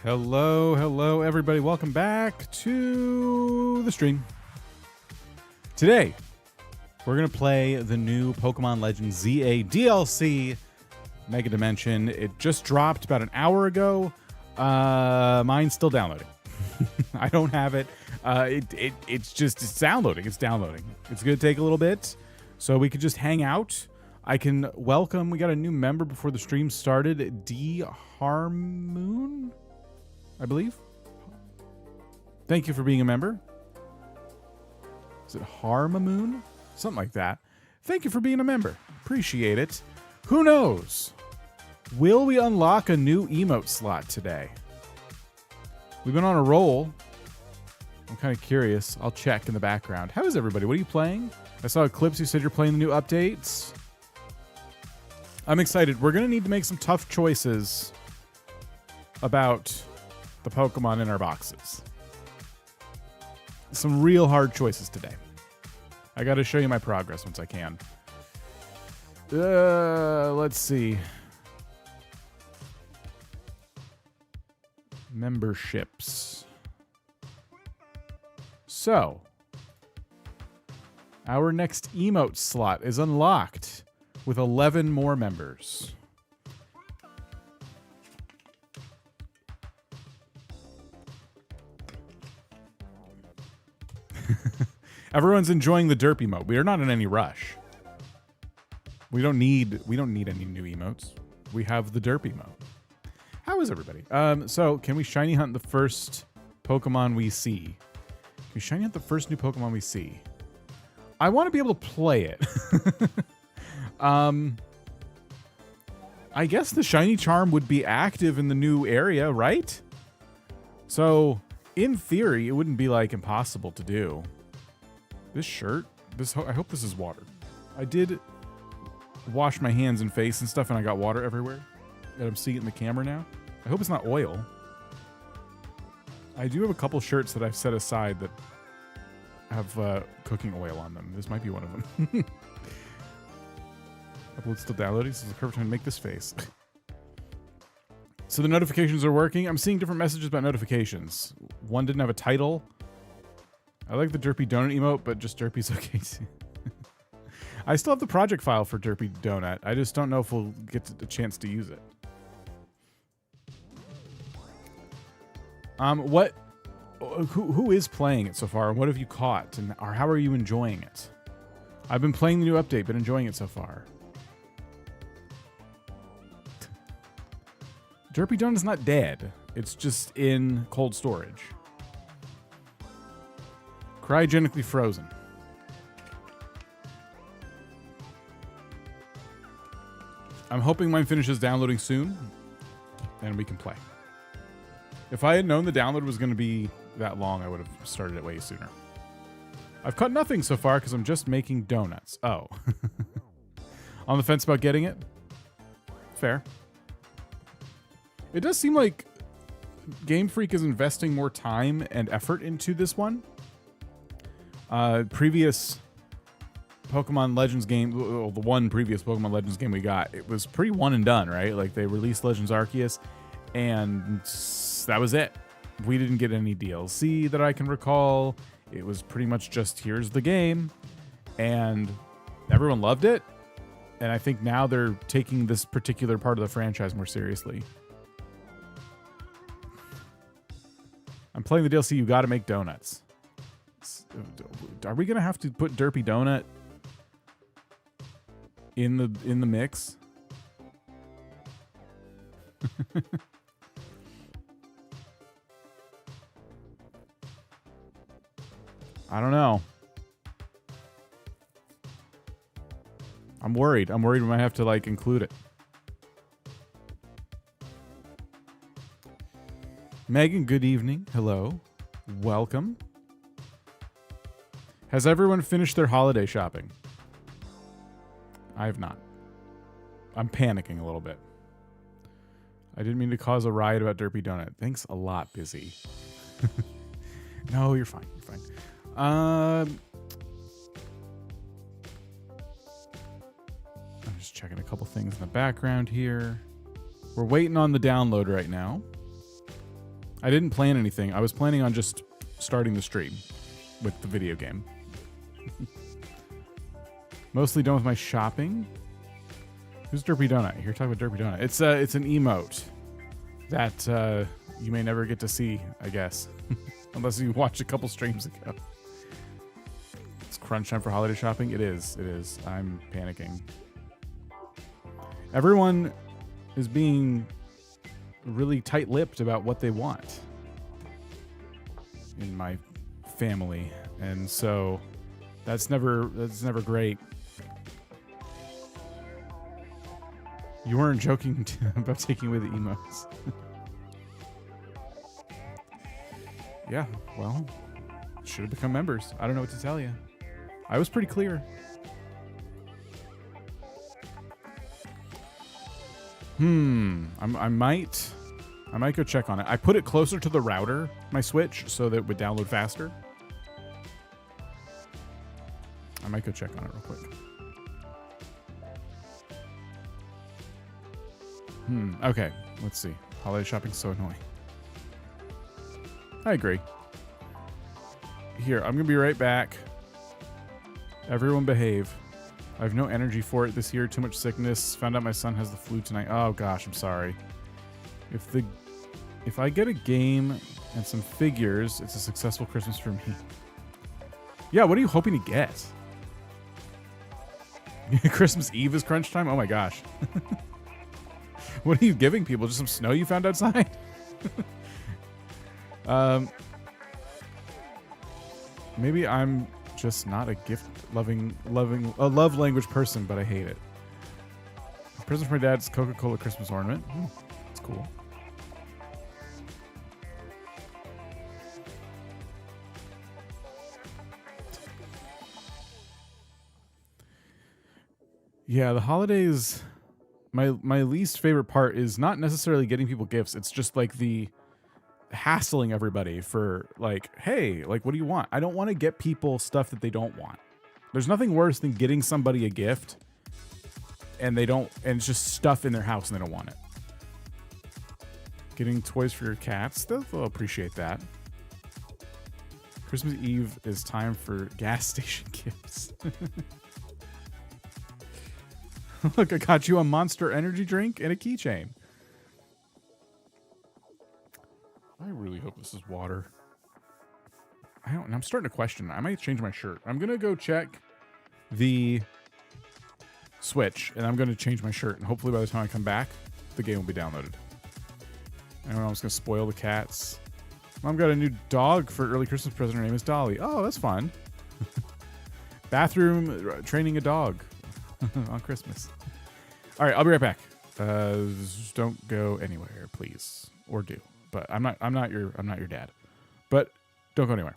Hello, everybody. Welcome back to the stream. Today, we're going to play the new Pokemon Legends ZA DLC Mega Dimension. It just dropped about an hour ago. Mine's still downloading. I don't have it. It's downloading. It's downloading. It's going to take a little bit, so we could just hang out. I can welcome, we got a new member before the stream started, D. Harmoon, I believe. Thank you for being a member. Is it Harmoon? Something like that. Thank you for being a member. Appreciate it. Who knows? Will we unlock a new emote slot today? We've been on a roll. I'm kind of curious. I'll check in the background. How is everybody? What are you playing? I saw clips. You said you're playing the new updates. I'm excited. We're going to need to make some tough choices about the Pokemon in our boxes. Some real hard choices today. I got to show you my progress once I can. Let's see. Memberships. So, our next emote slot is unlocked with 11 more members. Everyone's enjoying the derp emote. We are not in any rush. We don't need any new emotes. We have the derp emote. How is everybody? So can we shiny hunt the first Pokemon we see? Can we shiny hunt the first new Pokemon we see? I want to be able to play it. I guess the shiny charm would be active in the new area, right? So in theory, it wouldn't be like impossible to do. This shirt, I hope this is water. I did wash my hands and face and stuff, and I got water everywhere. And I'm seeing it in the camera now. I hope it's not oil. I do have a couple shirts that I've set aside that have cooking oil on them. This might be one of them. Upload still downloading. This is the perfect time to make this face. So the notifications are working. I'm seeing different messages about notifications. One didn't have a title. I like the Derpy Donut emote, but just Derpy's okay too. I still have the project file for Derpy Donut. I just don't know if we'll get a chance to use it. Who is playing it so far? What have you caught? Or how are you enjoying it? I've been playing the new update, but enjoying it so far. Derpy Donut's not dead. It's just in cold storage. Cryogenically frozen. I'm hoping mine finishes downloading soon, and we can play. If I had known the download was going to be that long, I would have started it way sooner. I've cut nothing so far because I'm just making donuts. Oh. On the fence about getting it? Fair. It does seem like Game Freak is investing more time and effort into this one. Previous Pokemon Legends game, well, the one previous Pokemon Legends game we got, it was pretty one and done, right? Like they released Legends Arceus and that was it. We didn't get any DLC that I can recall. It was pretty much just here's the game and everyone loved it. And I think now they're taking this particular part of the franchise more seriously. I'm playing the DLC, you gotta make donuts. Are we gonna have to put Derpy Donut in the mix? I don't know. I'm worried. I'm worried we might have to like include it. Megan, good evening. Hello. Welcome. Has everyone finished their holiday shopping? I have not. I'm panicking a little bit. I didn't mean to cause a riot about Derpy Donut. Thanks a lot, Busy. No, you're fine. You're fine. I'm just checking a couple things in the background here. We're waiting on the download right now. I didn't plan anything. I was planning on just starting the stream with the video game. Mostly done with my shopping. Who's Derpy Donut? You're talking about Derpy Donut. It's an emote that you may never get to see, I guess. Unless you watch a couple streams ago. It's crunch time for holiday shopping. It is. It is. I'm panicking. Everyone is being really tight-lipped about what they want in my family, and so that's never great. You weren't joking about taking away the emotes. Yeah, well, should have become members. I don't know what to tell you. I was pretty clear. I might go check on it. I put it closer to the router, my Switch, so that it would download faster. I might go check on it real quick. Okay, let's see. Holiday shopping's so annoying. I agree. Here, I'm gonna be right back. Everyone behave. I have no energy for it this year. Too much sickness. Found out my son has the flu tonight. Oh gosh, I'm sorry. If I get a game and some figures, it's a successful Christmas for me. Yeah, what are you hoping to get? Christmas Eve is crunch time? Oh my gosh. What are you giving people? Just some snow you found outside? Maybe I'm just not a love language person, but I hate it. A present for my dad's Coca-Cola Christmas ornament. That's cool. Yeah, the holidays, my least favorite part is not necessarily getting people gifts. It's just like the hassling everybody for like, hey, like, what do you want? I don't want to get people stuff that they don't want. There's nothing worse than getting somebody a gift and it's just stuff in their house and they don't want it. Getting toys for your cats, they'll appreciate that. Christmas Eve is time for gas station gifts. Look, I got you a Monster energy drink and a keychain. I really hope this is water. I'm starting to question. I might change my shirt. I'm going to go check the Switch, and I'm going to change my shirt, and hopefully by the time I come back, the game will be downloaded. And I'm just going to spoil the cats. Mom got a new dog for early Christmas present. Her name is Dolly. Oh, that's fun. Bathroom training a dog on Christmas. All right, I'll be right back. Just don't go anywhere, please, or do. But I'm not your dad. But don't go anywhere.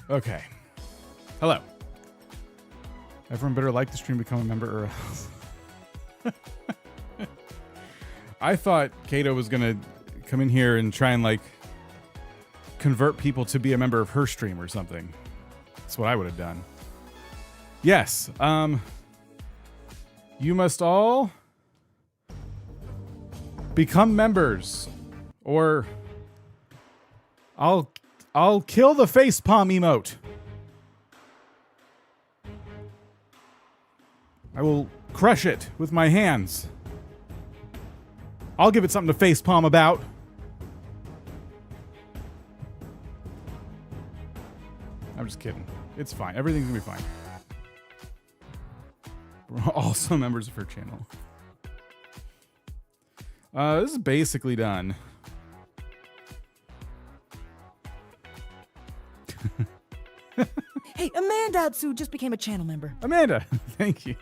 Okay. Hello. Everyone better like the stream, become a member, or else. I thought Kato was going to come in here and try and, like, convert people to be a member of her stream or something. That's what I would have done. Yes. You must all become members Or I'll kill the facepalm emote. I will crush it with my hands. I'll give it something to facepalm about. I'm just kidding. It's fine. Everything's gonna be fine. We're also members of her channel. This is basically done. Hey, Amanda Atsu just became a channel member. Amanda, thank you.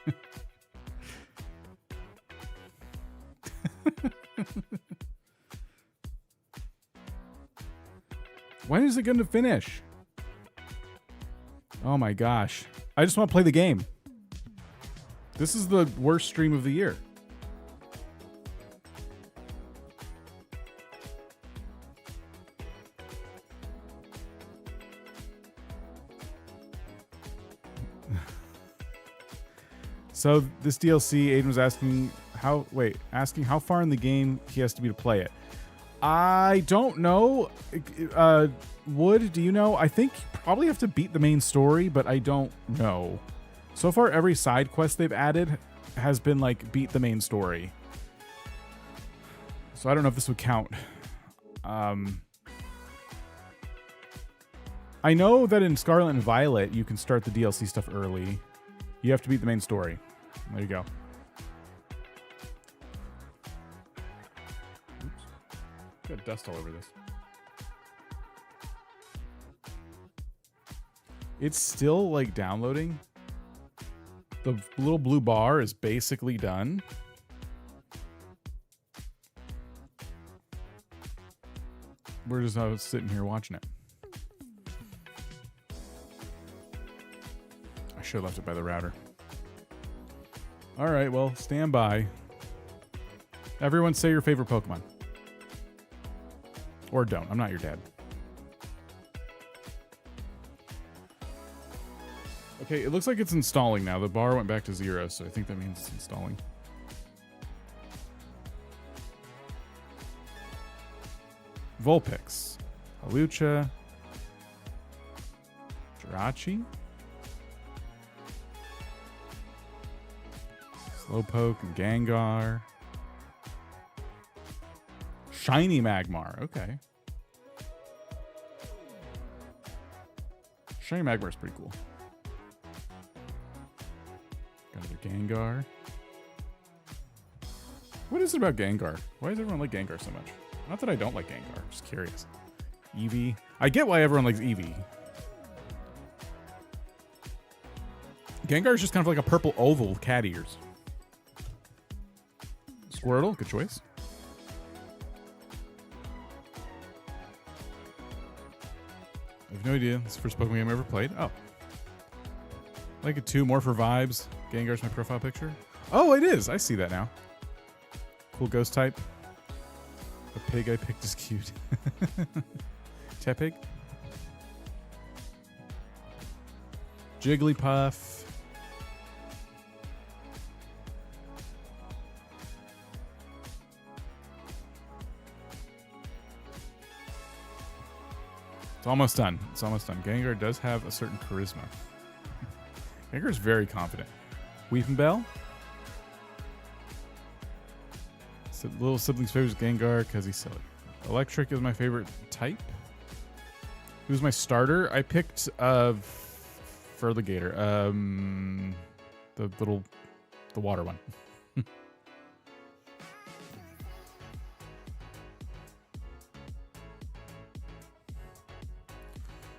When is it going to finish? Oh my gosh. I just want to play the game. This is the worst stream of the year. So this DLC, Aiden was asking how far in the game he has to be to play it. I don't know. Wood, do you know? I think you probably have to beat the main story, but I don't know. So far, every side quest they've added has been like beat the main story. So I don't know if this would count. I know that in Scarlet and Violet, you can start the DLC stuff early. You have to beat the main story. There you go. Oops. Got dust all over this. It's still like downloading. The little blue bar is basically done. We're just sitting here watching it. I should have left it by the router. All right, well, stand by. Everyone say your favorite Pokemon. Or don't. I'm not your dad. Okay, it looks like it's installing now. The bar went back to 0, so I think that means it's installing. Vulpix. Hawlucha. Jirachi. Slowpoke and Gengar. Shiny Magmar. Okay. Shiny Magmar is pretty cool. Got another Gengar. What is it about Gengar? Why does everyone like Gengar so much? Not that I don't like Gengar. I'm just curious. Eevee. I get why everyone likes Eevee. Gengar is just kind of like a purple oval with cat ears. Squirtle, good choice. I have no idea. This is the first Pokemon game I ever played. Oh. Like it too, more for vibes. Gengar's my profile picture. Oh, it is. I see that now. Cool ghost type. The pig I picked is cute. Tepig. Jigglypuff. It's almost done. It's almost done. Gengar does have a certain charisma. Gengar is very confident. Weepinbell. Little sibling's favorite is Gengar because he's silly. Electric is my favorite type. Who's my starter? I picked Feraligatr. The water one.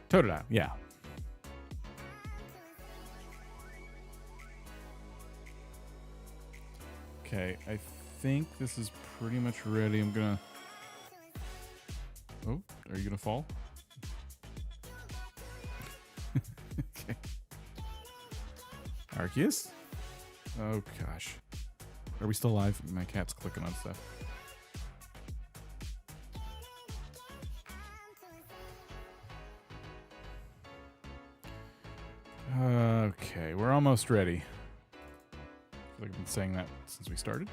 Totodile, yeah. Okay, I think this is pretty much ready. I'm gonna... Oh, are you gonna fall? Okay. Arceus? Oh gosh. Are we still live? My cat's clicking on stuff. Okay, we're almost ready. I feel like I've been saying that since we started.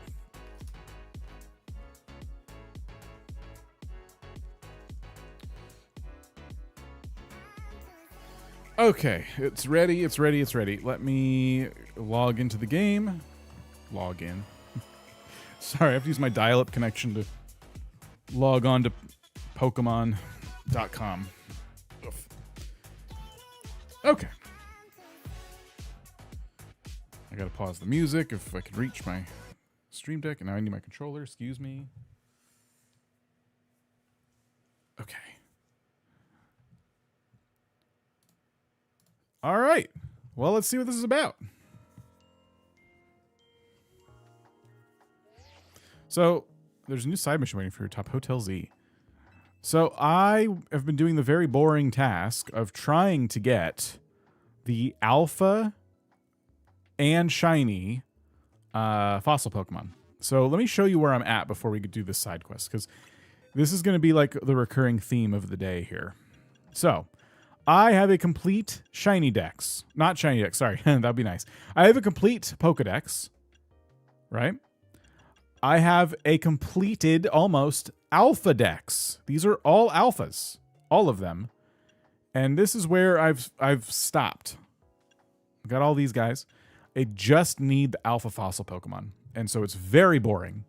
Okay, it's ready, it's ready, it's ready. Let me log into the game. Log in. Sorry, I have to use my dial-up connection to log on to Pokemon.com. Okay. I gotta pause the music if I can reach my Stream Deck, and now I need my controller. Excuse me. Okay. All right. Well, let's see what this is about. So, there's a new side mission waiting for your top Hotel Z. So, I have been doing the very boring task of trying to get the alpha and shiny fossil Pokemon. So, let me show you where I'm at before we do this side quest, because this is going to be like the recurring theme of the day here. So, I have a complete shiny dex. Not shiny dex, sorry. That'd be nice. I have a complete Pokedex, right? I have a completed almost alpha dex. These are all alphas, all of them. And this is where I've stopped. I've got all these guys. I just need the alpha fossil Pokemon. And so it's very boring.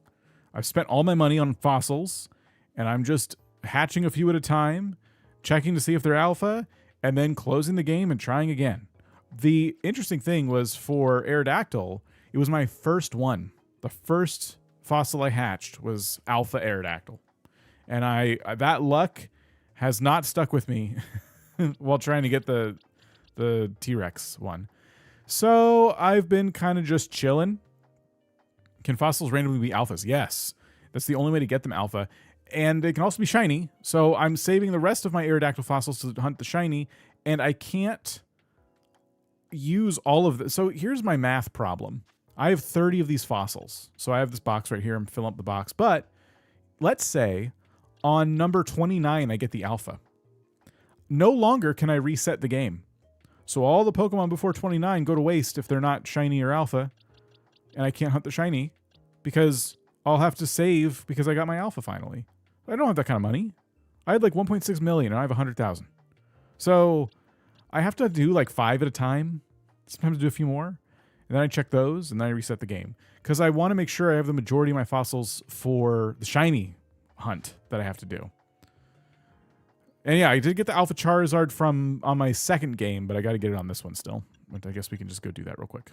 I've spent all my money on fossils, and I'm just hatching a few at a time, checking to see if they're alpha, and then closing the game and trying again. The interesting thing was for Aerodactyl, it was my first one. The first fossil I hatched was Alpha Aerodactyl. And that luck has not stuck with me while trying to get the T-Rex one. So I've been kind of just chilling. Can fossils randomly be alphas? Yes. That's the only way to get them alpha. And they can also be shiny. So I'm saving the rest of my Aerodactyl fossils to hunt the shiny. And I can't use all of this. So here's my math problem. I have 30 of these fossils. So I have this box right here. I'm filling up the box. But let's say on number 29, I get the alpha. No longer can I reset the game. So all the Pokemon before 29 go to waste if they're not shiny or alpha. And I can't hunt the shiny because I'll have to save because I got my alpha finally. I don't have that kind of money. I had like 1.6 million and I have 100,000. So I have to do like 5 at a time. Sometimes do a few more. And then I check those, and then I reset the game. Because I want to make sure I have the majority of my fossils for the shiny hunt that I have to do. And yeah, I did get the Alpha Charizard on my second game, but I got to get it on this one still. But I guess we can just go do that real quick.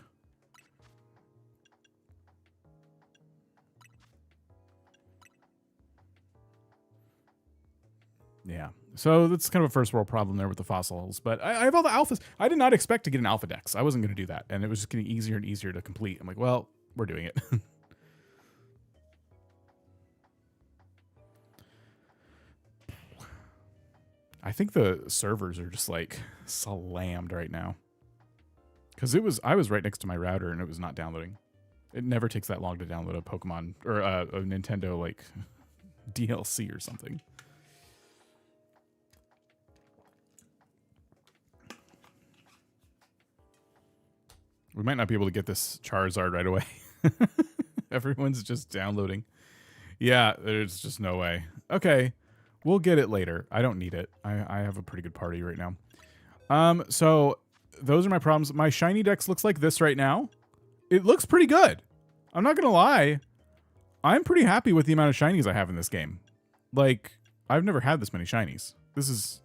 Yeah. So that's kind of a first world problem there with the fossils. But I have all the alphas. I did not expect to get an alpha dex. I wasn't going to do that. And it was just getting easier and easier to complete. I'm like, well, we're doing it. I think the servers are just like slammed right now. Because I was right next to my router and it was not downloading. It never takes that long to download a Pokemon or a Nintendo like DLC or something. We might not be able to get this Charizard right away. Everyone's just downloading. Yeah, there's just no way. Okay, we'll get it later. I don't need it. I have a pretty good party right now. So those are my problems. My shiny dex looks like this right now. It looks pretty good. I'm not going to lie. I'm pretty happy with the amount of shinies I have in this game. Like, I've never had this many shinies. This is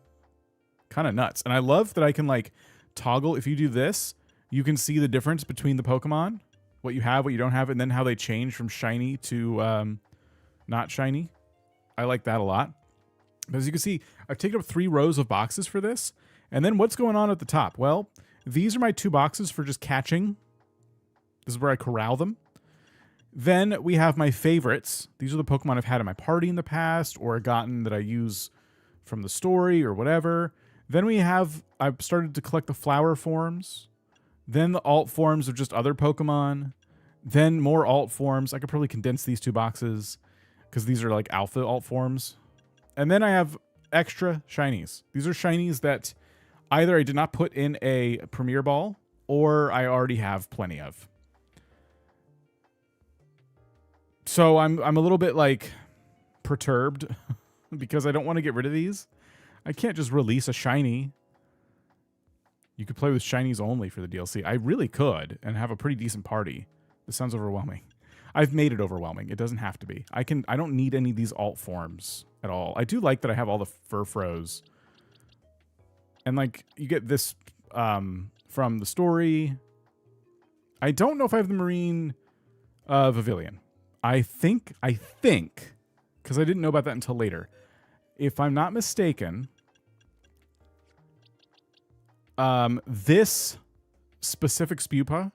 kind of nuts. And I love that I can, like, toggle. If you do this, you can see the difference between the Pokemon, what you have, what you don't have, and then how they change from shiny to not shiny. I like that a lot. But as you can see, I've taken up 3 rows of boxes for this. And then what's going on at the top? Well, these are my 2 boxes for just catching. This is where I corral them. Then we have my favorites. These are the Pokemon I've had in my party in the past or gotten that I use from the story or whatever. Then I've started to collect the flower forms. Then the alt forms of just other Pokemon. Then more alt forms. I could probably condense these 2 boxes because these are like alpha alt forms. And then I have extra shinies. These are shinies that either I did not put in a Premier Ball or I already have plenty of. So I'm a little bit like perturbed because I don't want to get rid of these. I can't just release a shiny. You could play with shinies only for the DLC. I really could and have a pretty decent party. This sounds overwhelming. I've made it overwhelming. It doesn't have to be. I don't need any of these alt forms at all. I do like that I have all the furfros. And like you get this from the story. I don't know if I have the Marine Pavilion. I think, because I didn't know about that until later. If I'm not mistaken, this specific Spupa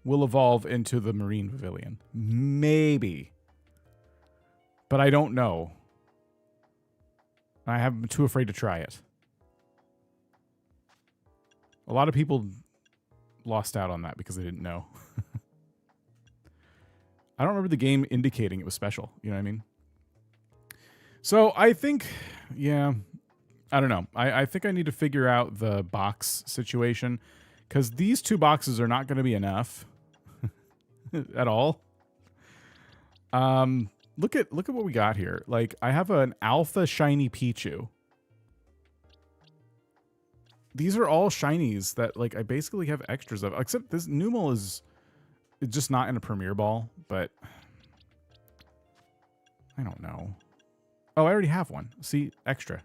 will evolve into the Marine Pavilion. Maybe. But I don't know. I'm too afraid to try it. A lot of people lost out on that because they didn't know. I don't remember the game indicating it was special. You know what I mean? So I think, yeah, I don't know. I think I need to figure out the box situation because these 2 boxes are not going to be enough at all. Look at what we got here. Like I have an alpha shiny Pichu. These are all shinies that like I basically have extras of, except this Numel is just not in a Premier Ball, but I don't know. Oh, I already have one. See, extra.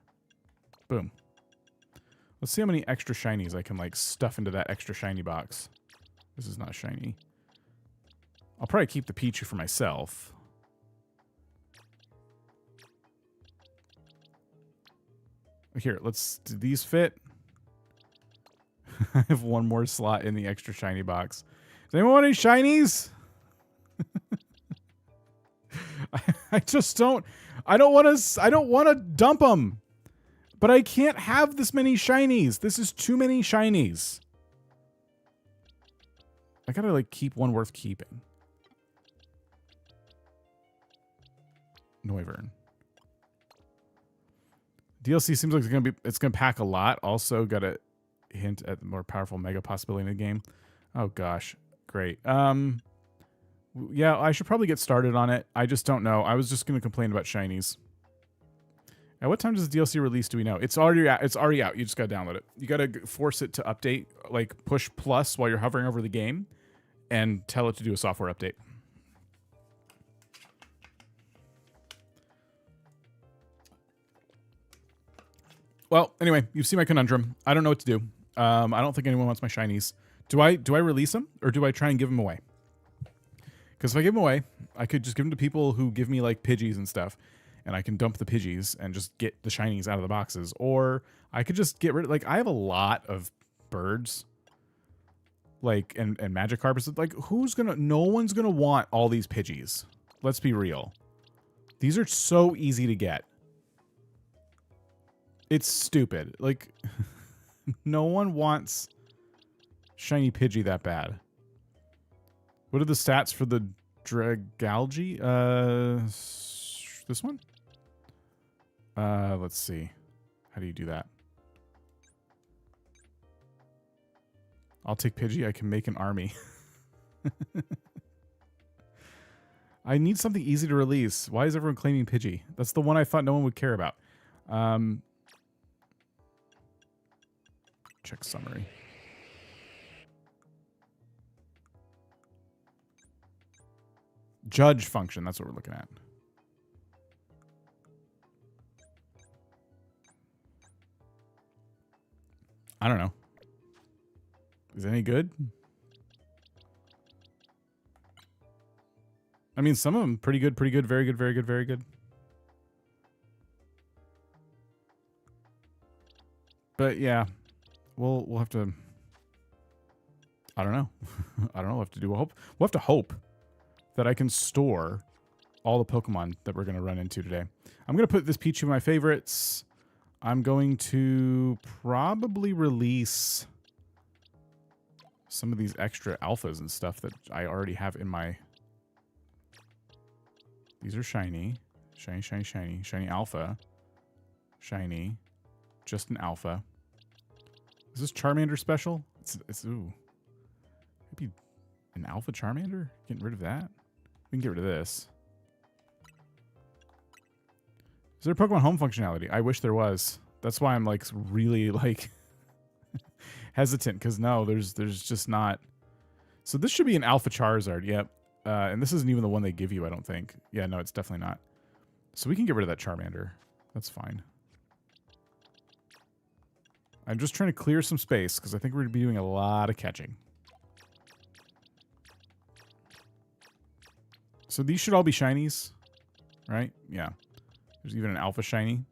Boom. Let's see how many extra shinies I can like stuff into that extra shiny box. This is not shiny. I'll probably keep the Pichu for myself. Here, do these fit? I have one more slot in the extra shiny box. Does anyone want any shinies? I just don't. I don't want to dump them. But I can't have this many shinies. This is too many shinies. I gotta like keep one worth keeping. Noivern. DLC seems like it's gonna pack a lot. Also got a hint at the more powerful mega possibility in the game. Oh gosh, great. Yeah, I should probably get started on it. I just don't know. I was just gonna complain about shinies. At what time does the DLC release? Do we know? It's already out. It's already out. You just gotta download it. You gotta force it to update, like push plus while you're hovering over the game, and tell it to do a software update. Well, anyway, you've seen my conundrum. I don't know what to do. I don't think anyone wants my shinies. Do I release them or do I try and give them away? Because if I give them away, I could just give them to people who give me like Pidgeys and stuff, and I can dump the Pidgeys and just get the shinies out of the boxes. Or I could just get rid of, like, I have a lot of birds, like, and Magikarp. Like, no one's gonna want all these Pidgeys. Let's be real. These are so easy to get. It's stupid. Like, no one wants shiny Pidgey that bad. What are the stats for the Dragalge? This one? Let's see. How do you do that? I'll take Pidgey. I can make an army. I need something easy to release. Why is everyone claiming Pidgey? That's the one I thought no one would care about. Check summary. Judge function. That's what we're looking at. I don't know. Is it any good? I mean, some of them pretty good, very good, very good, very good. But yeah, we'll have to. I don't know. I don't know. We'll have to do. We'll have to hope that I can store all the Pokemon that we're going to run into today. I'm going to put this Pichu in my favorites. I'm going to probably release some of these extra alphas and stuff that I already have in my... These are shiny. Shiny, shiny, shiny. Shiny alpha. Shiny. Just an alpha. Is this Charmander special? It's ooh. Maybe an alpha Charmander? Getting rid of that? We can get rid of this. Is there Pokemon Home functionality? I wish there was. That's why I'm like really like... hesitant because no, there's just not. So this should be an Alpha Charizard. Yep. And this isn't even the one they give you, I don't think. Yeah, no, it's definitely not. So we can get rid of that Charmander. That's fine. I'm just trying to clear some space because I think we're going to be doing a lot of catching. So these should all be shinies, right? Yeah. There's even an Alpha Shiny.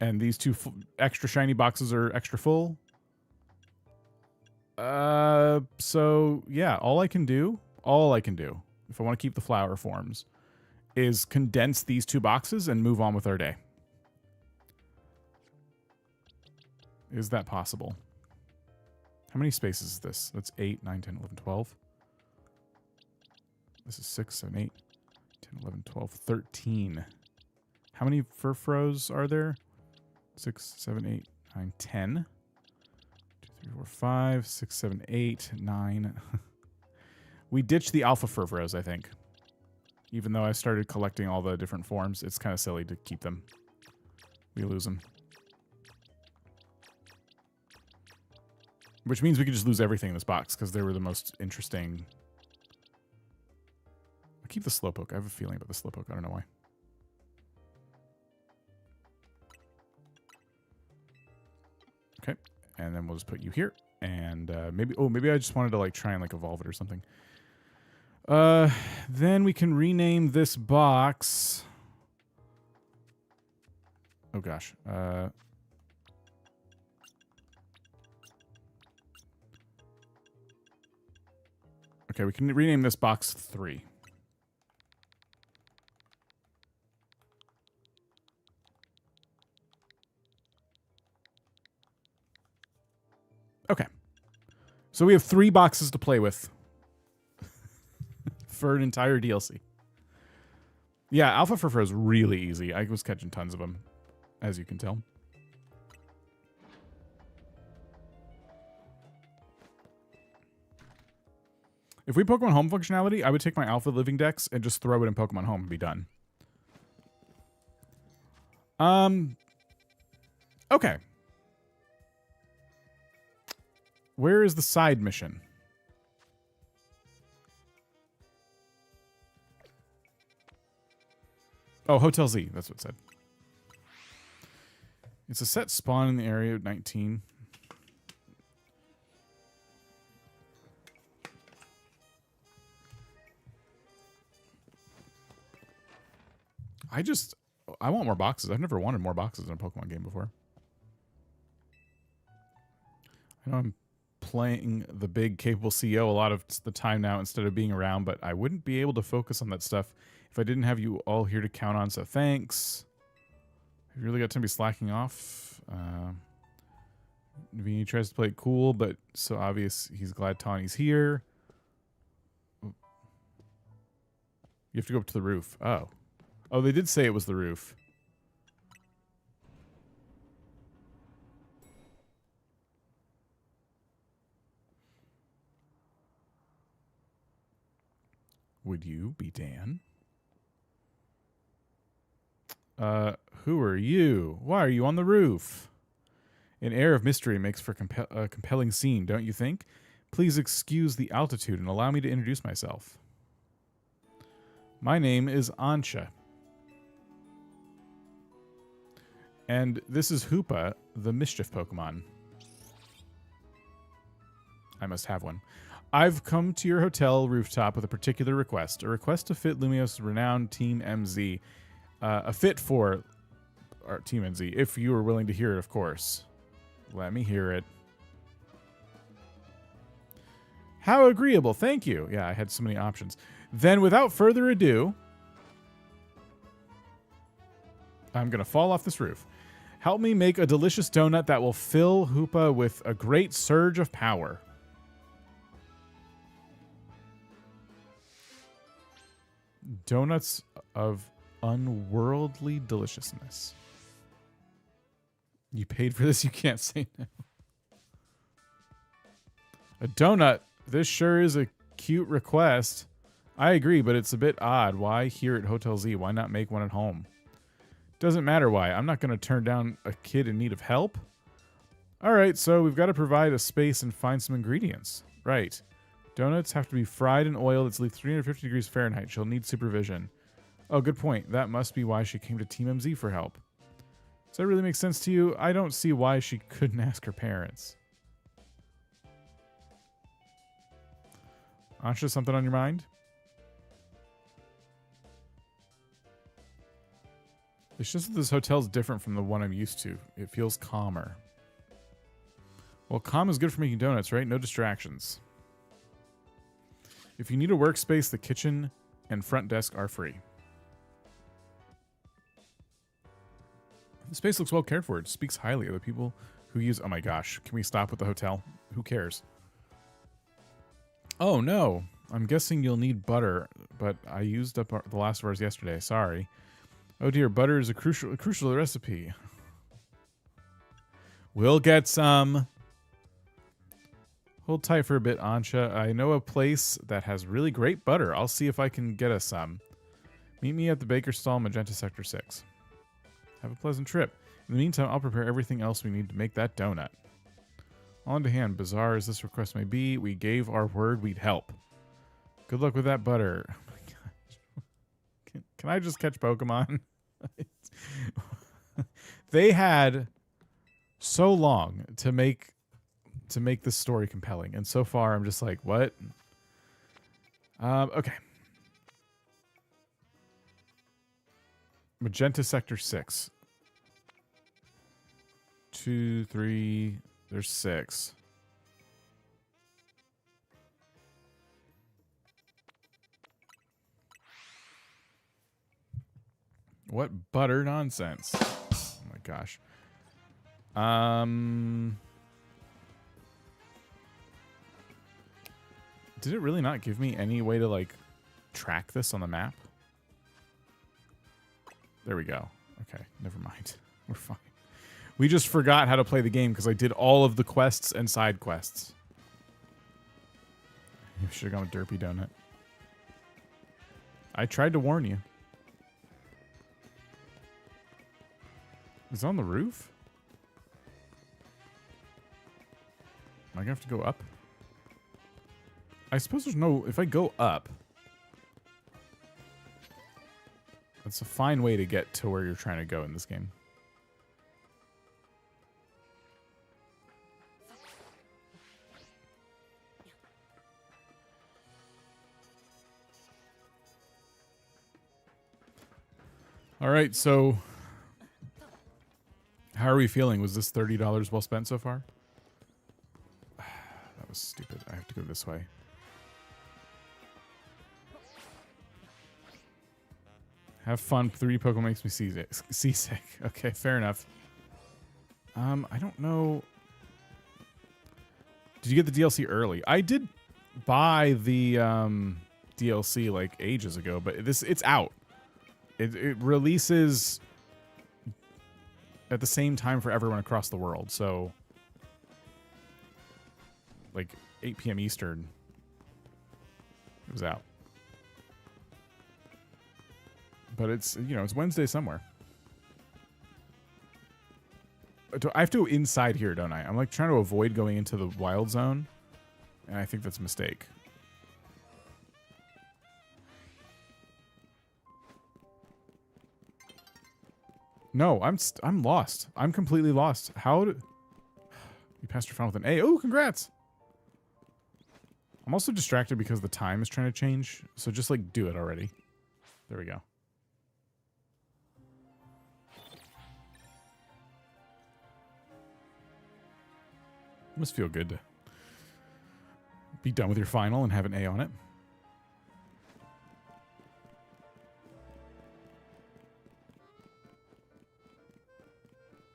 And these two extra shiny boxes are extra full. So yeah, all I can do, if I want to keep the flower forms, is condense these two boxes and move on with our day. Is that possible? How many spaces is this? That's 8, 9, 10, 11, 12. This is 6, 7, 8, 10, 11, 12, 13. How many Furfros are there? 6, 7, 8, 9, 10. 2, 3, 4, 5, 6, 7, 8, 9. We ditched the Alpha Furfros, I think. Even though I started collecting all the different forms, it's kind of silly to keep them. We lose them. Which means we could just lose everything in this box, because they were the most interesting. I'll keep the Slowpoke. I have a feeling about the Slowpoke. I don't know why. Okay. And then we'll just put you here. And maybe I just wanted to like try and like evolve it or something. Then we can rename this box. Oh gosh. Okay, we can rename this box 3. Okay. So we have 3 boxes to play with for an entire DLC. Yeah, Alpha Furfur is really easy. I was catching tons of them, as you can tell. If we Pokemon Home functionality, I would take my Alpha Living Dex and just throw it in Pokemon Home and be done. Okay. Where is the side mission? Oh, Hotel Z. That's what it said. It's a set spawn in the area of 19. I want more boxes. I've never wanted more boxes in a Pokemon game before. I know I'm playing the big capable CEO a lot of the time now instead of being around, but I wouldn't be able to focus on that stuff if I didn't have you all here to count on, so thanks. Have you really got time to be slacking off? Navini tries to play it cool, but so obvious he's glad Tawny's here. You have to go up to the roof. Oh. Oh, they did say it was the roof. Would you be Dan? Who are you? Why are you on the roof? An air of mystery makes for a compelling scene, don't you think? Please excuse the altitude and allow me to introduce myself. My name is Ansha. And this is Hoopa, the Mischief Pokemon. I must have one. I've come to your hotel rooftop with a particular request. A request to fit Lumios' renowned Team MZ. A fit for our Team MZ, if you are willing to hear it, of course. Let me hear it. How agreeable. Thank you. Yeah, I had so many options. Then, without further ado, I'm going to fall off this roof. Help me make a delicious donut that will fill Hoopa with a great surge of power. Donuts of unworldly deliciousness. You paid for this, you can't say no. A donut. This sure is a cute request. I agree, but it's a bit odd. Why here at Hotel Z? Why not make one at home? Doesn't matter why. I'm not going to turn down a kid in need of help. All right, so we've got to provide a space and find some ingredients. Right. Donuts have to be fried in oil that's at least 350 degrees Fahrenheit. She'll need supervision. Oh, good point. That must be why she came to Team MZ for help. Does that really make sense to you? I don't see why she couldn't ask her parents. Ansha, something on your mind? It's just that this hotel's different from the one I'm used to. It feels calmer. Well, calm is good for making donuts, right? No distractions. If you need a workspace, the kitchen and front desk are free. The space looks well cared for. It speaks highly of the people who use... Oh my gosh. Can we stop with the hotel? Who cares? Oh no. I'm guessing you'll need butter, but I used up the last of ours yesterday. Sorry. Oh dear, butter is a crucial recipe. We'll get some. Hold tight for a bit, Ansha. I know a place that has really great butter. I'll see if I can get us some. Meet me at the baker stall, Magenta Sector 6. Have a pleasant trip. In the meantime, I'll prepare everything else we need to make that donut. On to hand, bizarre as this request may be, we gave our word we'd help. Good luck with that butter. Oh my gosh. Can I just catch Pokemon? They had so long to make this story compelling, and so far I'm just like, what? Okay. Magenta Sector 6. 2, 3, there's 6. What butter nonsense. Oh my gosh. Did it really not give me any way to like track this on the map? There we go. Okay, never mind. We're fine. We just forgot how to play the game because I did all of the quests and side quests. You should have gone with Derpy Donut. I tried to warn you. Is it on the roof? Am I gonna have to go up? I suppose there's no... If I go up... That's a fine way to get to where you're trying to go in this game. All right, so... How are we feeling? Was this $30 well spent so far? That was stupid. I have to go this way. Have fun. 3 Pokemon makes me seasick. Okay, fair enough. I don't know. Did you get the DLC early? I did buy the DLC like ages ago, but it's out. It releases at the same time for everyone across the world, so like 8 p.m. Eastern, it was out. But it's, you know, it's Wednesday somewhere. I have to go inside here, don't I? I'm like trying to avoid going into the wild zone, and I think that's a mistake. No, I'm lost. I'm completely lost. How did... You passed your final with an A. Oh, congrats! I'm also distracted because the time is trying to change, so just like do it already. There we go. Must feel good to be done with your final and have an A on it.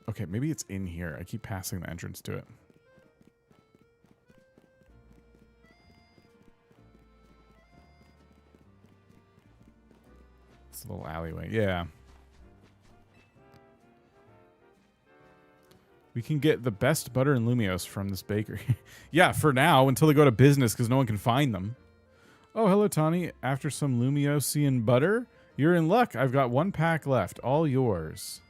Okay, maybe it's in here. I keep passing the entrance to it. It's a little alleyway. Yeah. We can get the best butter and Lumios from this bakery. Yeah, for now, until they go to business because no one can find them. Oh, hello, Tawny. After some Lumiosian butter, You're in luck. I've got 1 pack left. All yours.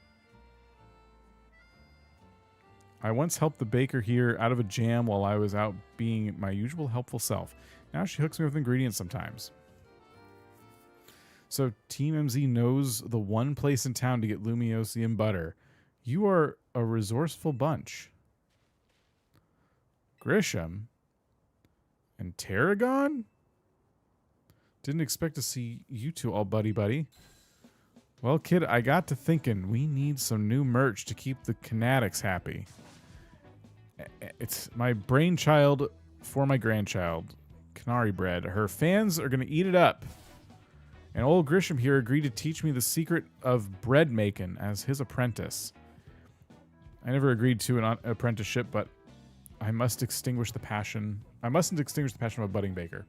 I once helped the baker here out of a jam while I was out being my usual helpful self. Now she hooks me with ingredients sometimes. So Team MZ knows the one place in town to get Lumiosium butter. You are a resourceful bunch. Grisham and Tarragon? Didn't expect to see you two all buddy-buddy. Well, kid, I got to thinking we need some new merch to keep the Canatics happy. It's my brainchild for my grandchild, Canary Bread. Her fans are going to eat it up. And old Grisham here agreed to teach me the secret of bread making as his apprentice. I never agreed to an apprenticeship, but I must extinguish the passion. I mustn't extinguish the passion of a budding baker.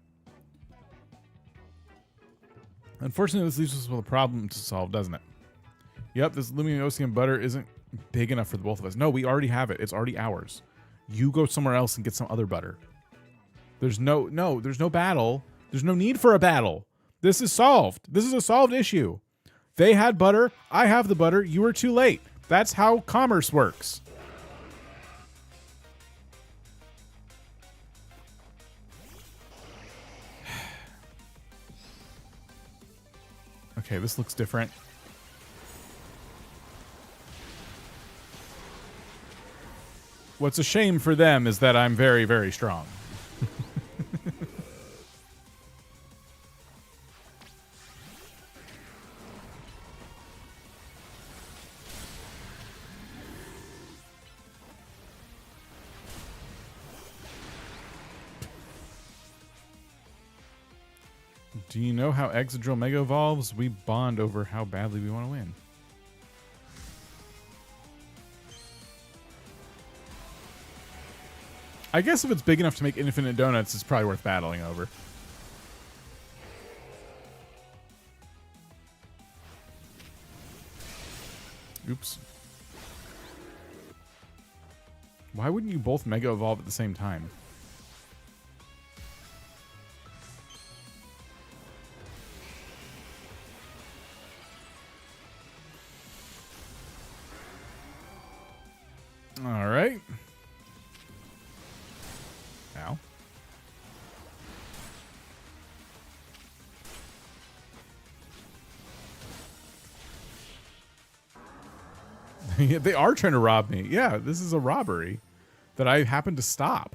Unfortunately, this leaves us with a problem to solve, doesn't it? Yep, this Lumiosium butter isn't big enough for the both of us. No, we already have it. It's already ours. You go somewhere else and get some other butter. There's no battle. There's no need for a battle. This is solved. This is a solved issue. They had butter. I have the butter. You were too late. That's how commerce works. Okay, this looks different. What's a shame for them is that I'm very, very strong. Do you know how Exadrill Mega evolves? We bond over how badly we want to win. I guess if it's big enough to make infinite donuts, it's probably worth battling over. Oops. Why wouldn't you both Mega Evolve at the same time? All right. Ow. They are trying to rob me. Yeah, this is a robbery that I happen to stop.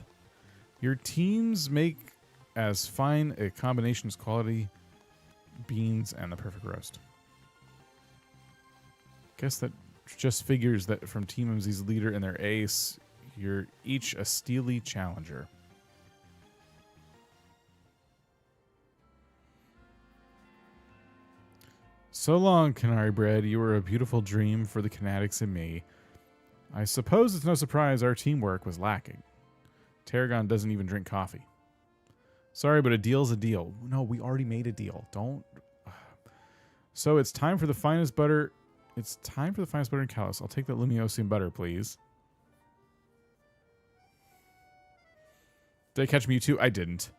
Your teams make as fine a combination as quality beans and the perfect roast. Guess that just figures that from Team MZ's leader and their ace, you're each a steely challenger. So long, Canary Bread. You were a beautiful dream for the Canatics and me. I suppose it's no surprise our teamwork was lacking. Tarragon doesn't even drink coffee. Sorry, but a deal's a deal. No, we already made a deal. Don't. So it's time for the finest butter. It's time for the finest butter in Kalos. I'll take that Lumiosium butter, please. Did I catch Mewtwo? I didn't.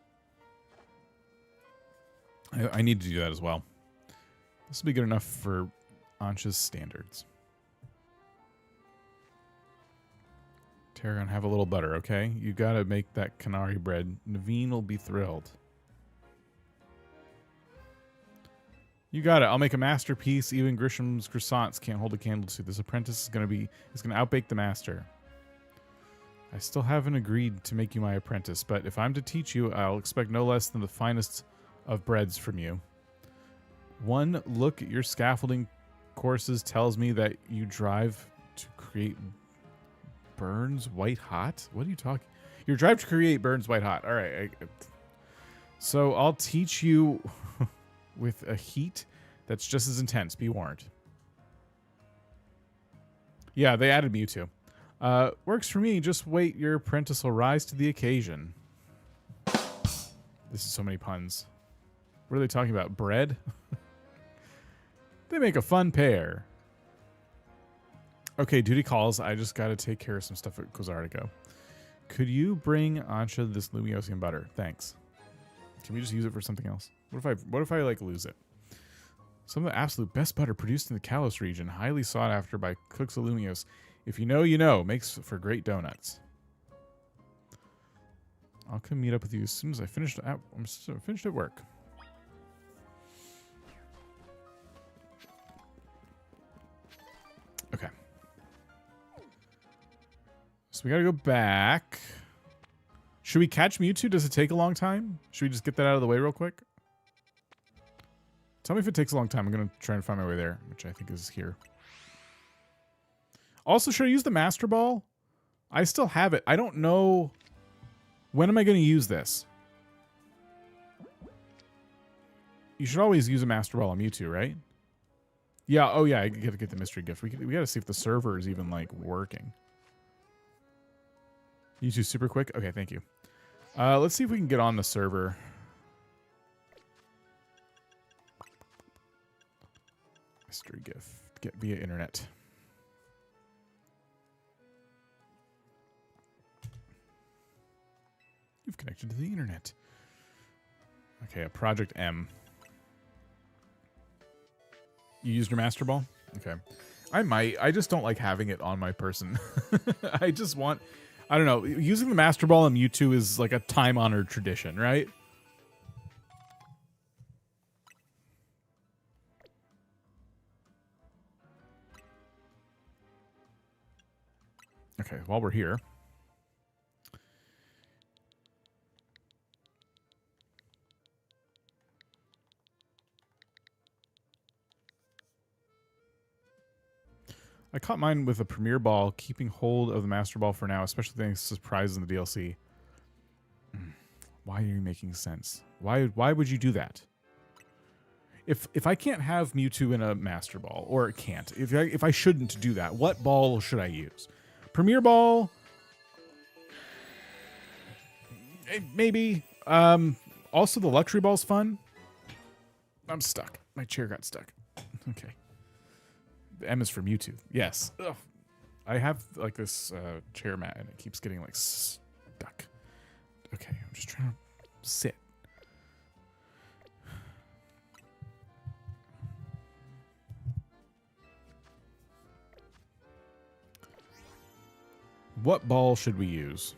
I need to do that as well. This will be good enough for Ansha's standards. Tarragon, have a little butter, okay? You gotta make that Canary Bread. Naveen will be thrilled. You got it. I'll make a masterpiece. Even Grisham's croissants can't hold a candle to. This apprentice is gonna outbake the master. I still haven't agreed to make you my apprentice, but if I'm to teach you, I'll expect no less than the finest of breads from you. One look at your scaffolding courses tells me that you drive to create burns white hot. What are you talking? Your drive to create burns white hot. All right. So I'll teach you with a heat that's just as intense. Be warned. Yeah, they added Mewtwo. Works for me. Just wait. Your apprentice will rise to the occasion. This is so many puns. What are they talking about? Bread? They make a fun pair. Okay, duty calls. I just got to take care of some stuff at Kozardigo. Could you bring Ansha this Lumiosium butter? Thanks. Can we just use it for something else? What if I like lose it? Some of the absolute best butter produced in the Kalos region, highly sought after by cooks of Lumios. If you know, you know. Makes for great donuts. I'll come meet up with you as soon as I'm finished at work. Okay. So we gotta go back. Should we catch Mewtwo? Does it take a long time? Should we just get that out of the way real quick? Tell me if it takes a long time. I'm gonna try and find my way there, which I think is here. Also, should I use the Master Ball? I still have it. I don't know. When am I going to use this? You should always use a Master Ball on Mewtwo, right? Yeah, oh yeah, I gotta get the mystery gift. We gotta see if the server is even, like, working. Mewtwo super quick? Okay, thank you. Let's see if we can get on the server. Mystery gift. Get via internet. You've connected to the internet. Okay, a Project M. You used your Master Ball? Okay. I might. I just don't like having it on my person. I just want... I don't know. Using the Master Ball on Mewtwo is like a time-honored tradition, right? Okay, while we're here... I caught mine with a Premier Ball, keeping hold of the Master Ball for now, especially thanks to surprises in the DLC. Why are you making sense? Why would you do that? If I can't have Mewtwo in a Master Ball, or it can't, if I shouldn't do that, what ball should I use? Premier Ball? Maybe. Also, the Luxury Ball's fun. I'm stuck. My chair got stuck. Okay. The M is for Mewtwo. Yes. Ugh. I have like this chair mat and it keeps getting like stuck. Okay, I'm just trying to sit. What ball should we use?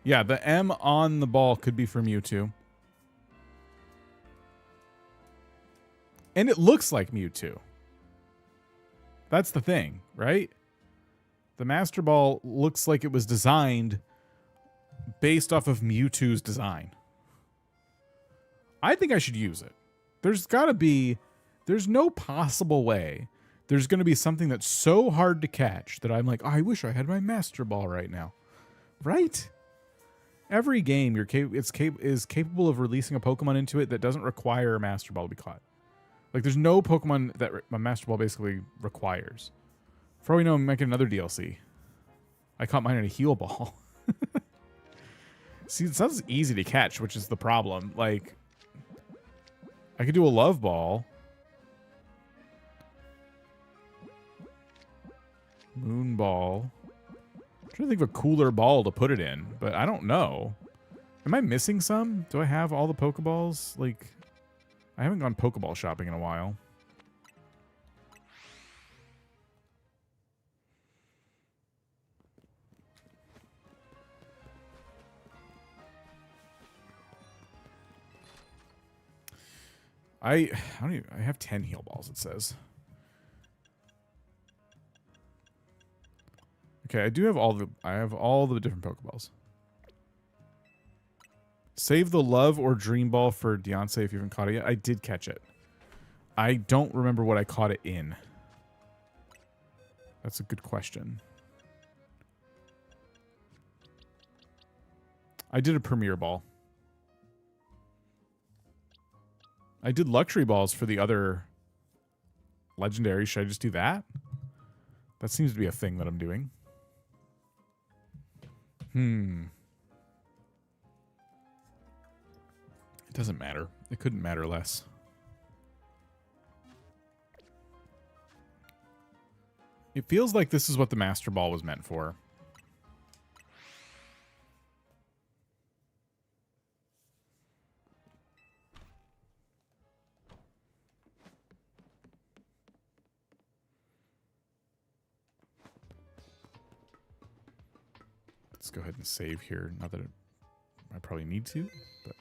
Yeah, the M on the ball could be for Mewtwo. And it looks like Mewtwo. That's the thing, right? The Master Ball looks like it was designed based off of Mewtwo's design. I think I should use it. There's no possible way there's going to be something that's so hard to catch that I'm like, oh, I wish I had my Master Ball right now. Right? Every game is capable of releasing a Pokemon into it that doesn't require a Master Ball to be caught. Like, there's no Pokemon that a Master Ball basically requires. For all we know, I might get another DLC. I caught mine in a Heal Ball. See, it sounds easy to catch, which is the problem. Like, I could do a Love Ball. Moon Ball. I'm trying to think of a cooler ball to put it in, but I don't know. Am I missing some? Do I have all the Pokeballs? Like... I haven't gone Pokeball shopping in a while. I have 10 heal balls, it says. Okay, I have all the different Pokeballs. Save the Love or Dream Ball for Deontay if you haven't caught it yet. I did catch it. I don't remember what I caught it in. That's a good question. I did a Premier Ball. I did Luxury Balls for the other Legendary. Should I just do that? That seems to be a thing that I'm doing. It doesn't matter. It couldn't matter less. It feels like this is what the Master Ball was meant for. Let's go ahead and save here. Not that I probably need to, but.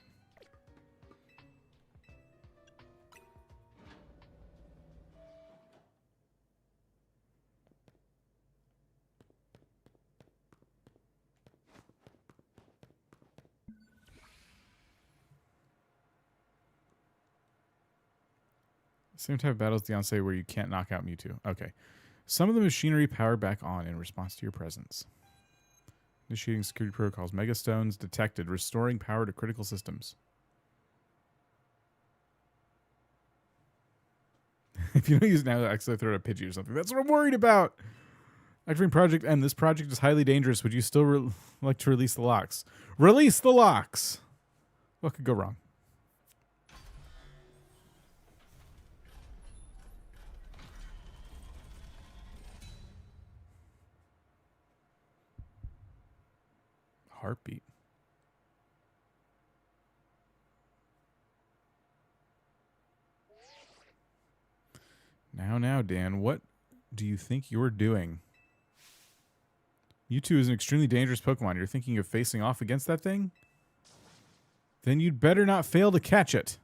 Same type of battle as the Yonsei where you can't knock out Mewtwo. Okay. Some of the machinery powered back on in response to your presence. Initiating security protocols. Megastones detected. Restoring power to critical systems. If you don't use it now, actually throw it at Pidgey or something. That's what I'm worried about. Activating Project M. This project is highly dangerous. Would you still like to release the locks? Release the locks! What could go wrong? Heartbeat. Now, Dan, what do you think you're doing? Mewtwo is an extremely dangerous Pokemon. You're thinking of facing off against that thing? Then you'd better not fail to catch it.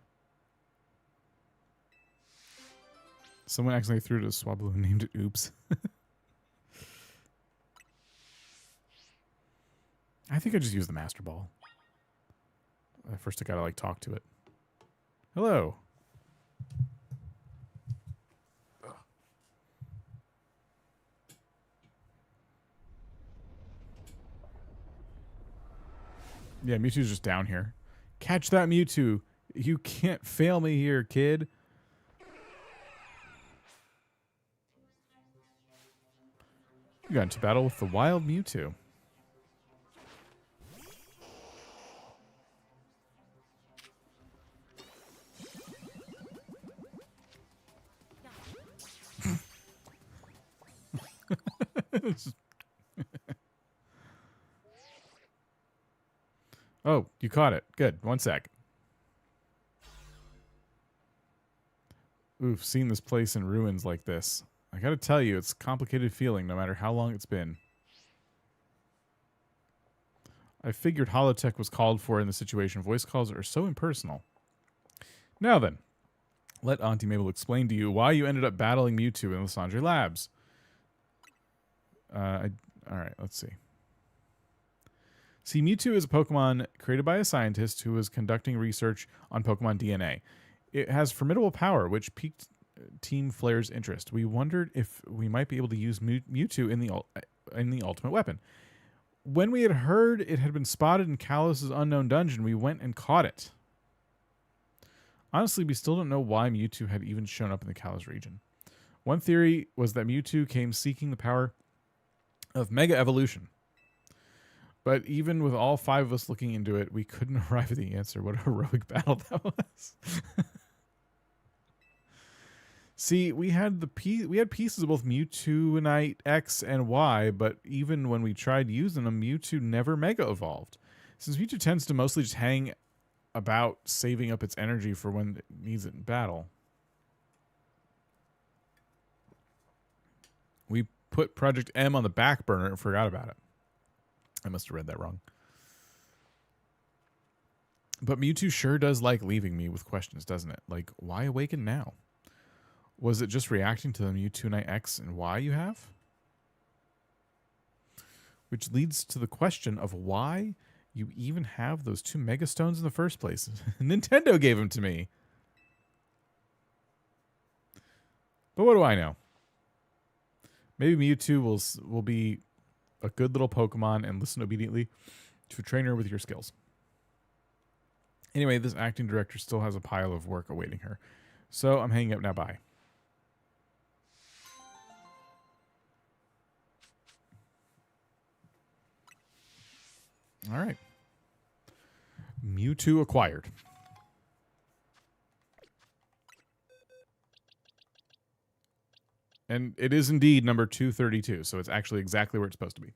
Someone accidentally threw it at a Swablu and named it Oops. I think I just used the Master Ball. First I gotta like talk to it. Hello. Yeah, Mewtwo's just down here. Catch that Mewtwo. You can't fail me here, kid. You got into battle with the wild Mewtwo. Oh, you caught it. Good. 1 sec. Oof, seeing this place in ruins like this. I gotta tell you, it's a complicated feeling no matter how long it's been. I figured holotech was called for in the situation. Voice calls are so impersonal. Now then, let Auntie Mabel explain to you why you ended up battling Mewtwo in Lysandre Labs. Alright, let's see. See, Mewtwo is a Pokemon created by a scientist who was conducting research on Pokemon DNA. It has formidable power, which piqued Team Flare's interest. We wondered if we might be able to use Mewtwo in the ultimate weapon. When we had heard it had been spotted in Kalos's unknown dungeon, we went and caught it. Honestly, we still don't know why Mewtwo had even shown up in the Kalos region. One theory was that Mewtwo came seeking the power of Mega Evolution. But even with all 5 of us looking into it, we couldn't arrive at the answer. What a heroic battle that was. See, we had pieces of both Mewtwoite X and Y, but even when we tried using them, Mewtwo never Mega Evolved. Since Mewtwo tends to mostly just hang about saving up its energy for when it needs it in battle, we put Project M on the back burner and forgot about it. I must have read that wrong. But Mewtwo sure does like leaving me with questions, doesn't it? Like, why awaken now? Was it just reacting to the Mewtwoite X and Y you have? Which leads to the question of why you even have those 2 Mega Stones in the first place. Nintendo gave them to me. But what do I know? Maybe Mewtwo will be a good little Pokemon and listen obediently to a trainer with your skills. Anyway, this acting director still has a pile of work awaiting her. So I'm hanging up now. Bye. All right. Mewtwo acquired. And it is indeed number 232, so it's actually exactly where it's supposed to be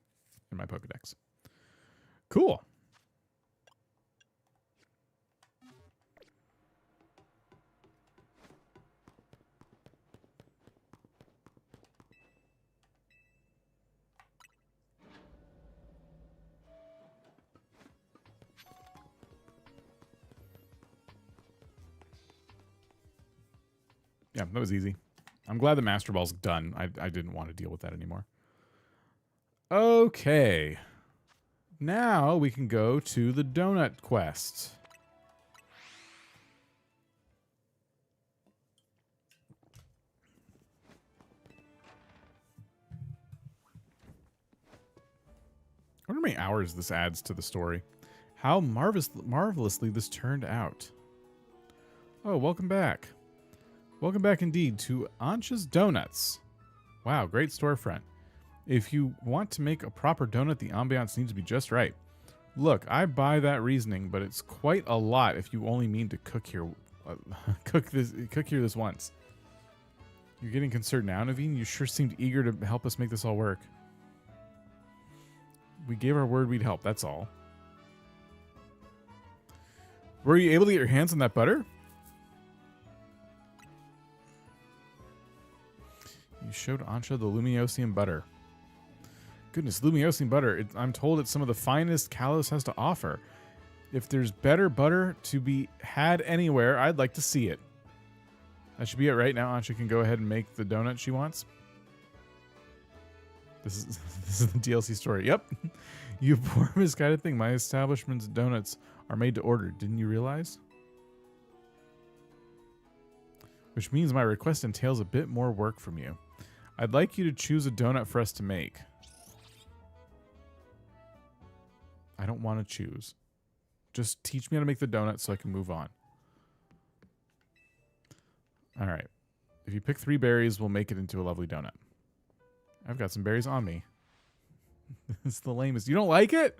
in my Pokedex. Cool. Yeah, that was easy. I'm glad the Master Ball's done. I didn't want to deal with that anymore. Okay. Now we can go to the donut quest. I wonder how many hours this adds to the story. How marvelously this turned out. Oh, welcome back. Welcome back indeed to Ancha's Donuts. Wow, great storefront. If you want to make a proper donut, the ambiance needs to be just right. Look, I buy that reasoning, but it's quite a lot if you only mean to cook here, cook here this once. You're getting concerned now, Naveen? You sure seemed eager to help us make this all work. We gave our word we'd help, that's all. Were you able to get your hands on that butter? You showed Ancha the Lumiosium butter. Goodness, Lumiosium butter. I'm told it's some of the finest Kalos has to offer. If there's better butter to be had anywhere, I'd like to see it. That should be it right now. Ancha can go ahead and make the donut she wants. This is the DLC story. Yep. You poor misguided thing. My establishment's donuts are made to order. Didn't you realize? Which means my request entails a bit more work from you. I'd like you to choose a donut for us to make. I don't want to choose. Just teach me how to make the donut so I can move on. All right. If you pick 3 berries, we'll make it into a lovely donut. I've got some berries on me. It's the lamest. You don't like it?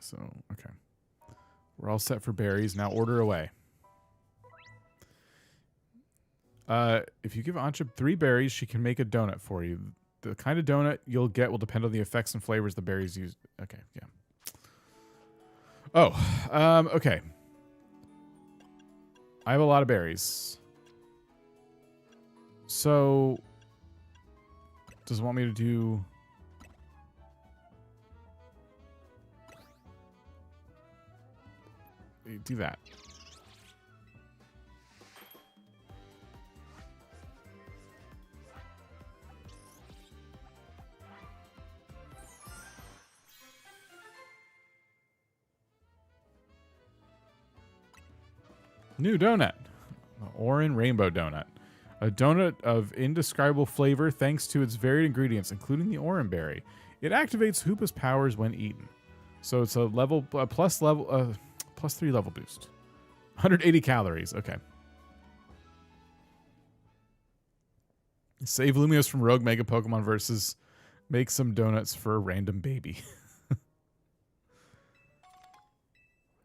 So, okay. We're all set for berries. Now order away. If you give Ancha 3 berries, she can make a donut for you. The kind of donut you'll get will depend on the effects and flavors the berries use. Okay, yeah. Oh, okay. I have a lot of berries. So, does it want me to do... Do that. New donut. Orin Rainbow Donut. A donut of indescribable flavor thanks to its varied ingredients, including the orange berry. It activates Hoopa's powers when eaten. So it's a plus 3 level boost. 180 calories. Okay. Save Lumios from Rogue Mega Pokemon versus make some donuts for a random baby.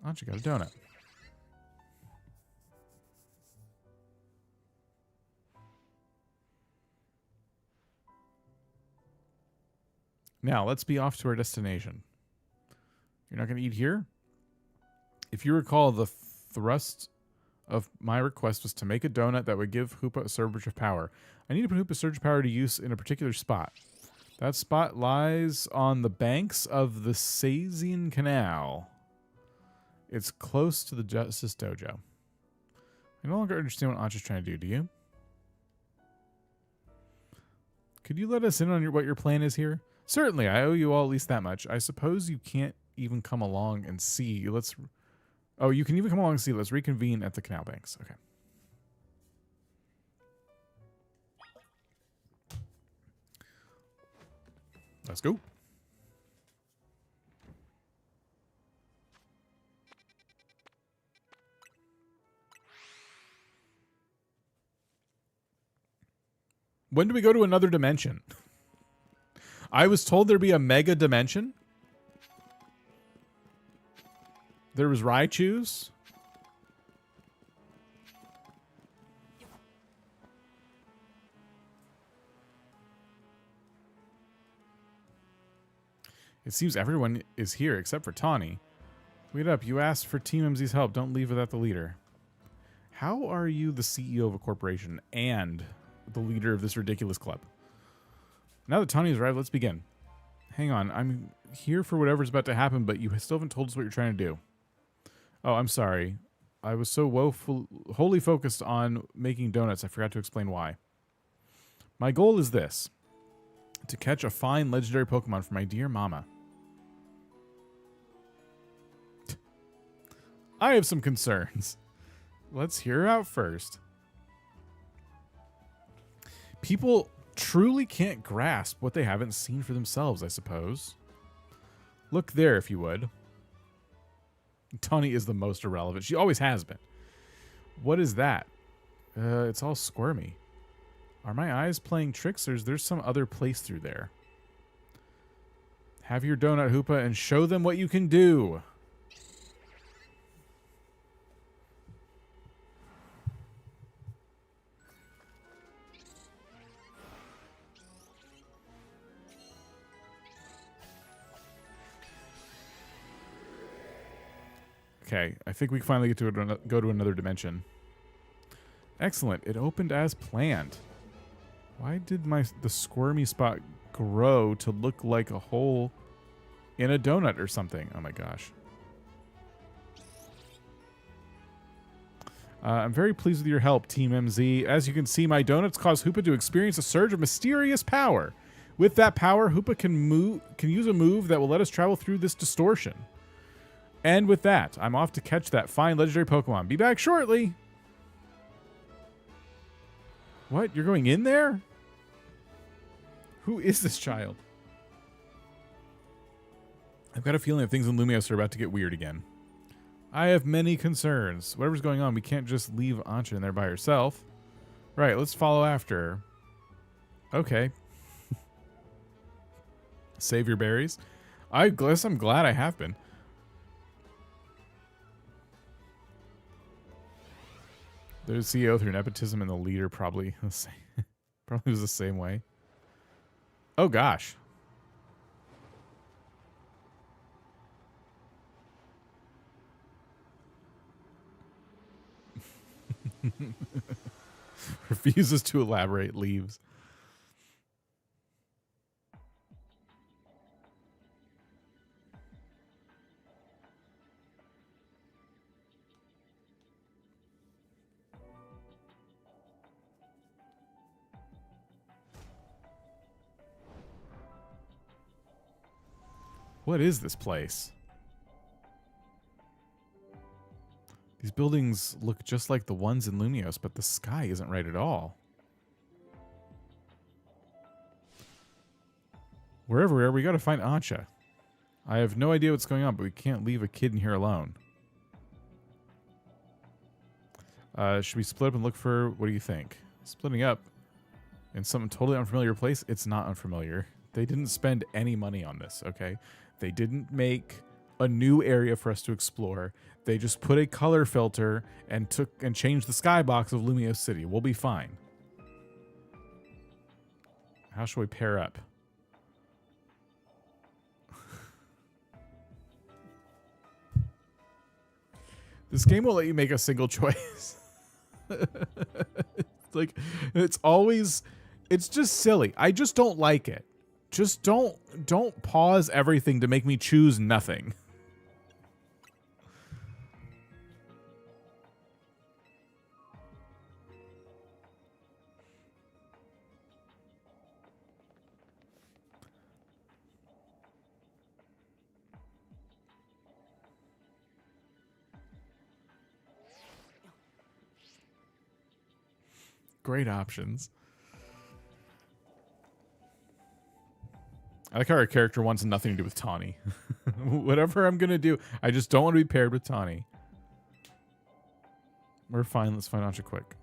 Ancha got a donut. Now, let's be off to our destination. You're not going to eat here? If you recall, the thrust of my request was to make a donut that would give Hoopa a surge of power. I need to put Hoopa's surge of power to use in a particular spot. That spot lies on the banks of the Sazian Canal. It's close to the Justice Dojo. I no longer understand what Ancha's trying to do. Do you? Could you let us in on what your plan is here? Certainly, I owe you all at least that much. I suppose you can't even come along and see. Oh, you can even come along and see. Let's reconvene at the canal banks. Okay. Let's go. When do we go to another dimension? I was told there'd be a mega dimension. There was Raichus. It seems everyone is here except for Tawny. Wait up, you asked for Team MZ's help. Don't leave without the leader. How are you the CEO of a corporation and the leader of this ridiculous club? Now that Tawny has arrived, let's begin. Hang on, I'm here for whatever's about to happen, but you still haven't told us what you're trying to do. Oh, I'm sorry. I was so wholly focused on making donuts, I forgot to explain why. My goal is this: to catch a fine legendary Pokemon for my dear mama. I have some concerns. Let's hear her out first. People truly can't grasp what they haven't seen for themselves, I suppose. Look there, if you would. Tawny is the most irrelevant. She always has been. What is that? It's all squirmy. Are my eyes playing tricks, or is there some other place through there? Have your donut, Hoopa, and show them what you can do. Okay, I think we finally get to go to another dimension. Excellent. It opened as planned. Why did the squirmy spot grow to look like a hole in a donut or something? Oh my gosh. I'm very pleased with your help, Team MZ. As you can see, my donuts cause Hoopa to experience a surge of mysterious power. With that power, Hoopa can use a move that will let us travel through this distortion. And with that, I'm off to catch that fine legendary Pokemon. Be back shortly. What? You're going in there? Who is this child? I've got a feeling that things in Lumios are about to get weird again. I have many concerns. Whatever's going on, we can't just leave Ancha in there by herself. Right, let's follow after her. Okay. Save your berries. I guess I'm glad I have been. There's CEO through nepotism, and the leader probably was the same way. Oh gosh. Refuses to elaborate, leaves. What is this place? These buildings look just like the ones in Lumios, but the sky isn't right at all. Wherever we are, we gotta find Ancha. I have no idea what's going on, but we can't leave a kid in here alone. Should we split up and look for... What do you think? Splitting up in some totally unfamiliar place? It's not unfamiliar. They didn't spend any money on this, okay? They didn't make a new area for us to explore. They just put a color filter and changed the skybox of Lumios City. We'll be fine. How shall we pair up? This game won't let you make a single choice. Like, it's just silly. I just don't like it. Just don't pause everything to make me choose nothing. Great options. I like how our character wants nothing to do with Tawny. Whatever I'm going to do, I just don't want to be paired with Tawny. We're fine. Let's find Ancha quick.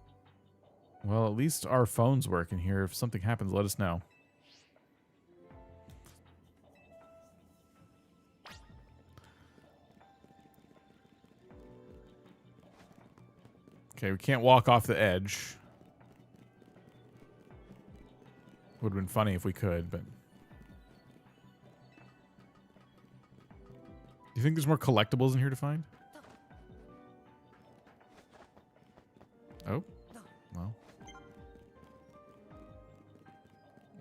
Well, at least our phones work in here. If something happens, let us know. Okay, we can't walk off the edge. Would have been funny if we could, but... Do you think there's more collectibles in here to find? Oh. Well.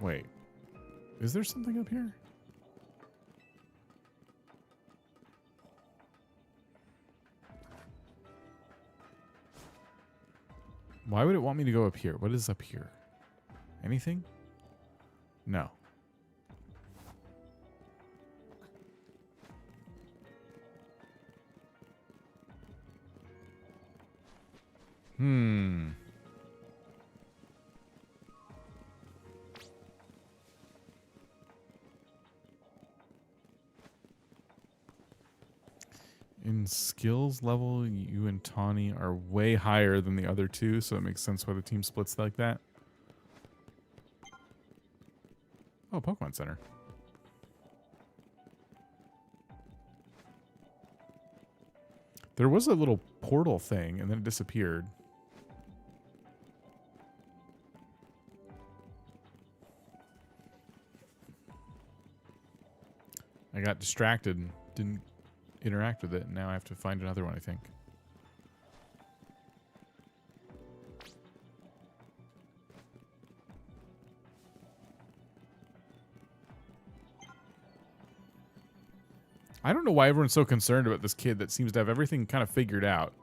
Wait. Is there something up here? Why would it want me to go up here? What is up here? Anything? No. In skills level, you and Tawny are way higher than the other two, so it makes sense why the team splits like that. Oh, Pokemon Center. There was a little portal thing, and then it disappeared. I got distracted and didn't interact with it, and now I have to find another one, I think. I don't know why everyone's so concerned about this kid that seems to have everything kind of figured out.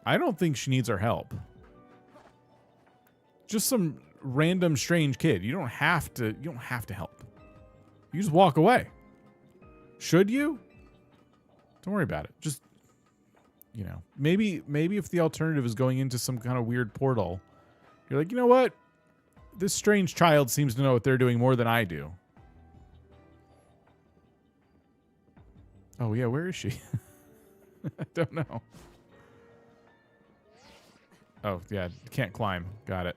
I don't think she needs our help. Just some random strange kid. You don't have to help. You just walk away. Should you? Don't worry about it. Just, you know, maybe if the alternative is going into some kind of weird portal, you're like, you know what? This strange child seems to know what they're doing more than I do. Oh, yeah, where is she? I don't know. Oh, yeah, can't climb. Got it.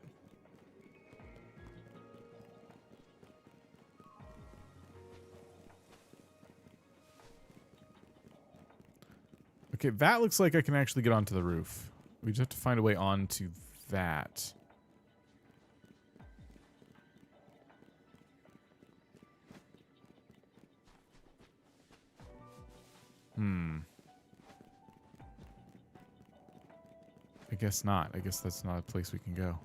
Okay, that looks like I can actually get onto the roof. We just have to find a way onto that. I guess not. I guess that's not a place we can go.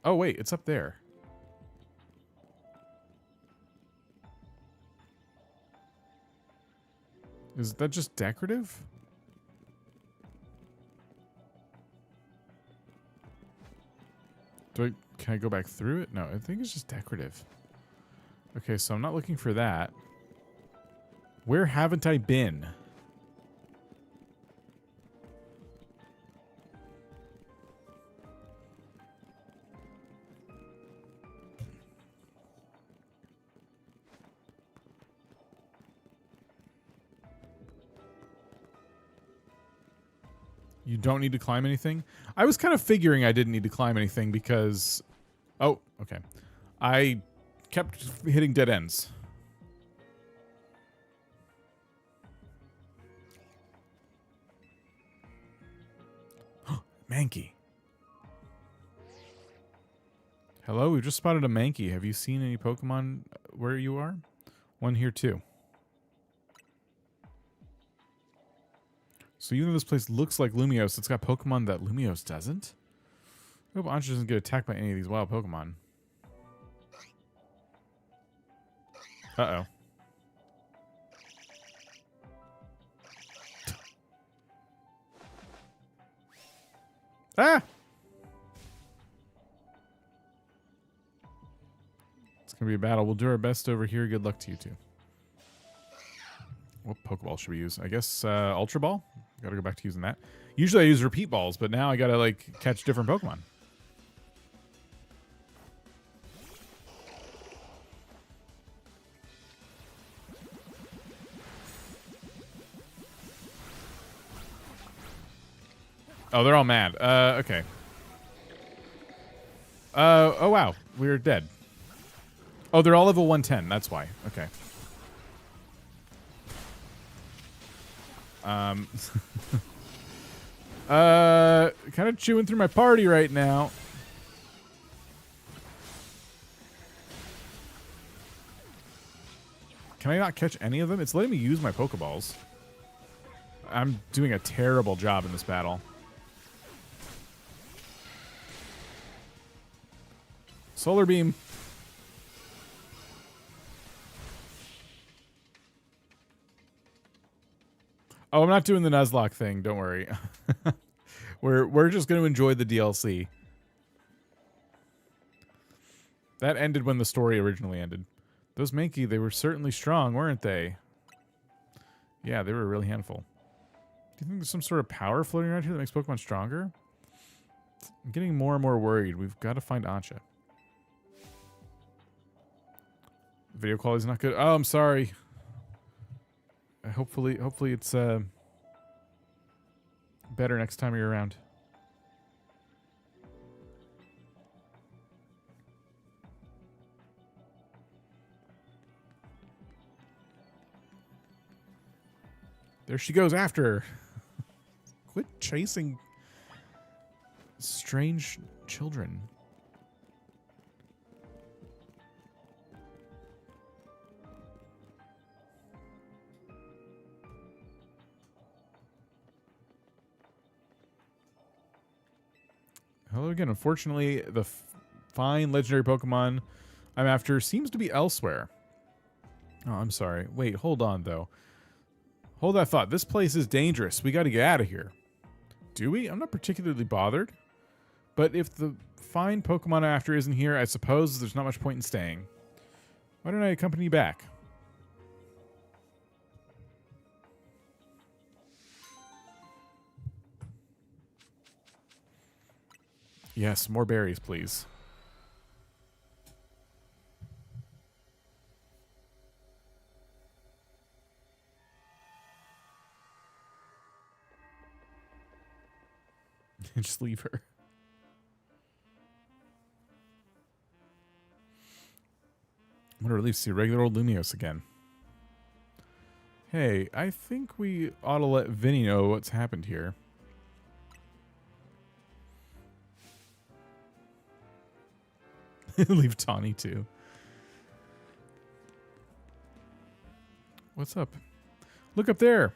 Oh, wait, it's up there. Is that just decorative? Can I go back through it? No, I think it's just decorative. Okay, so I'm not looking for that. Where haven't I been? You don't need to climb anything? I was kind of figuring I didn't need to climb anything because... Oh, okay. I kept hitting dead ends. Mankey. Hello, we've just spotted a Mankey. Have you seen any Pokemon where you are? One here too. So even though this place looks like Lumiose, it's got Pokemon that Lumiose doesn't? I hope Antra doesn't get attacked by any of these wild Pokemon. Uh-oh. Ah! It's going to be a battle. We'll do our best over here. Good luck to you two. What Pokeball should we use? I guess Ultra Ball? Gotta go back to using that. Usually I use repeat balls, but now I gotta, like, catch different Pokemon. Oh, they're all mad. Okay. Oh, wow. We're dead. Oh, they're all level 110. That's why. Okay. Kind of chewing through my party right now. Can I not catch any of them? It's letting me use my Pokeballs. I'm doing a terrible job in this battle. Solar Beam. Oh, I'm not doing the Nuzlocke thing. Don't worry. We're just going to enjoy the DLC. That ended when the story originally ended. Those Mankey, they were certainly strong, weren't they? Yeah, they were a really handful. Do you think there's some sort of power floating around here that makes Pokemon stronger? I'm getting more and more worried. We've got to find Ancha. Video quality's not good. Oh, I'm sorry. Hopefully it's better next time you're around. There she goes after her. Quit chasing strange children. Hello again. Unfortunately, the fine legendary Pokemon I'm after seems to be elsewhere. Oh, I'm sorry. Wait, hold on, though. Hold that thought. This place is dangerous. We got to get out of here. Do we? I'm not particularly bothered. But if the fine Pokemon I'm after isn't here, I suppose there's not much point in staying. Why don't I accompany you back? Yes, more berries, please. Just leave her. I'm gonna relieve see regular old Lumios again. Hey, I think we ought to let Vinny know what's happened here. Leave Tawny too. What's up? Look up there.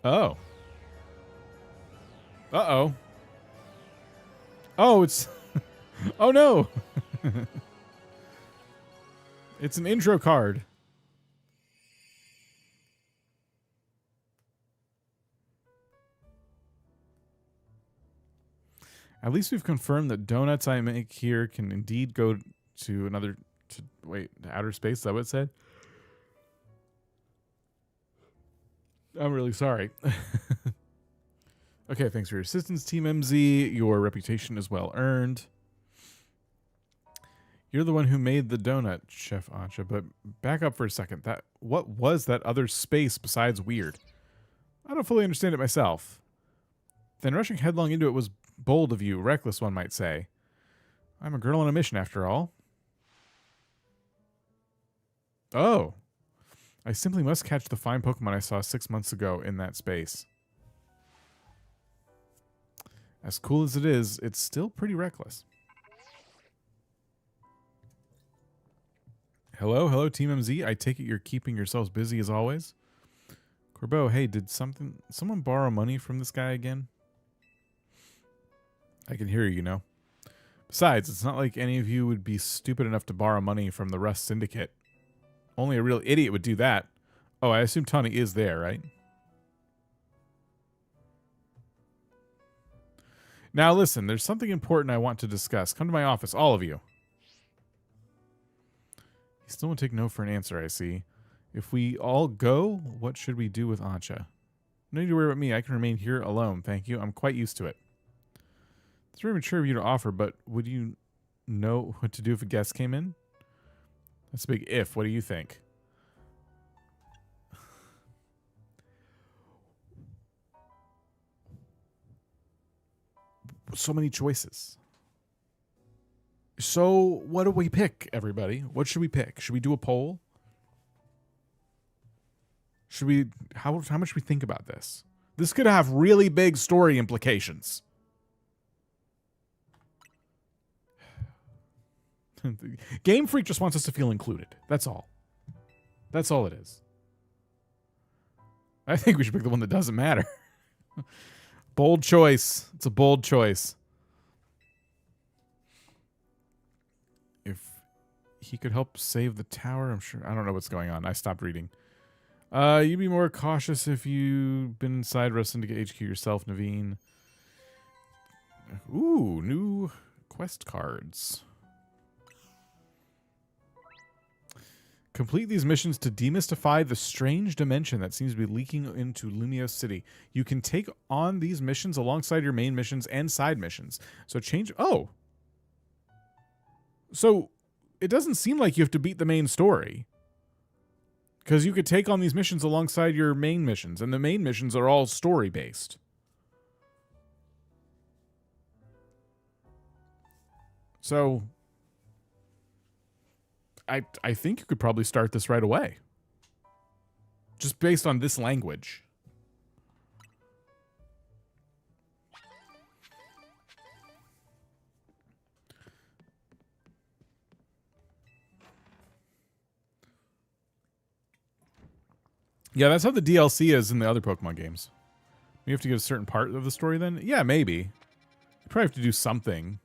Oh. Uh-oh. Oh, it's... oh, no. It's an intro card. At least we've confirmed that donuts I make here can indeed go to another... to outer space. Is that what it said? I'm really sorry. Okay, thanks for your assistance, Team MZ. Your reputation is well earned. You're the one who made the donut, Chef Ancha, but back up for a second. What was that other space besides weird? I don't fully understand it myself. Then rushing headlong into it was bold of you, reckless one might say. I'm a girl on a mission after all. Oh. I simply must catch the fine Pokemon I saw 6 months ago in that space. As cool as it is, it's still pretty reckless. Hello, Team MZ. I take it you're keeping yourselves busy as always. Corbeau, hey, did someone borrow money from this guy again? I can hear you, you know. Besides, it's not like any of you would be stupid enough to borrow money from the Rust Syndicate. Only a real idiot would do that. Oh, I assume Tawny is there, right? Now listen, there's something important I want to discuss. Come to my office, all of you. You still won't take no for an answer, I see. If we all go, what should we do with Ancha? No need to worry about me. I can remain here alone, thank you. I'm quite used to it. It's very mature of you to offer, but would you know what to do if a guest came in? That's a big if. What do you think? So many choices. So what do we pick, everybody? What should we pick? Should we do a poll? Should we... How much should we think about this? This could have really big story implications. Game Freak just wants us to feel included. That's all. That's all it is. I think we should pick the one that doesn't matter. Bold choice. It's a bold choice. he could help save the tower. I'm sure. I don't know what's going on. I stopped reading. You'd be more cautious if you've been inside Rust Syndicate HQ yourself, Naveen. Ooh, new quest cards. Complete these missions to demystify the strange dimension that seems to be leaking into Lumios City. You can take on these missions alongside your main missions and side missions. So change... Oh! So it doesn't seem like you have to beat the main story. Because you could take on these missions alongside your main missions. And the main missions are all story-based. So... I think you could probably start this right away. Just based on this language. Yeah, that's how the DLC is in the other Pokemon games. You have to get a certain part of the story then? Yeah, maybe. You probably have to do something.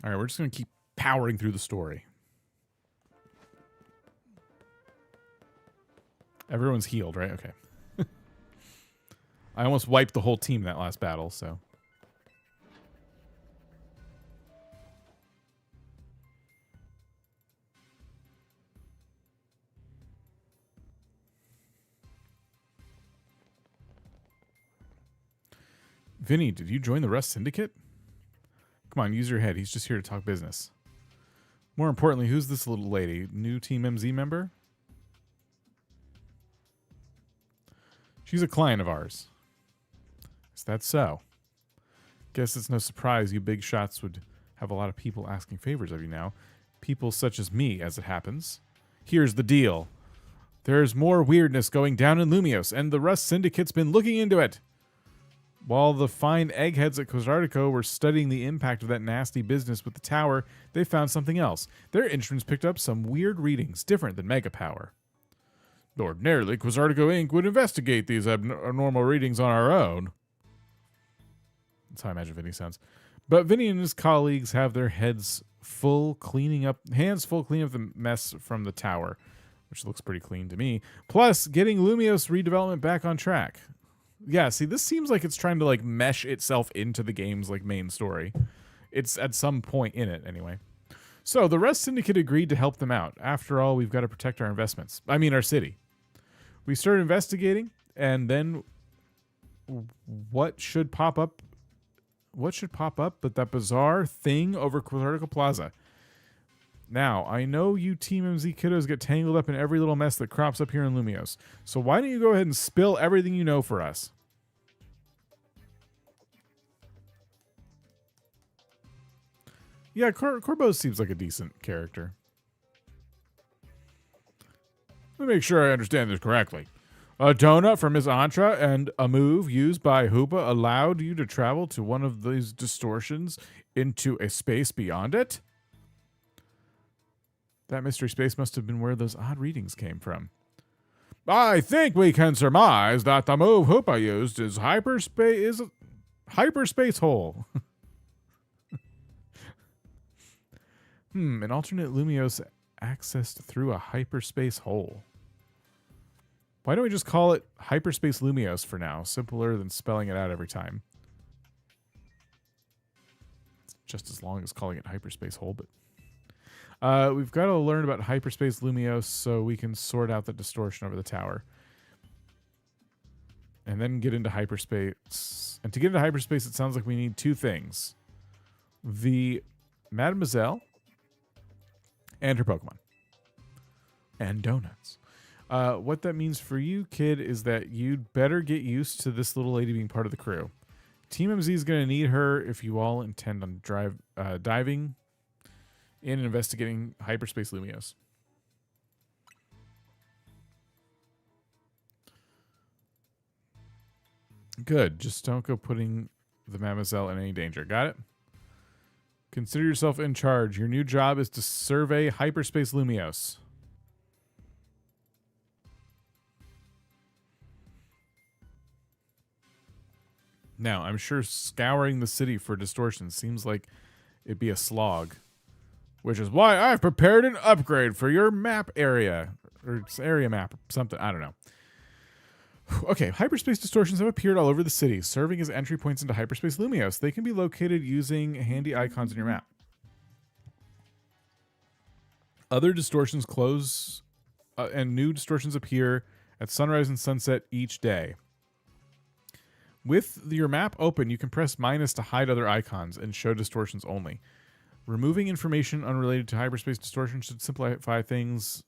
All right, we're just going to keep powering through the story. Everyone's healed, right? Okay. I almost wiped the whole team that last battle, so. Vinny, did you join the Rust Syndicate? Come on, use your head. He's just here to talk business. More importantly, who's this little lady? New Team MZ member? She's a client of ours. Is that so? Guess it's no surprise you big shots would have a lot of people asking favors of you now. People such as me, as it happens. Here's the deal. There's more weirdness going down in Lumios, and the Rust Syndicate's been looking into it. While the fine eggheads at Quasartico were studying the impact of that nasty business with the tower, they found something else. Their instruments picked up some weird readings, different than Mega Power. Ordinarily, Quasartico Inc. would investigate these abnormal readings on our own. That's how I imagine Vinny sounds. But Vinny and his colleagues have their hands full cleaning up the mess from the tower, which looks pretty clean to me. Plus, getting Lumios redevelopment back on track. Yeah, see, this seems like it's trying to like mesh itself into the game's like main story. It's at some point in it, anyway. So the Rust Syndicate agreed to help them out. After all, we've got to protect our investments. I mean, our city. We started investigating, and then what should pop up? What should pop up but that bizarre thing over Quasartico Plaza? Now, I know you Team MZ kiddos get tangled up in every little mess that crops up here in Lumios. So why don't you go ahead and spill everything you know for us? Yeah, Corbo seems like a decent character. Let me make sure I understand this correctly. A donut from Miss Antra and a move used by Hoopa allowed you to travel to one of these distortions into a space beyond it? That mystery space must have been where those odd readings came from. I think we can surmise that the move Hoopa used is hyperspace hole. An alternate Lumios accessed through a hyperspace hole. Why don't we just call it hyperspace Lumios for now? Simpler than spelling it out every time. It's just as long as calling it hyperspace hole, but we've got to learn about hyperspace Lumios so we can sort out the distortion over the tower. And then get into hyperspace. And to get into hyperspace, it sounds like we need two things. The Mademoiselle and her Pokemon. And donuts. What that means for you, kid, is that you'd better get used to this little lady being part of the crew. Team MZ is going to need her if you all intend on diving in and investigating hyperspace Lumios. Good. Just don't go putting the Mademoiselle in any danger. Got it? Consider yourself in charge. Your new job is to survey hyperspace Lumios. Now, I'm sure scouring the city for distortions seems like it'd be a slog. Which is why I've prepared an upgrade for your map area. Or it's area map or something. I don't know. Okay, hyperspace distortions have appeared all over the city, serving as entry points into hyperspace Lumios. They can be located using handy icons in your map. Other distortions close, and new distortions appear at sunrise and sunset each day. With your map open, you can press minus to hide other icons and show distortions only. Removing information unrelated to hyperspace distortion should simplify things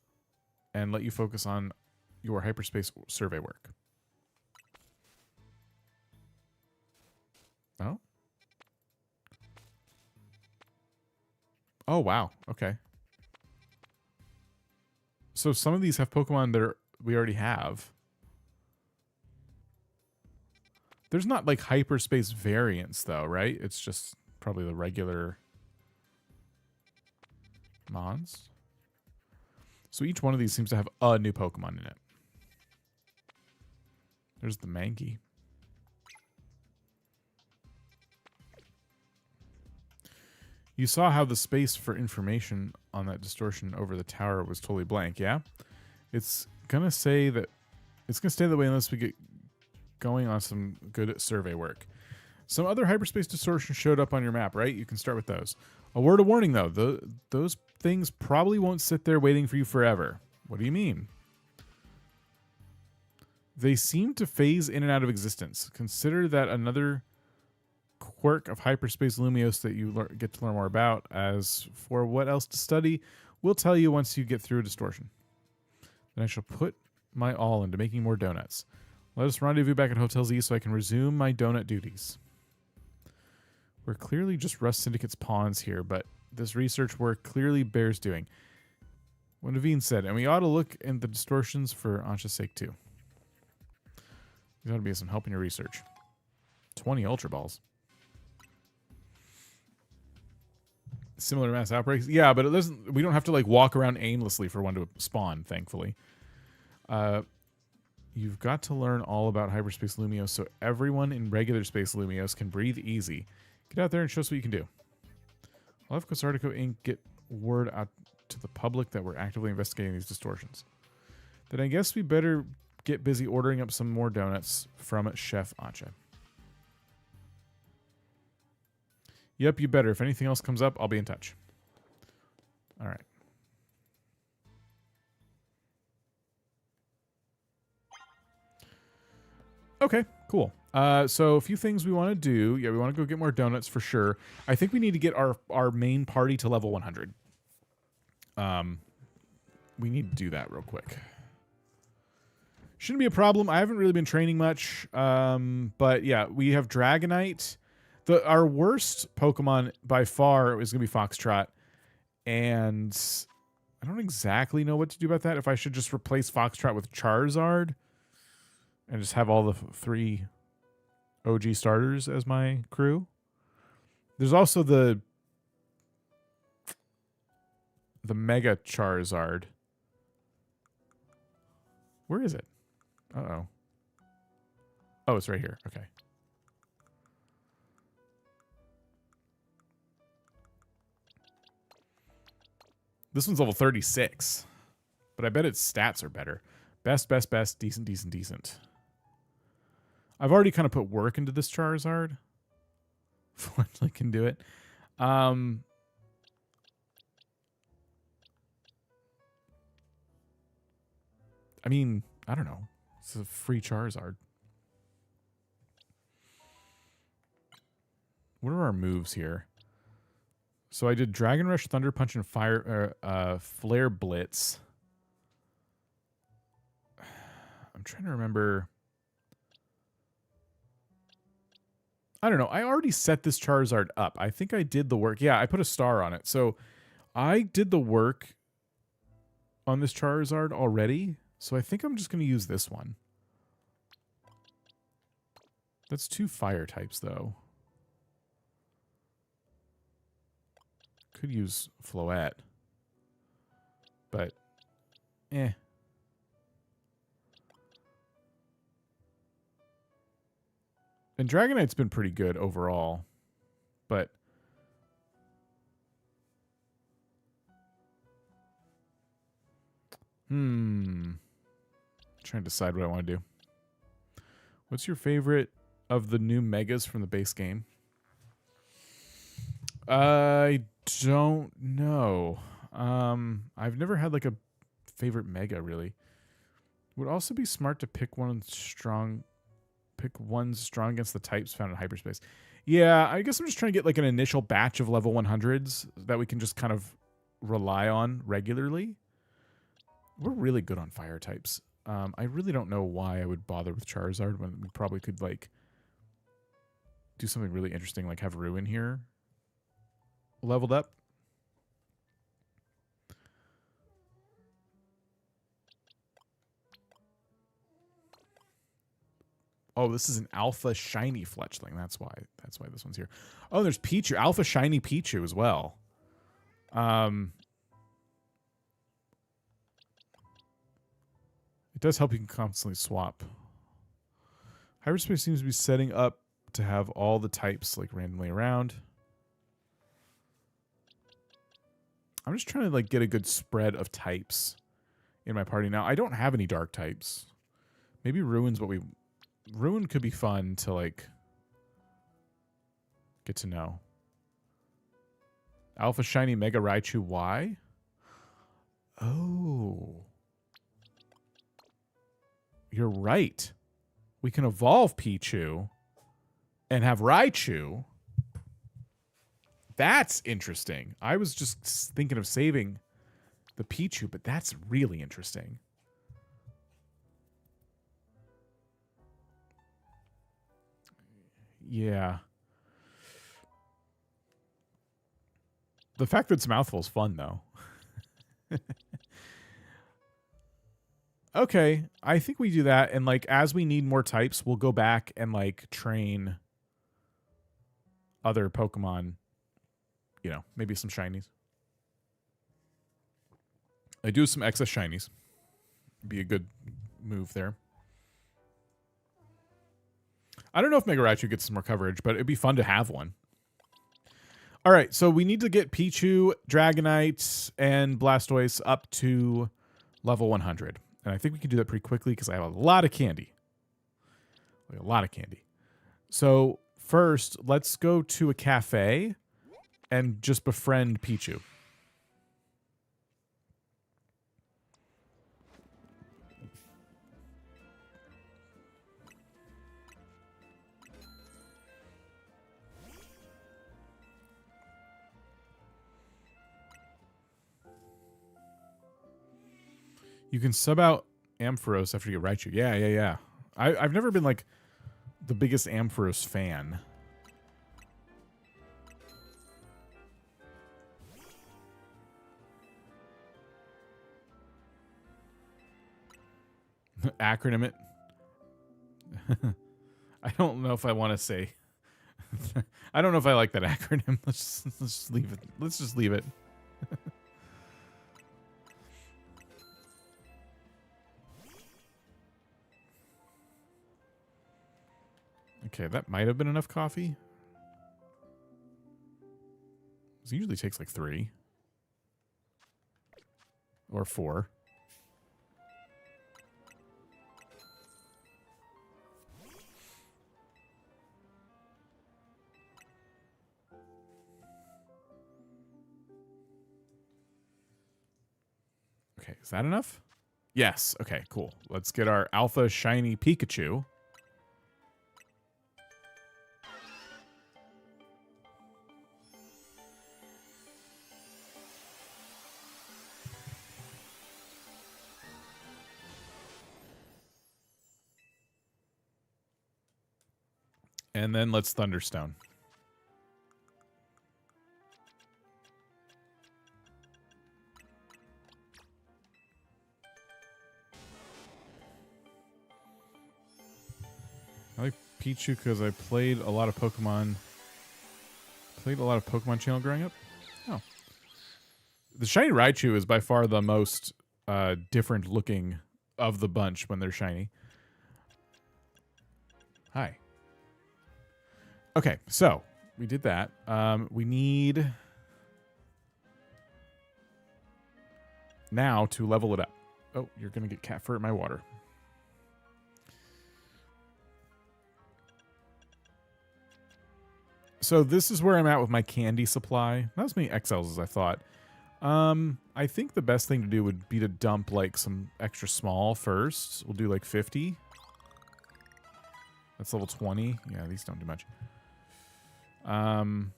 and let you focus on your hyperspace survey work. Oh? Oh, wow. Okay. So some of these have Pokemon that we already have. There's not like hyperspace variants though, right? It's just probably the regular Mons. So each one of these seems to have a new Pokemon in it. There's the Mankey. You saw how the space for information on that distortion over the tower was totally blank, yeah? It's gonna say that it's gonna stay that way unless we get going on some good survey work. Some other hyperspace distortions showed up on your map, right? You can start with those. A word of warning, though. Those things probably won't sit there waiting for you forever. What do you mean? They seem to phase in and out of existence. Consider that another quirk of hyperspace Lumios that you get to learn more about. As for what else to study, we'll tell you once you get through a distortion. Then I shall put my all into making more donuts. Let us rendezvous back at Hotel Z so I can resume my donut duties. We're clearly just Rust Syndicate's pawns here, but this research work clearly bears doing. What Naveen said, and we ought to look in the distortions for Ansha's sake too. There's got to be some help in your research. 20 Ultra Balls. Similar mass outbreaks? Yeah, but it doesn't. We don't have to like walk around aimlessly for one to spawn, thankfully. You've got to learn all about hyperspace Lumios so everyone in regular space Lumios can breathe easy. Get out there and show us what you can do. I'll have Cosartico Inc. get word out to the public that we're actively investigating these distortions. Then I guess we better get busy ordering up some more donuts from Chef Ansha. Yep, you better. If anything else comes up, I'll be in touch. All right. Okay, cool. So a few things we want to do. Yeah, we want to go get more donuts for sure. I think we need to get our main party to level 100. We need to do that real quick. Shouldn't be a problem. I haven't really been training much. But yeah, we have Dragonite. Our worst Pokemon by far is going to be Foxtrot. And I don't exactly know what to do about that. If I should just replace Foxtrot with Charizard and just have all the 3 OG starters as my crew. There's also the Mega Charizard. Where is it? Uh-oh. Oh, it's right here. Okay. This one's level 36. But I bet its stats are better. Best, best, best, decent, decent, decent. I've already kind of put work into this Charizard. Finally can do it. I mean, I don't know. It's a free Charizard. What are our moves here? So I did Dragon Rush, Thunder Punch, and Flare Blitz. I'm trying to remember. I don't know. I already set this Charizard up. I think I did the work. Yeah, I put a star on it. So I did the work on this Charizard already. So I think I'm just going to use this one. That's 2 fire types, though. Could use Floette. But, eh. And Dragonite's been pretty good overall. But Trying to decide what I want to do. What's your favorite of the new megas from the base game? I don't know. I've never had like a favorite mega really. Would also be smart to pick one strong. Pick one strong against the types found in hyperspace. Yeah, I guess I'm just trying to get like an initial batch of level 100s that we can just kind of rely on regularly. We're really good on fire types. I really don't know why I would bother with Charizard when we probably could like do something really interesting, like have Ruin here leveled up. Oh, this is an alpha shiny Fletchling. That's why this one's here. Oh, there's Pichu, alpha shiny Pichu as well. It does help you can constantly swap. Hyperspace seems to be setting up to have all the types like randomly around. I'm just trying to like get a good spread of types in my party now. I don't have any dark types. Maybe Ruin's what we... Ruin could be fun to like get to know. Alpha Shiny Mega Raichu Y? Oh. You're right. We can evolve Pichu and have Raichu. That's interesting. I was just thinking of saving the Pichu, but that's really interesting. Yeah. The fact that it's mouthful is fun, though. Okay, I think we do that, and like as we need more types, we'll go back and like train other Pokemon. You know, maybe some shinies. I do some excess shinies. Be a good move there. I don't know if Mega Raichu gets some more coverage, but it'd be fun to have one. All right, so we need to get Pichu, Dragonite, and Blastoise up to level 100. And I think we can do that pretty quickly because I have a lot of candy. Like a lot of candy. So first, let's go to a cafe and just befriend Pichu. You can sub out Ampharos after you get Raichu. Yeah. I've never been like the biggest Ampharos fan. Acronym it. I don't know if I want to say. I don't know if I like that acronym. Let's just leave it. Let's just leave it. Okay, that might have been enough coffee. It usually takes like 3 or 4. Okay, is that enough? Yes. Okay, cool. Let's get our alpha shiny Pikachu. And then let's Thunderstone. I like Pichu because I played a lot of Pokemon. Played a lot of Pokemon Channel growing up. Oh. The shiny Raichu is by far the most different looking of the bunch when they're shiny. Hi. Okay, so we did that. We need now to level it up. Oh, you're going to get cat fur in my water. So this is where I'm at with my candy supply. Not as many XLs as I thought. I think the best thing to do would be to dump like some extra small first. We'll do like 50. That's level 20. Yeah, these don't do much. And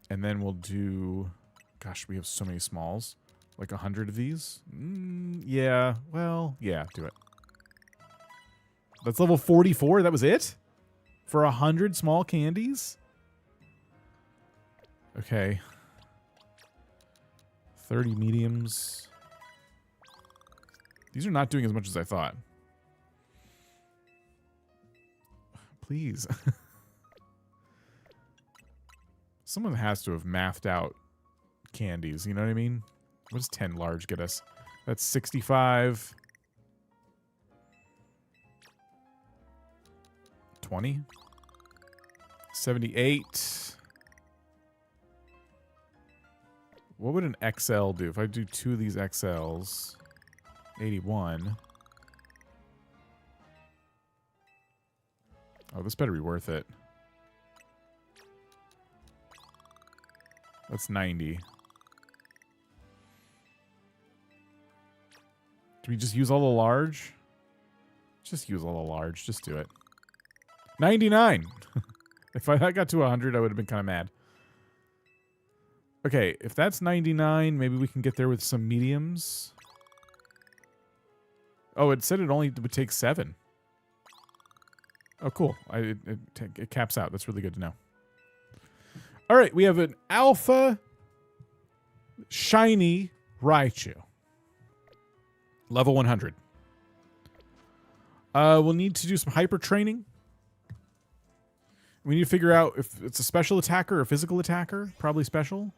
then we'll do... Gosh, we have so many smalls. Like 100 of these? Yeah, well, yeah, do it. That's level 44? That was it? For 100 small candies? Okay. 30 mediums. These are not doing as much as I thought. Please. Someone has to have mathed out candies, you know what I mean? What does 10 large get us? That's 65. 20. 78. What would an XL do? If I do 2 of these XLs, 81. Oh, this better be worth it. That's 90. Do we just use all the large? Just use all the large. Just do it. 99! If I got to 100, I would have been kind of mad. Okay, if that's 99, maybe we can get there with some mediums. Oh, it said it only would take 7. Oh, cool. It caps out. That's really good to know. All right, we have an alpha shiny Raichu. Level 100. We'll need to do some hyper training. We need to figure out if it's a special attacker or a physical attacker. Probably special.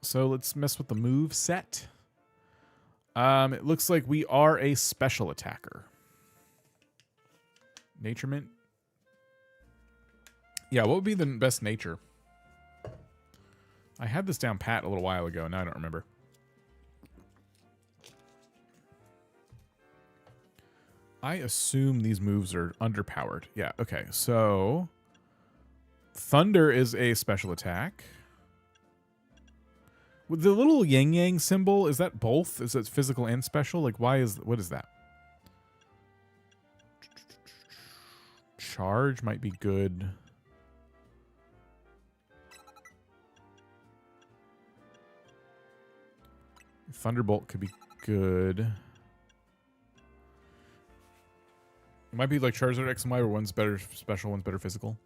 So let's mess with the move set. It looks like we are a special attacker. Nature Mint. Yeah, what would be the best nature? I had this down pat a little while ago. Now I don't remember. I assume these moves are underpowered. Yeah, okay. So, Thunder is a special attack. With the little yin-yang symbol, is that both? Is it physical and special? Like, what is that? Charge might be good. Thunderbolt could be good. It might be like Charizard X and Y, where one's better special, one's better physical.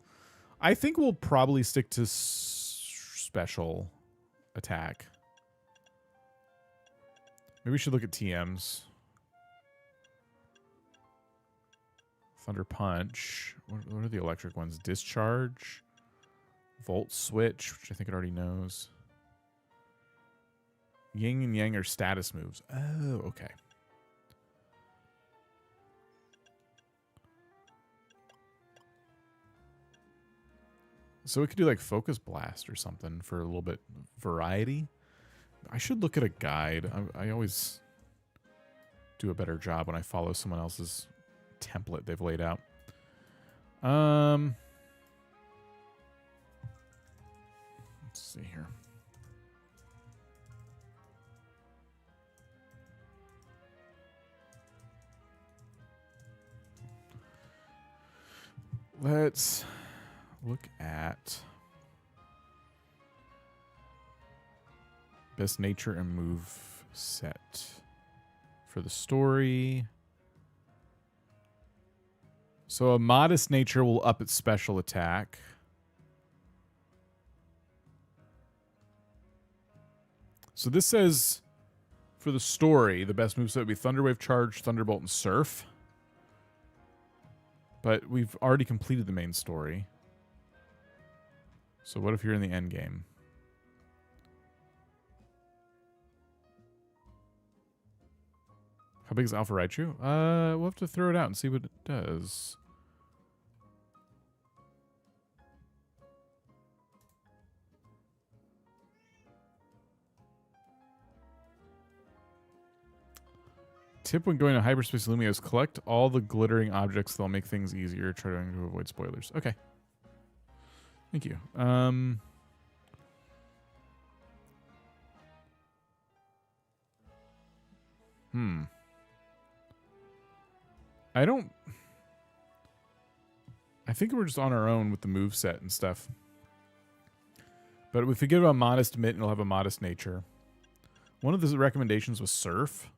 I think we'll probably stick to special attack. Maybe we should look at TMs. Thunder Punch. What are the electric ones? Discharge. Volt Switch, which I think it already knows. Yin and Yang are status moves. Oh, okay. So we could do like Focus Blast or something for a little bit variety. I should look at a guide. I always do a better job when I follow someone else's template they've laid out. Let's see here. Let's look at best nature and move set for the story. So a modest nature will up its special attack. So this says for the story, the best moveset would be Thunderwave, Charge, Thunderbolt, and Surf. But we've already completed the main story. So what if you're in the end game? How big is Alpha Raichu? We'll have to throw it out and see what it does. Tip when going to hyperspace Lumios, collect all the glittering objects. They'll make things easier. Trying to avoid spoilers. Okay. Thank you. I think we're just on our own with the move set and stuff. But if we give it a modest mitt, it'll have a modest nature. One of the recommendations was surf.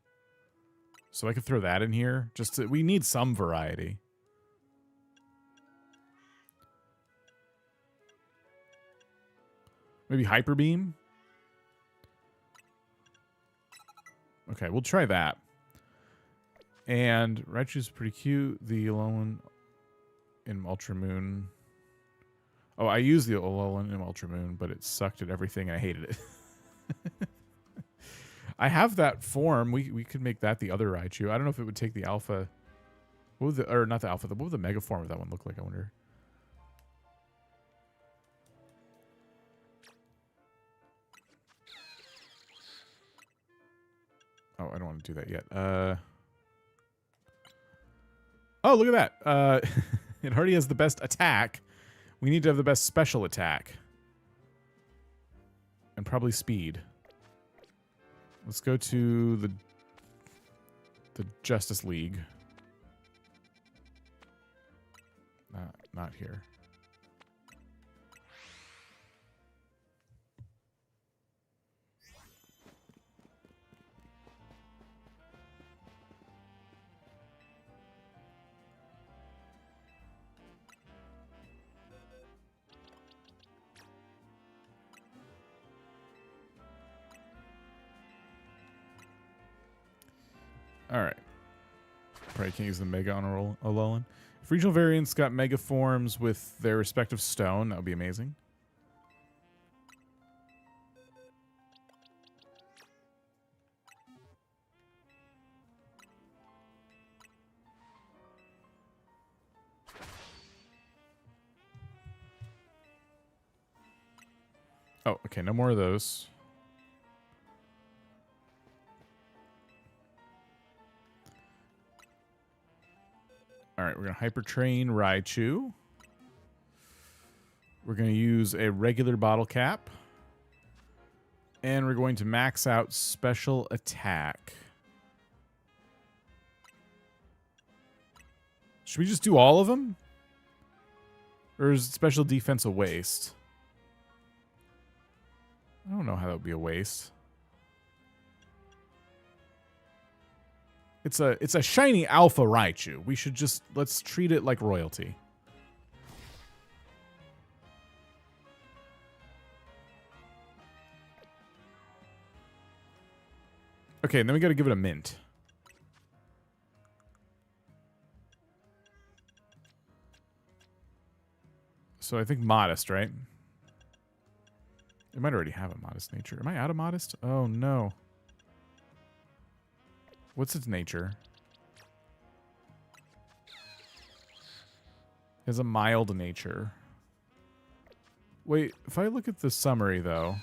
So I could throw that in here. We need some variety. Maybe hyper beam? Okay, we'll try that. And Raichu's pretty cute. The Alolan in Ultramoon. Oh, I used the Alolan in Ultramoon, but it sucked at everything and I hated it. I have that form. We could make that the other Raichu. I don't know if it would take the alpha. What would not the alpha. What would the mega form of that one look like, I wonder? Oh, I don't want to do that yet. Oh, look at that. It already has the best attack. We need to have the best special attack. And probably speed. Let's go to the Justice League. Not here. Alright. Probably can't use the Mega on Alolan. If regional variants got Mega forms with their respective stone, that would be amazing. Oh, okay, no more of those. Alright, we're going to Hyper Train Raichu. We're going to use a regular bottle cap. And we're going to max out special attack. Should we just do all of them? Or is special defense a waste? I don't know how that would be a waste. It's a shiny alpha Raichu. We should let's treat it like royalty. Okay, and then we got to give it a mint. So I think modest, right? It might already have a modest nature. Am I out of modest? Oh, no. What's its nature? It has a mild nature. Wait, if I look at the summary, though...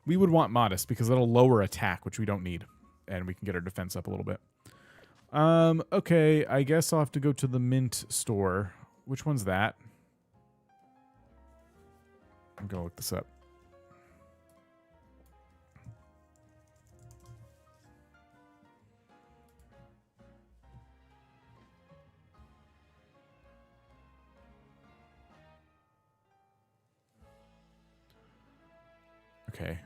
We would want modest, because that'll lower attack, which we don't need. And we can get our defense up a little bit. Okay, I guess I'll have to go to the mint store. Which one's that? I'm gonna look this up. Okay.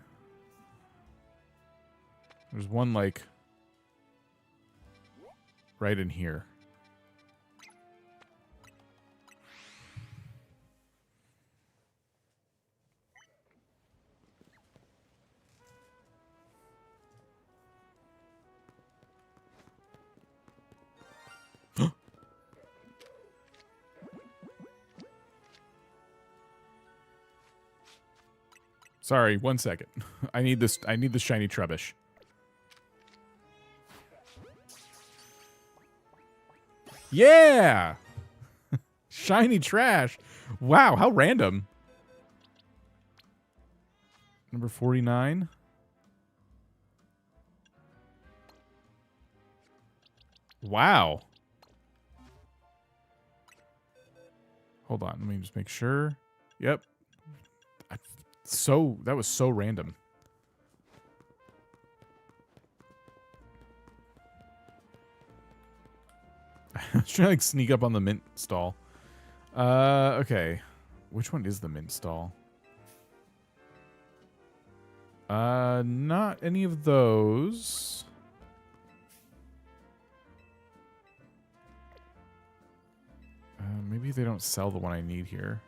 There's one, like, right in here. Sorry, 1 second. I need this shiny Trubbish. Yeah! Shiny trash. Wow, how random. Number 49. Wow. Hold on. Let me just make sure. Yep. That was so random. I was trying to like sneak up on the mint stall. Okay. Which one is the mint stall? Not any of those. Maybe they don't sell the one I need here.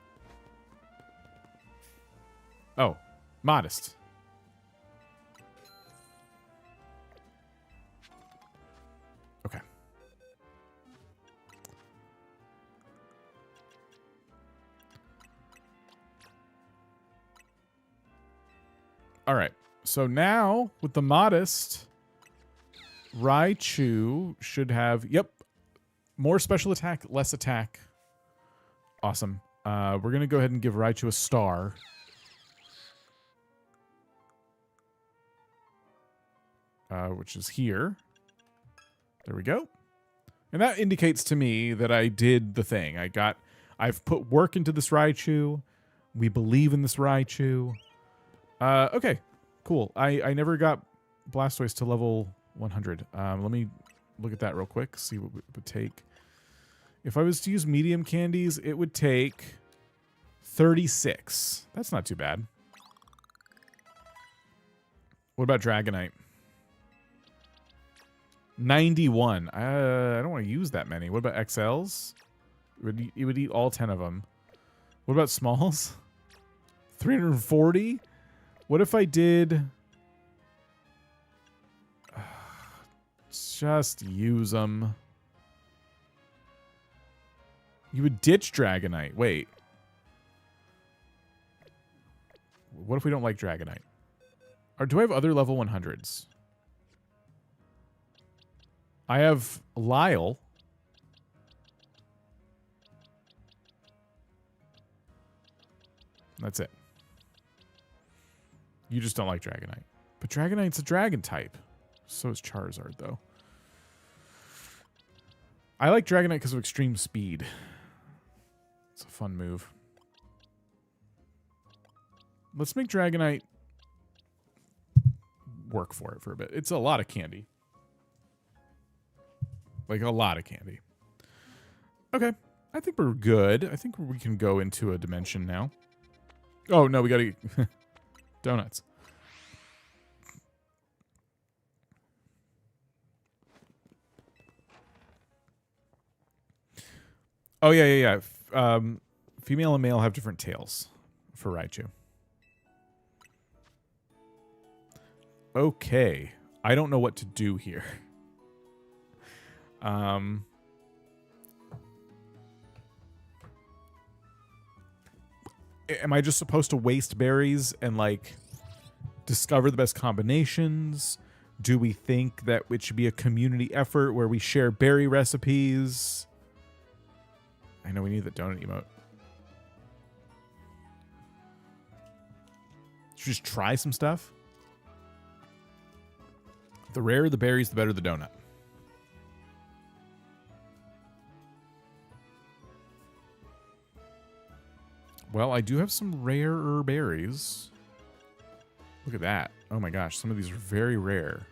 Oh, modest. Okay. All right. So now with the modest, Raichu should have, yep, more special attack, less attack. Awesome. We're going to go ahead and give Raichu a star. Which is here. There we go. And that indicates to me that I did the thing. I've put work into this Raichu. We believe in this Raichu. Okay, cool. I never got Blastoise to level 100. Let me look at that real quick, see what it would take. If I was to use medium candies, it would take 36. That's not too bad. What about Dragonite? 91. I don't want to use that many. What about XLs? It would eat all 10 of them. What about smalls? 340? What if I did... just use them. You would ditch Dragonite. Wait. What if we don't like Dragonite? Or do I have other level 100s? I have Lyle. That's it. You just don't like Dragonite. But Dragonite's a dragon type. So is Charizard, though. I like Dragonite because of extreme speed. It's a fun move. Let's make Dragonite work for it for a bit. It's a lot of candy. Like, a lot of candy. Okay. I think we're good. I think we can go into a dimension now. Oh, no, we gotta eat donuts. Oh, yeah. Female and male have different tails for Raichu. Okay. I don't know what to do here. Am I just supposed to waste berries and, like, discover the best combinations? Do we think that it should be a community effort where we share berry recipes? I know we need the donut emote. Should we just try some stuff? The rarer the berries, the better the donut. Well, I do have some rarer berries. Look at that. Oh my gosh, some of these are very rare.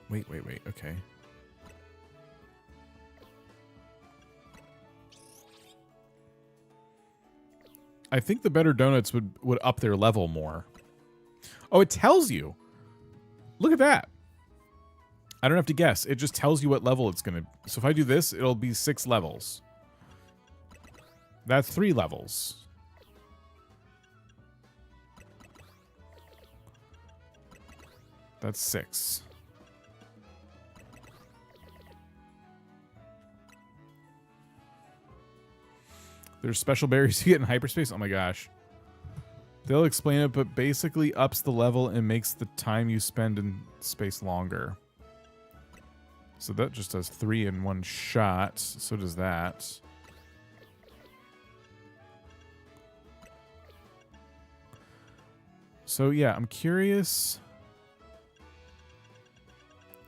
Wait. Okay. I think the better donuts would up their level more. Oh, it tells you. Look at that. I don't have to guess. It just tells you what level it's going to... So if I do this, it'll be 6 levels. That's 3 levels. That's 6. There's special berries you get in hyperspace. Oh my gosh. They'll explain it, but basically ups the level and makes the time you spend in space longer. So that just does 3 in one shot. So does that. So yeah, I'm curious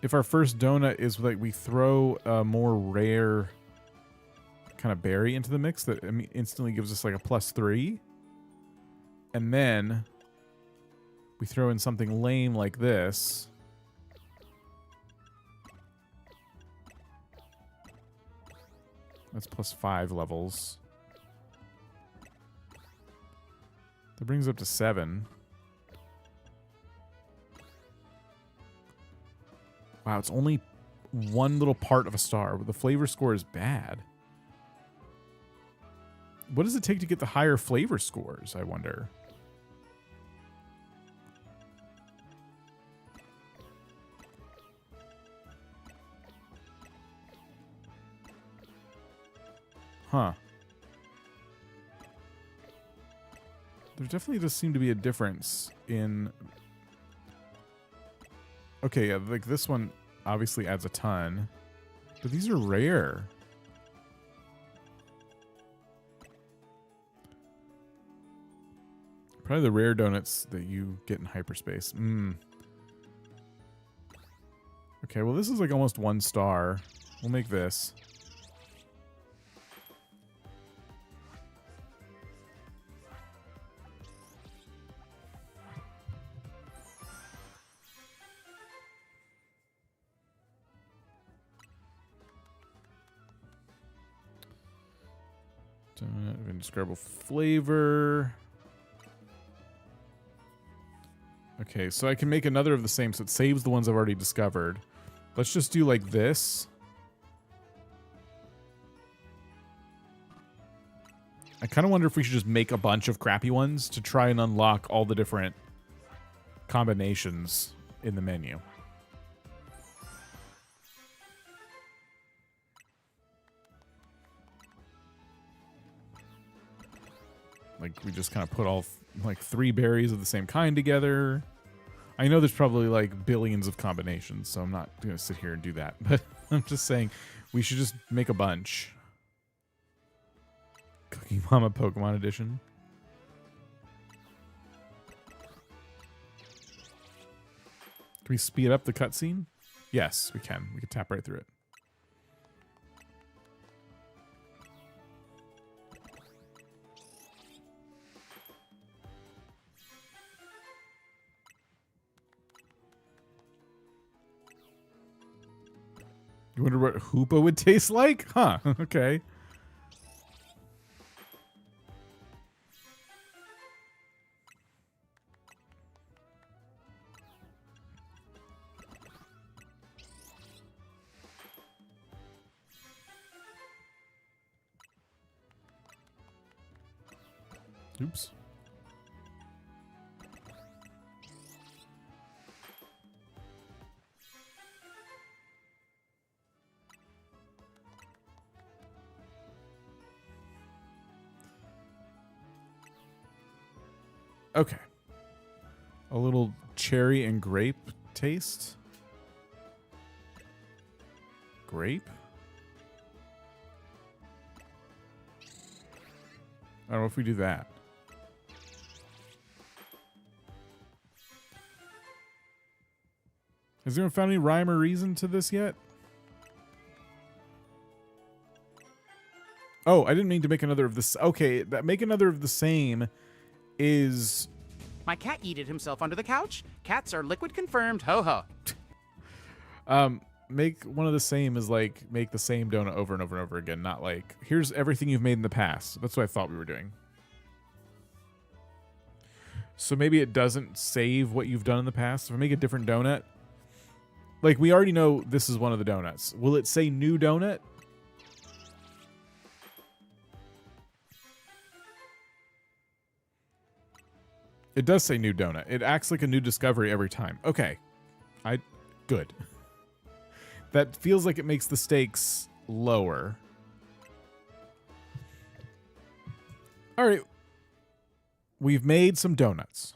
if our first donut is like we throw a more rare kind of berry into the mix that instantly gives us like a +3. And then we throw in something lame like this. That's +5 levels. That brings up to 7. Wow, it's only one little part of a star, but the flavor score is bad. What does it take to get the higher flavor scores, I wonder? Huh. There definitely does seem to be a difference in... Okay, yeah, like this one obviously adds a ton. But these are rare. Probably the rare donuts that you get in hyperspace. Okay, well this is like almost 1 star. We'll make this. Donut of indescribable flavor. Okay, so I can make another of the same, so it saves the ones I've already discovered. Let's just do like this. I kind of wonder if we should just make a bunch of crappy ones to try and unlock all the different combinations in the menu. Like, we just kind of put all, like, 3 berries of the same kind together. I know there's probably, like, billions of combinations, so I'm not going to sit here and do that. But I'm just saying we should just make a bunch. Cookie Mama Pokemon Edition. Can we speed up the cutscene? Yes, we can. We can tap right through it. You wonder what Hoopa would taste like? Huh, okay. Oops. Okay. A little cherry and grape taste. Grape? I don't know if we do that. Has anyone found any rhyme or reason to this yet? Oh, I didn't mean to make another of this. Okay, that make another of the same is... My cat yeeted himself under the couch. Cats are liquid confirmed. Ho ho. Make one of the same is like make the same donut over and over and over again. Not like, here's everything you've made in the past. That's what I thought we were doing. So maybe it doesn't save what you've done in the past. If I make a different donut, like we already know this is one of the donuts. Will it say new donut? It does say new donut. It acts like a new discovery every time. Okay. Good. That feels like it makes the stakes lower. All right. We've made some donuts.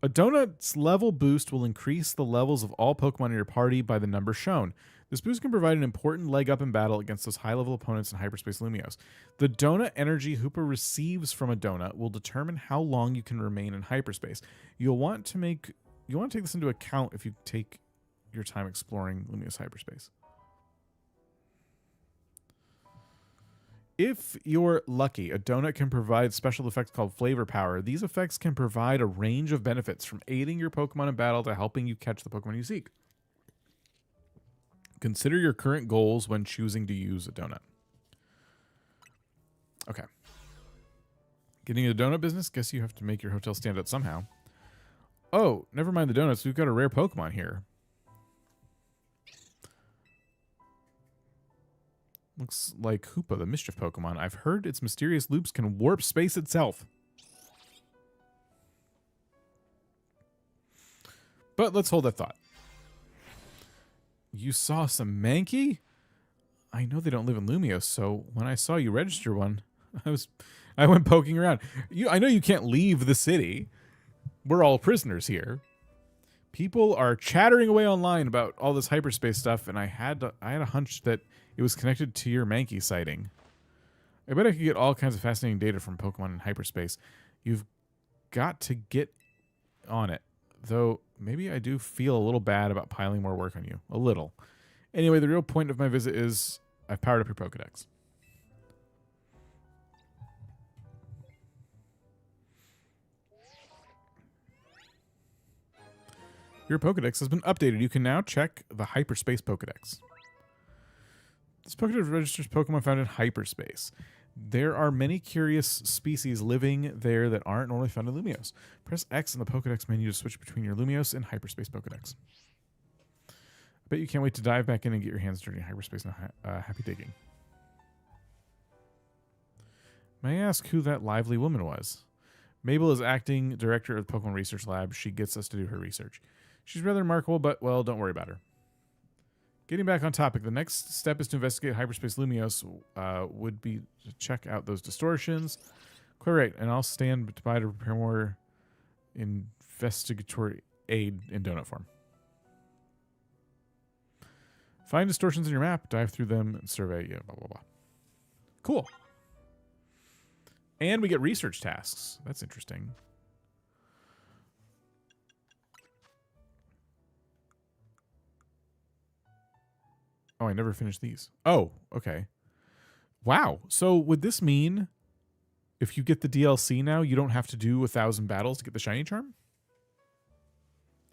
A donut's level boost will increase the levels of all Pokemon in your party by the number shown. This boost can provide an important leg up in battle against those high-level opponents in Hyperspace Lumiose. The donut energy Hoopa receives from a donut will determine how long you can remain in hyperspace. You'll want to take this into account if you take your time exploring Lumiose hyperspace. If you're lucky, a donut can provide special effects called Flavor Power. These effects can provide a range of benefits from aiding your Pokemon in battle to helping you catch the Pokemon you seek. Consider your current goals when choosing to use a donut. Okay. Getting into the donut business? Guess you have to make your hotel stand out somehow. Oh, never mind the donuts. We've got a rare Pokemon here. Looks like Hoopa, the Mischief Pokemon. I've heard its mysterious loops can warp space itself. But let's hold that thought. You saw some Mankey? I know they don't live in Lumiose, so when I saw you register one, I went poking around. I know you can't leave the city. We're all prisoners here. People are chattering away online about all this hyperspace stuff, and I had a hunch that it was connected to your Mankey sighting. I bet I could get all kinds of fascinating data from Pokemon in hyperspace. You've got to get on it. Though, maybe I do feel a little bad about piling more work on you. A little. Anyway, the real point of my visit is I've powered up your Pokedex. Your Pokedex has been updated. You can now check the Hyperspace Pokedex. This Pokedex registers Pokemon found in hyperspace. There are many curious species living there that aren't normally found in Lumiose. Press X in the Pokedex menu to switch between your Lumiose and hyperspace Pokedex. I bet you can't wait to dive back in and get your hands dirty in hyperspace. Happy digging. May I ask who that lively woman was? Mabel is acting director of the Pokemon Research Lab. She gets us to do her research. She's rather remarkable, but, well, don't worry about her. Getting back on topic, the next step is to investigate hyperspace Lumiose. Would be to check out those distortions. Quite right, and I'll stand by to prepare more investigatory aid in donut form. Find distortions in your map, dive through them, and survey. Yeah, blah, blah, blah. Cool. And we get research tasks. That's interesting. Oh, I never finished these. Oh, okay. Wow. So would this mean if you get the DLC now, you don't have to do 1,000 battles to get the shiny charm?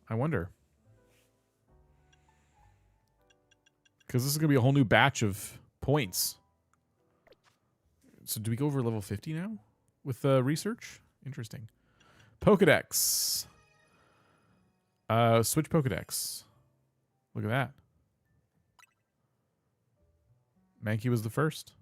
I wonder. Because this is going to be a whole new batch of points. So do we go over level 50 now with research? Interesting. Pokedex. Switch Pokedex. Look at that. Mankey was the first.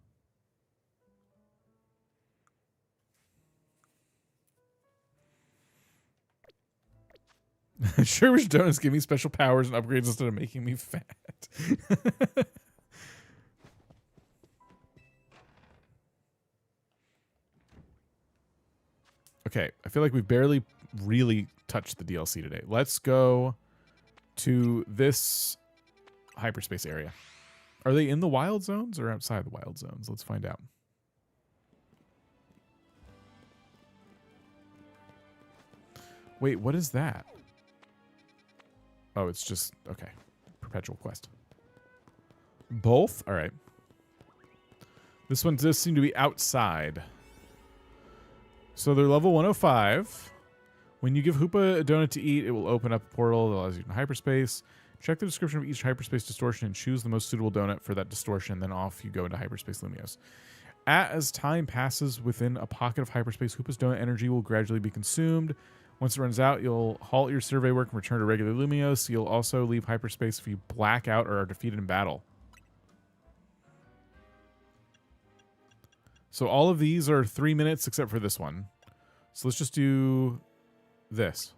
Sure wish donuts give me special powers and upgrades instead of making me fat. Okay, I feel like we've barely really touched the DLC today. Let's go to this hyperspace area. Are they in the wild zones or outside the wild zones? Let's find out. Wait, what is that? Oh, it's just, okay. Perpetual quest. Both? All right. This one does seem to be outside. So they're level 105. When you give Hoopa a donut to eat, it will open up a portal that allows you to hyperspace. Check the description of each hyperspace distortion and choose the most suitable donut for that distortion. Then off you go into hyperspace Lumiose. As time passes within a pocket of hyperspace, Hoopa's donut energy will gradually be consumed. Once it runs out, you'll halt your survey work and return to regular Lumiose. You'll also leave hyperspace if you black out or are defeated in battle. So all of these are 3 minutes except for this one. So let's just do this.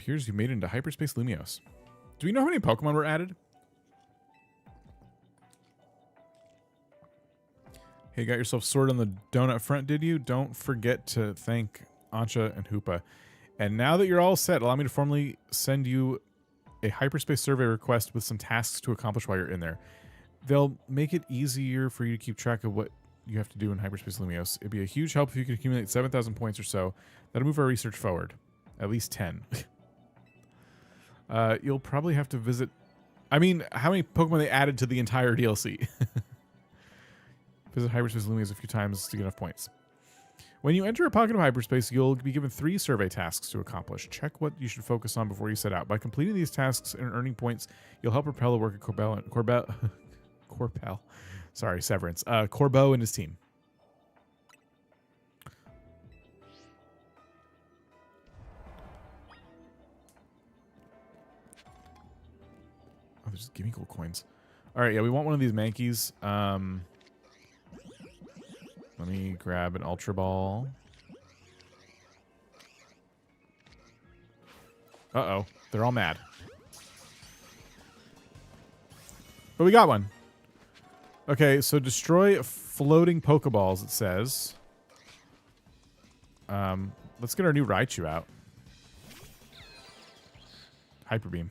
appears you made it into hyperspace Lumios. Do we know how many Pokemon were added? Hey, got yourself sorted on the donut front, did you? Don't forget to thank Ancha and Hoopa. And now that you're all set, allow me to formally send you a hyperspace survey request with some tasks to accomplish while you're in there. They'll make it easier for you to keep track of what you have to do in hyperspace Lumios. It'd be a huge help if you could accumulate 7,000 points or so. That'll move our research forward. At least 10. You'll probably have to visit... I mean, how many Pokemon they added to the entire DLC? Visit hyperspace Lumios a few times to get enough points. When you enter a pocket of hyperspace, you'll be given 3 survey tasks to accomplish. Check what you should focus on before you set out. By completing these tasks and earning points, you'll help propel the work of Corbeau and his team. Oh, there's gimme gold coins. All right, yeah, we want one of these Mankeys. Let me grab an Ultra Ball. Uh-oh. They're all mad. But we got one. Okay, so destroy floating Pokeballs, it says. Let's get our new Raichu out. Hyper Beam.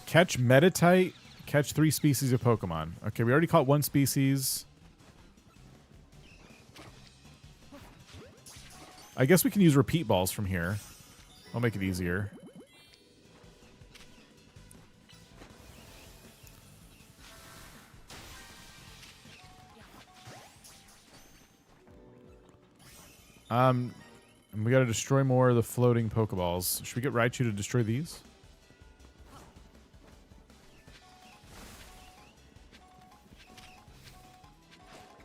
Catch Meditite. Catch 3 species of Pokemon. Okay, we already caught 1 species. I guess we can use repeat balls from here. I'll make it easier. And we gotta destroy more of the floating Pokeballs. Should we get Raichu to destroy these?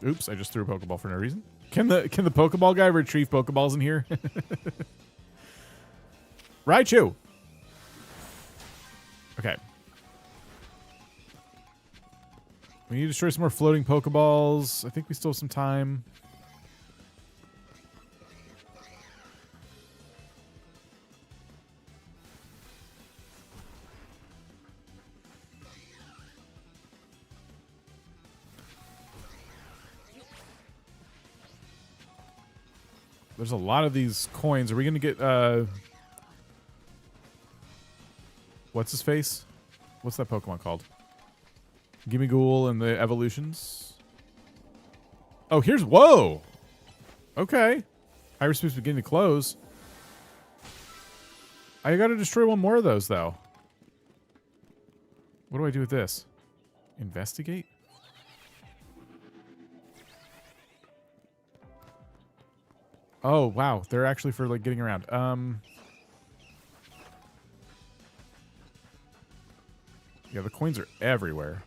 Oops, I just threw a Pokeball for no reason. Can the Pokeball guy retrieve Pokeballs in here? Raichu! Okay. We need to destroy some more floating Pokeballs. I think we still have some time. There's a lot of these coins. Are we going to get, what's his face? What's that Pokemon called? Gimme Ghoul and the evolutions. Oh, here's, whoa! Okay. Hyperspace beginning to close. I got to destroy one more of those, though. What do I do with this? Investigate? Oh, wow. They're actually for, like, getting around. Yeah, the coins are everywhere.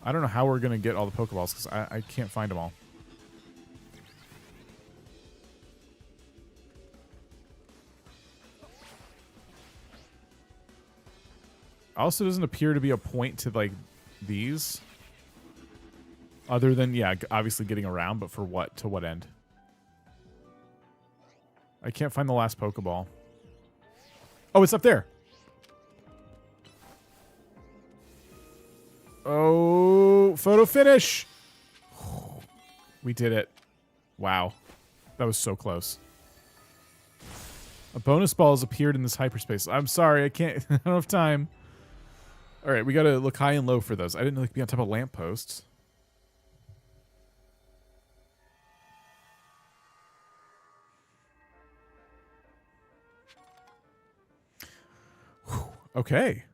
I don't know how we're going to get all the Pokeballs, because I can't find them all. Also doesn't appear to be a point to, like, these. Other than, yeah, obviously getting around, but for what? To what end? I can't find the last Pokeball. Oh, it's up there. Oh, photo finish. We did it. Wow. That was so close. A bonus ball has appeared in this hyperspace. I'm sorry, I can't. I don't have time. All right, we got to look high and low for those. I didn't know they could be on top of lampposts. Okay.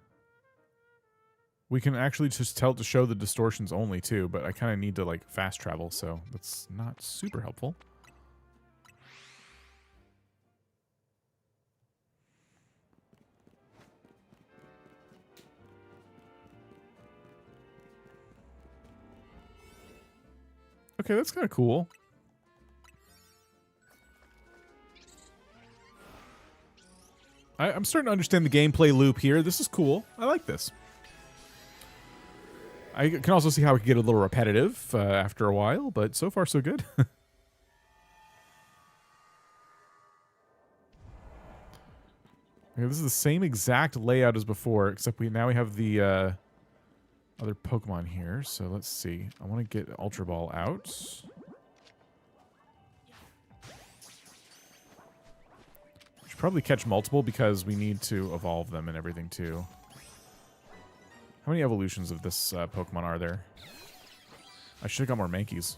We can actually just tell it to show the distortions only, too, but I kind of need to, like, fast travel, so that's not super helpful. Okay, that's kind of cool. I'm starting to understand the gameplay loop here. This is cool. I like this. I can also see how it can get a little repetitive after a while, but so far so good. Okay, this is the same exact layout as before, except now we have the other Pokemon here. So let's see. I want to get Ultra Ball out. Should probably catch multiple because we need to evolve them and everything too. How many evolutions of this Pokemon are there? I should have got more Mankeys.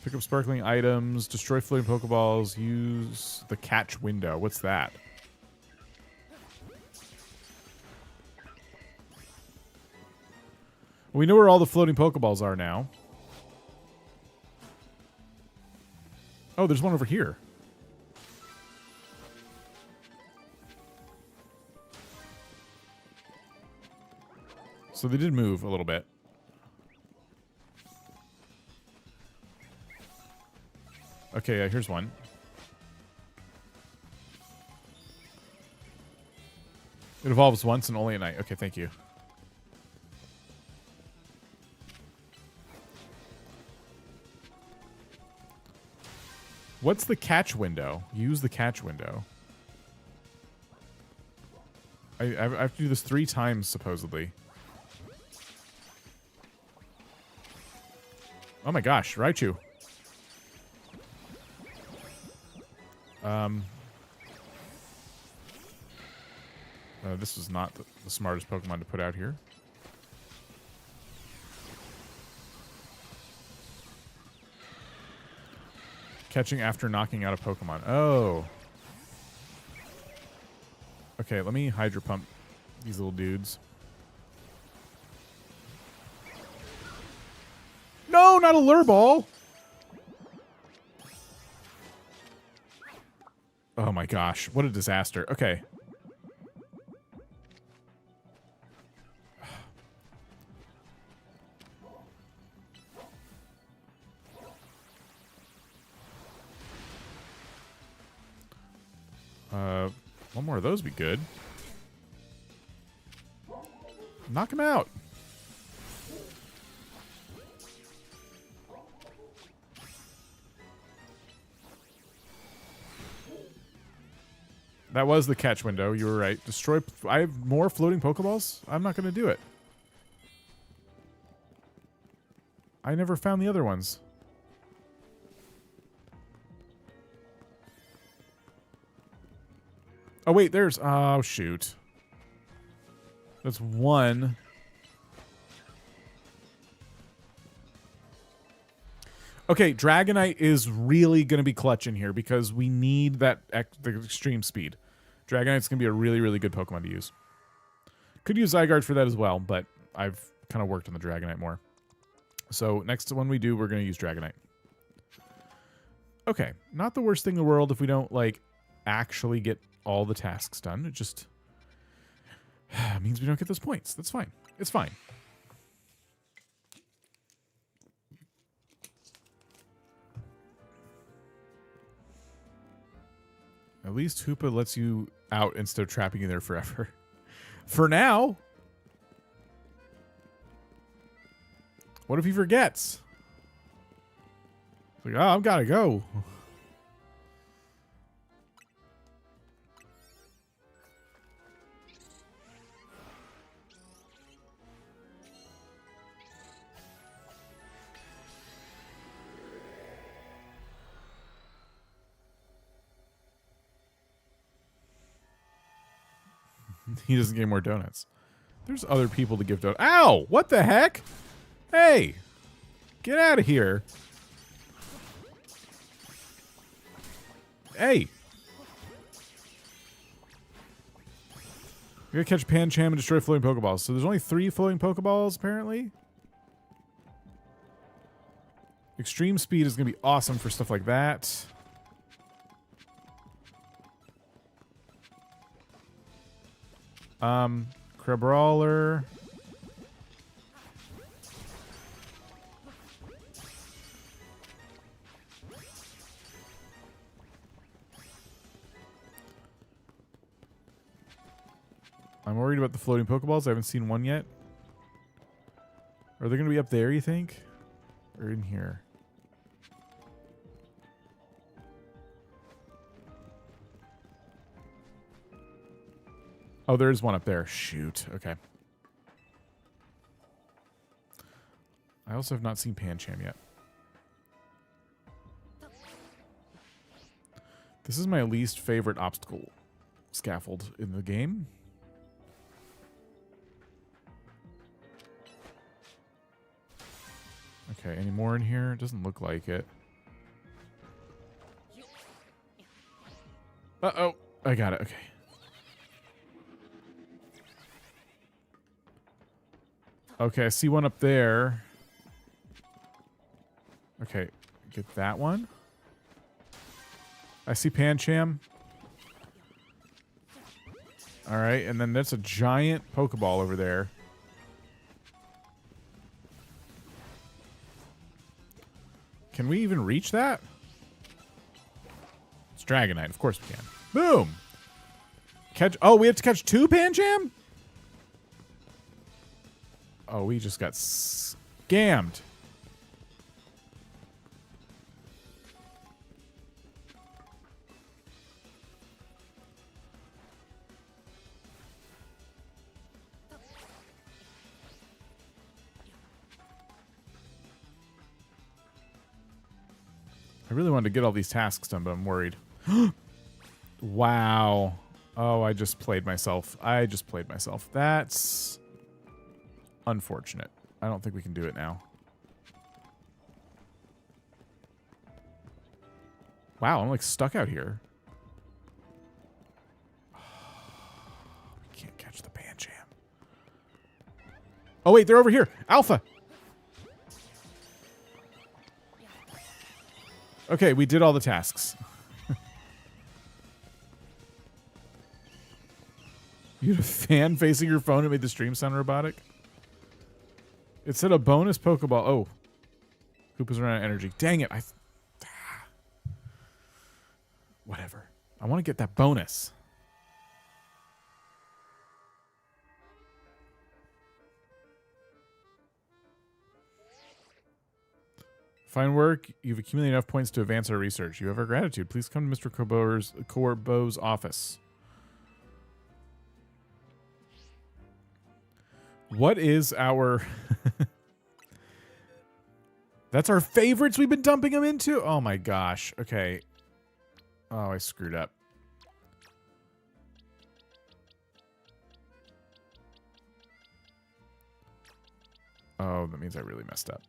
Pick up sparkling items, destroy floating Pokeballs, use the catch window. What's that? We know where all the floating Pokeballs are now. Oh, there's one over here. So they did move a little bit. Okay, here's one. It evolves once and only at night. Okay, thank you. What's the catch window? Use the catch window. I have to do this 3 times, supposedly. Oh my gosh, Raichu. This is not the smartest Pokemon to put out here. Catching after knocking out a Pokemon. Oh. Okay, let me Hydro Pump these little dudes. No, not a Lure Ball! Oh my gosh, what a disaster. Okay. One more of those would be good. Knock him out. That was the catch window. You were right. Destroy. I have more floating Pokeballs? I'm not going to do it. I never found the other ones. Oh, wait. There's... Oh, shoot. That's one. Okay, Dragonite is really going to be clutch in here because we need that the extreme speed. Dragonite's going to be a really, really good Pokemon to use. Could use Zygarde for that as well, but I've kind of worked on the Dragonite more. So next one we do, we're going to use Dragonite. Okay, not the worst thing in the world if we don't, like, actually get all the tasks done. It just means we don't get those points. That's fine. It's fine. At least Hoopa lets you out instead of trapping you there forever. For now. What if he forgets? It's like, oh, I've got to go. He doesn't get more donuts. There's other people to give donuts. Ow! What the heck? Hey! Get out of here. Hey! We gotta catch Pancham and destroy floating Pokeballs. So there's only 3 floating Pokeballs, apparently. Extreme speed is gonna be awesome for stuff like that. Crabrawler. I'm worried about the floating Pokeballs. I haven't seen one yet. Are they going to be up there, you think? Or in here? Oh, there's one up there. Shoot. Okay. I also have not seen Pancham yet. This is my least favorite obstacle scaffold in the game. Okay, any more in here? It doesn't look like it. Uh-oh. I got it. Okay. Okay, I see one up there. Okay, get that one. I see Pancham. Alright, and then that's a giant Pokeball over there. Can we even reach that? It's Dragonite. Of course we can. Boom! Catch. Oh, we have to catch 2 Pancham? Oh, we just got scammed. I really wanted to get all these tasks done, but I'm worried. Wow. Oh, I just played myself. That's unfortunate. I don't think we can do it now. Wow, I'm like stuck out here. We can't catch the Pancham. Oh wait, they're over here. Alpha. Okay, we did all the tasks. You had a fan facing your phone and made the stream sound robotic? It said a bonus Pokeball. Oh. Koopa's running out of energy. Dang it. Whatever. I want to get that bonus. Fine work. You've accumulated enough points to advance our research. You have our gratitude. Please come to Mr. Corbo's office. What is our... That's our favorites we've been dumping them into? Oh my gosh. Okay. Oh, I screwed up. Oh, that means I really messed up.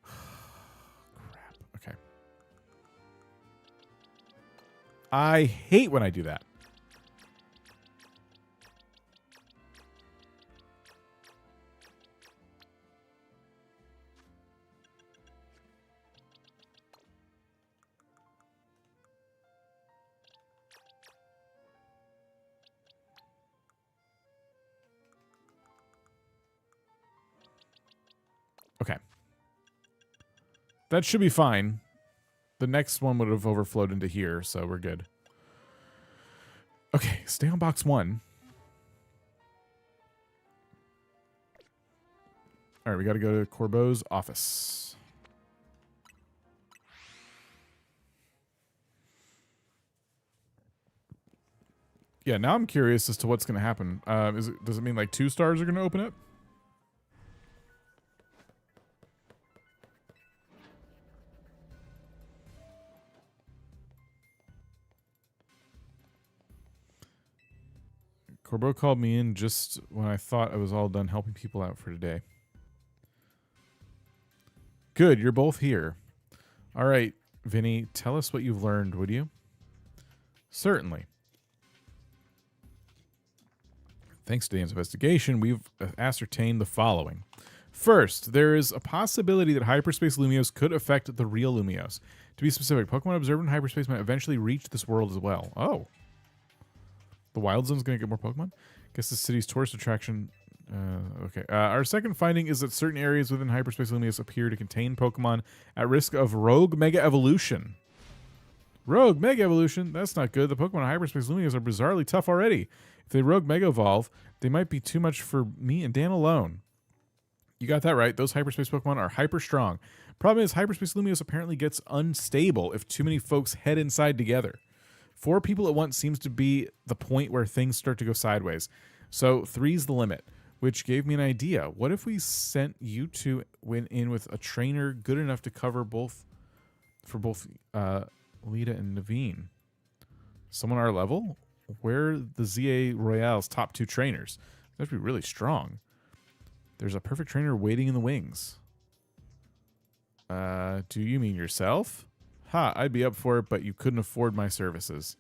Crap. Okay. I hate when I do that. Okay. That should be fine. The next one would have overflowed into here, so we're good. Okay, stay on box 1. All right, we got to go to Corbo's office. Yeah, now I'm curious as to what's going to happen. Does it mean like 2 stars are going to open up? Corbo called me in just when I thought I was all done helping people out for today. Good, you're both here. All right, Vinny, tell us what you've learned, would you? Certainly. Thanks to Dan's investigation, we've ascertained the following. First, there is a possibility that hyperspace Lumios could affect the real Lumios. To be specific, Pokemon observed in hyperspace might eventually reach this world as well. Oh. The Wild Zone's going to get more Pokemon? Guess the city's tourist attraction... okay. Our second finding is that certain areas within hyperspace Lumios appear to contain Pokemon at risk of rogue Mega Evolution. Rogue Mega Evolution? That's not good. The Pokemon in Hyperspace Lumiose are bizarrely tough already. If they Rogue Mega Evolve, they might be too much for me and Dan alone. You got that right. Those Hyperspace Pokemon are hyper strong. Problem is, Hyperspace Lumiose apparently gets unstable if too many folks head inside together. 4 people at once seems to be the point where things start to go sideways. So 3's the limit, which gave me an idea. What if we sent you two in with a trainer good enough to cover both Lita and Naveen? Someone our level? We're the ZA Royale's top 2 trainers. They have to be really strong. There's a perfect trainer waiting in the wings. Do you mean yourself? Ha, I'd be up for it, but you couldn't afford my services.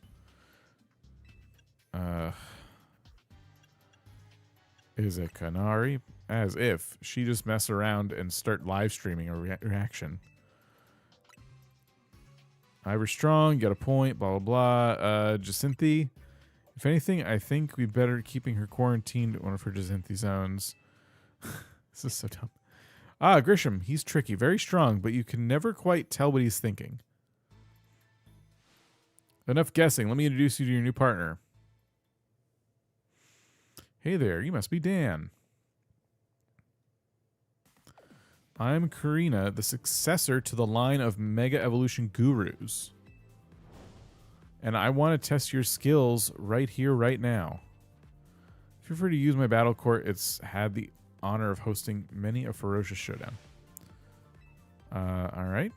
Is it Kanari? As if. She just mess around and start live streaming a reaction. Ivor Strong, got a point, blah, blah, blah. Jacinthe. If anything, I think we better keeping her quarantined at one of her Jacinthe zones. This is so dumb. Grisham, he's tricky, very strong, but you can never quite tell what he's thinking. Enough guessing. Let me introduce you to your new partner. Hey there, you must be Dan. I'm Karina, the successor to the line of Mega Evolution gurus. And I want to test your skills right here, right now. Feel free to use my battle court. It's had the honor of hosting many a ferocious showdown. All right.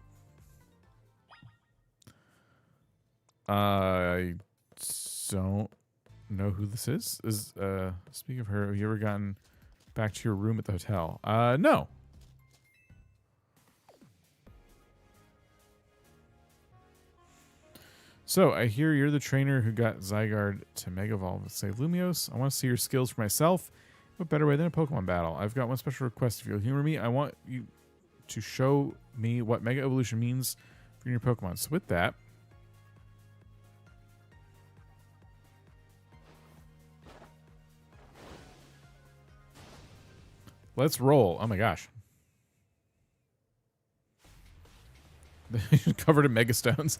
I don't know who this is. Speaking of her, have you ever gotten back to your room at the hotel? No. So, I hear you're the trainer who got Zygarde to Mega Evolve and save Lumiose. I want to see your skills for myself. What better way than a Pokemon battle? I've got one special request. If you'll humor me, I want you to show me what Mega Evolution means for your Pokemon. So with that, let's roll. Oh my gosh. Covered in Mega Stones.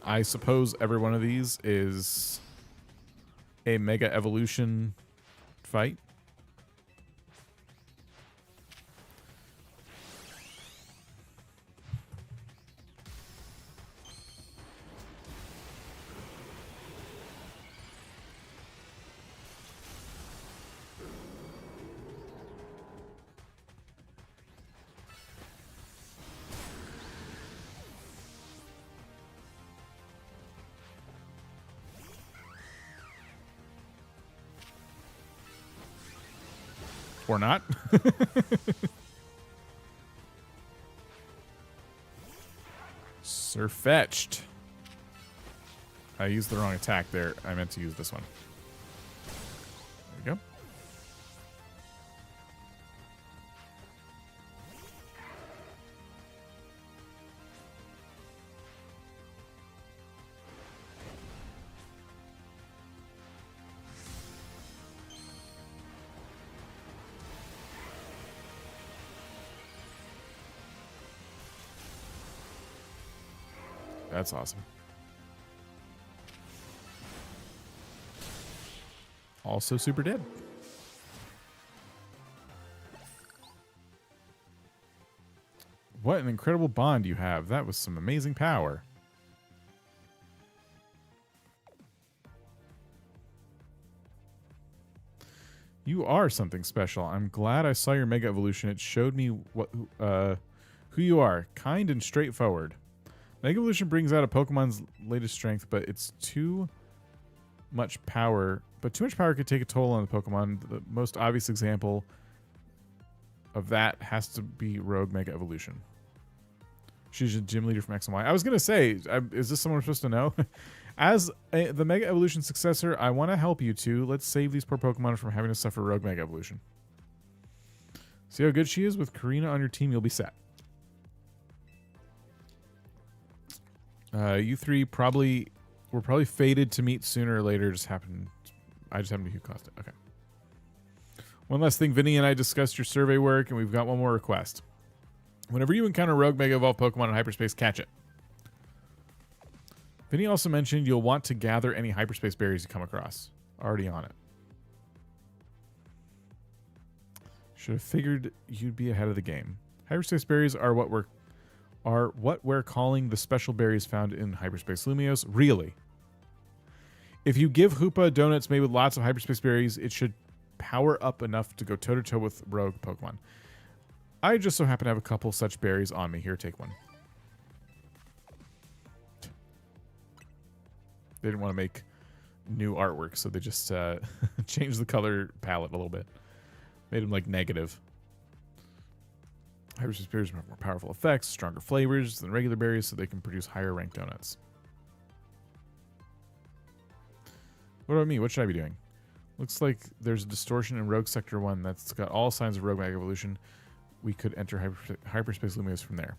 I suppose every one of these is a Mega Evolution fight. Or not. Surfetched. I used the wrong attack there. I meant to use this one. There we go. That's awesome. Also super dead. What an incredible bond you have. That was some amazing power. You are something special. I'm glad I saw your Mega Evolution. It showed me who you are. Kind and straightforward. Mega Evolution brings out a Pokemon's latest strength, but it's too much power. But too much power could take a toll on the Pokemon. The most obvious example of that has to be Rogue Mega Evolution. She's a gym leader from X and Y. I was going to say, is this someone we're supposed to know? As the Mega Evolution successor, I want to help you two. Let's save these poor Pokemon from having to suffer Rogue Mega Evolution. See how good she is? With Karina on your team, you'll be set. You three were probably fated to meet sooner or later. I just happened to be who caused it. Okay. One last thing, Vinny and I discussed your survey work, and we've got one more request. Whenever you encounter rogue Mega Evolved Pokemon in hyperspace, catch it. Vinny also mentioned you'll want to gather any hyperspace berries you come across. Already on it. Should have figured you'd be ahead of the game. Hyperspace berries are what we're calling the special berries found in hyperspace Lumios. Really? If you give Hoopa donuts made with lots of hyperspace berries, it should power up enough to go toe-to-toe with rogue Pokemon. I just so happen to have a couple such berries on me. Here, take one. They didn't want to make new artwork, so they just changed the color palette a little bit. Made them like negative. Hyperspace berries have more powerful effects, stronger flavors than regular berries, so they can produce higher ranked donuts. What about me? What should I be doing? Looks like there's a distortion in Rogue Sector 1 that's got all signs of Rogue Mega Evolution. We could enter Hyperspace Lumios from there.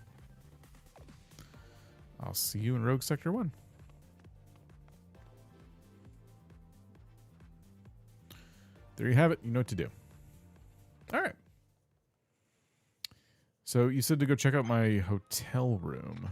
I'll see you in Rogue Sector 1. There you have it. You know what to do. All right. So you said to go check out my hotel room.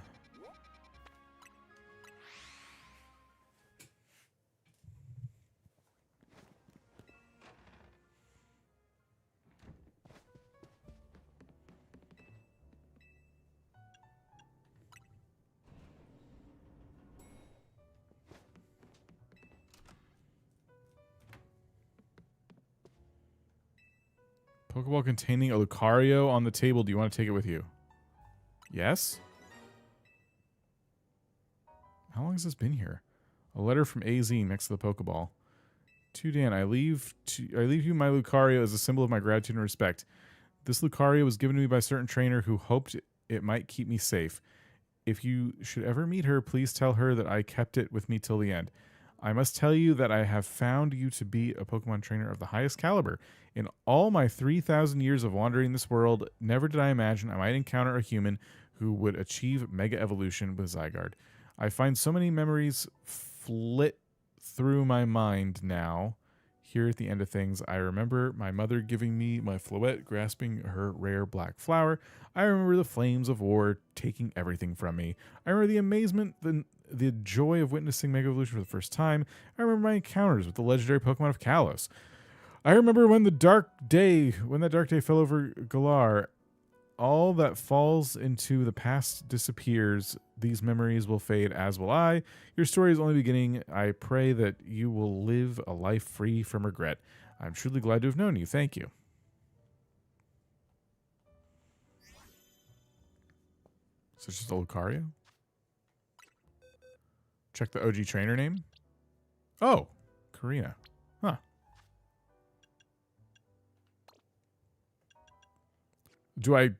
Pokeball containing a Lucario on the table. Do you want to take it with you? Yes? How long has this been here? A letter from AZ next to the Pokeball. To Dan, I leave you my Lucario as a symbol of my gratitude and respect. This Lucario was given to me by a certain trainer who hoped it might keep me safe. If you should ever meet her, please tell her that I kept it with me till the end. I must tell you that I have found you to be a Pokemon trainer of the highest caliber. In all my 3,000 years of wandering this world, never did I imagine I might encounter a human who would achieve Mega Evolution with Zygarde. I find so many memories flit through my mind now. Here at the end of things, I remember my mother giving me my Floette, grasping her rare black flower. I remember the flames of war taking everything from me. I remember the amazement, the joy of witnessing Mega Evolution for the first time. I remember my encounters with the legendary Pokemon of Kalos. I remember when that dark day fell over Galar. All that falls into the past disappears. These memories will fade, as will I. Your story is only beginning. I pray that you will live a life free from regret. I'm truly glad to have known you. Thank you. So it's just a Lucario? Check the OG trainer name. Oh, Karina. Huh. Do I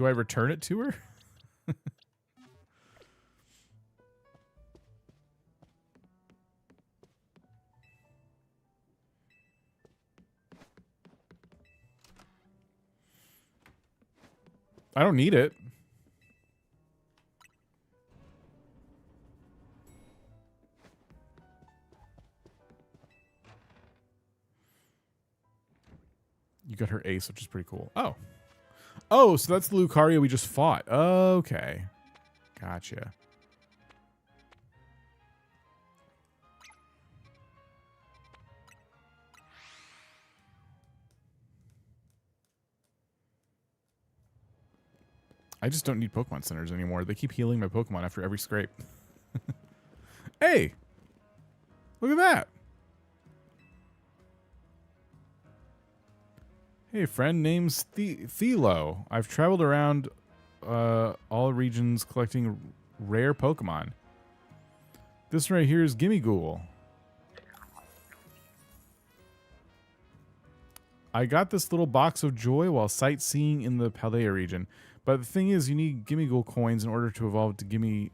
return it to her? I don't need it. You got her ace, which is pretty cool. Oh. Oh, so that's the Lucario we just fought. Okay. Gotcha. I just don't need Pokemon centers anymore. They keep healing my Pokemon after every scrape. Hey! Look at that! Hey, friend, name's Thelo. I've traveled around all regions collecting rare Pokemon. This right here is Gimmighoul. I got this little box of joy while sightseeing in the Paldea region. But the thing is, you need Gimmighoul coins in order to evolve to Gimme...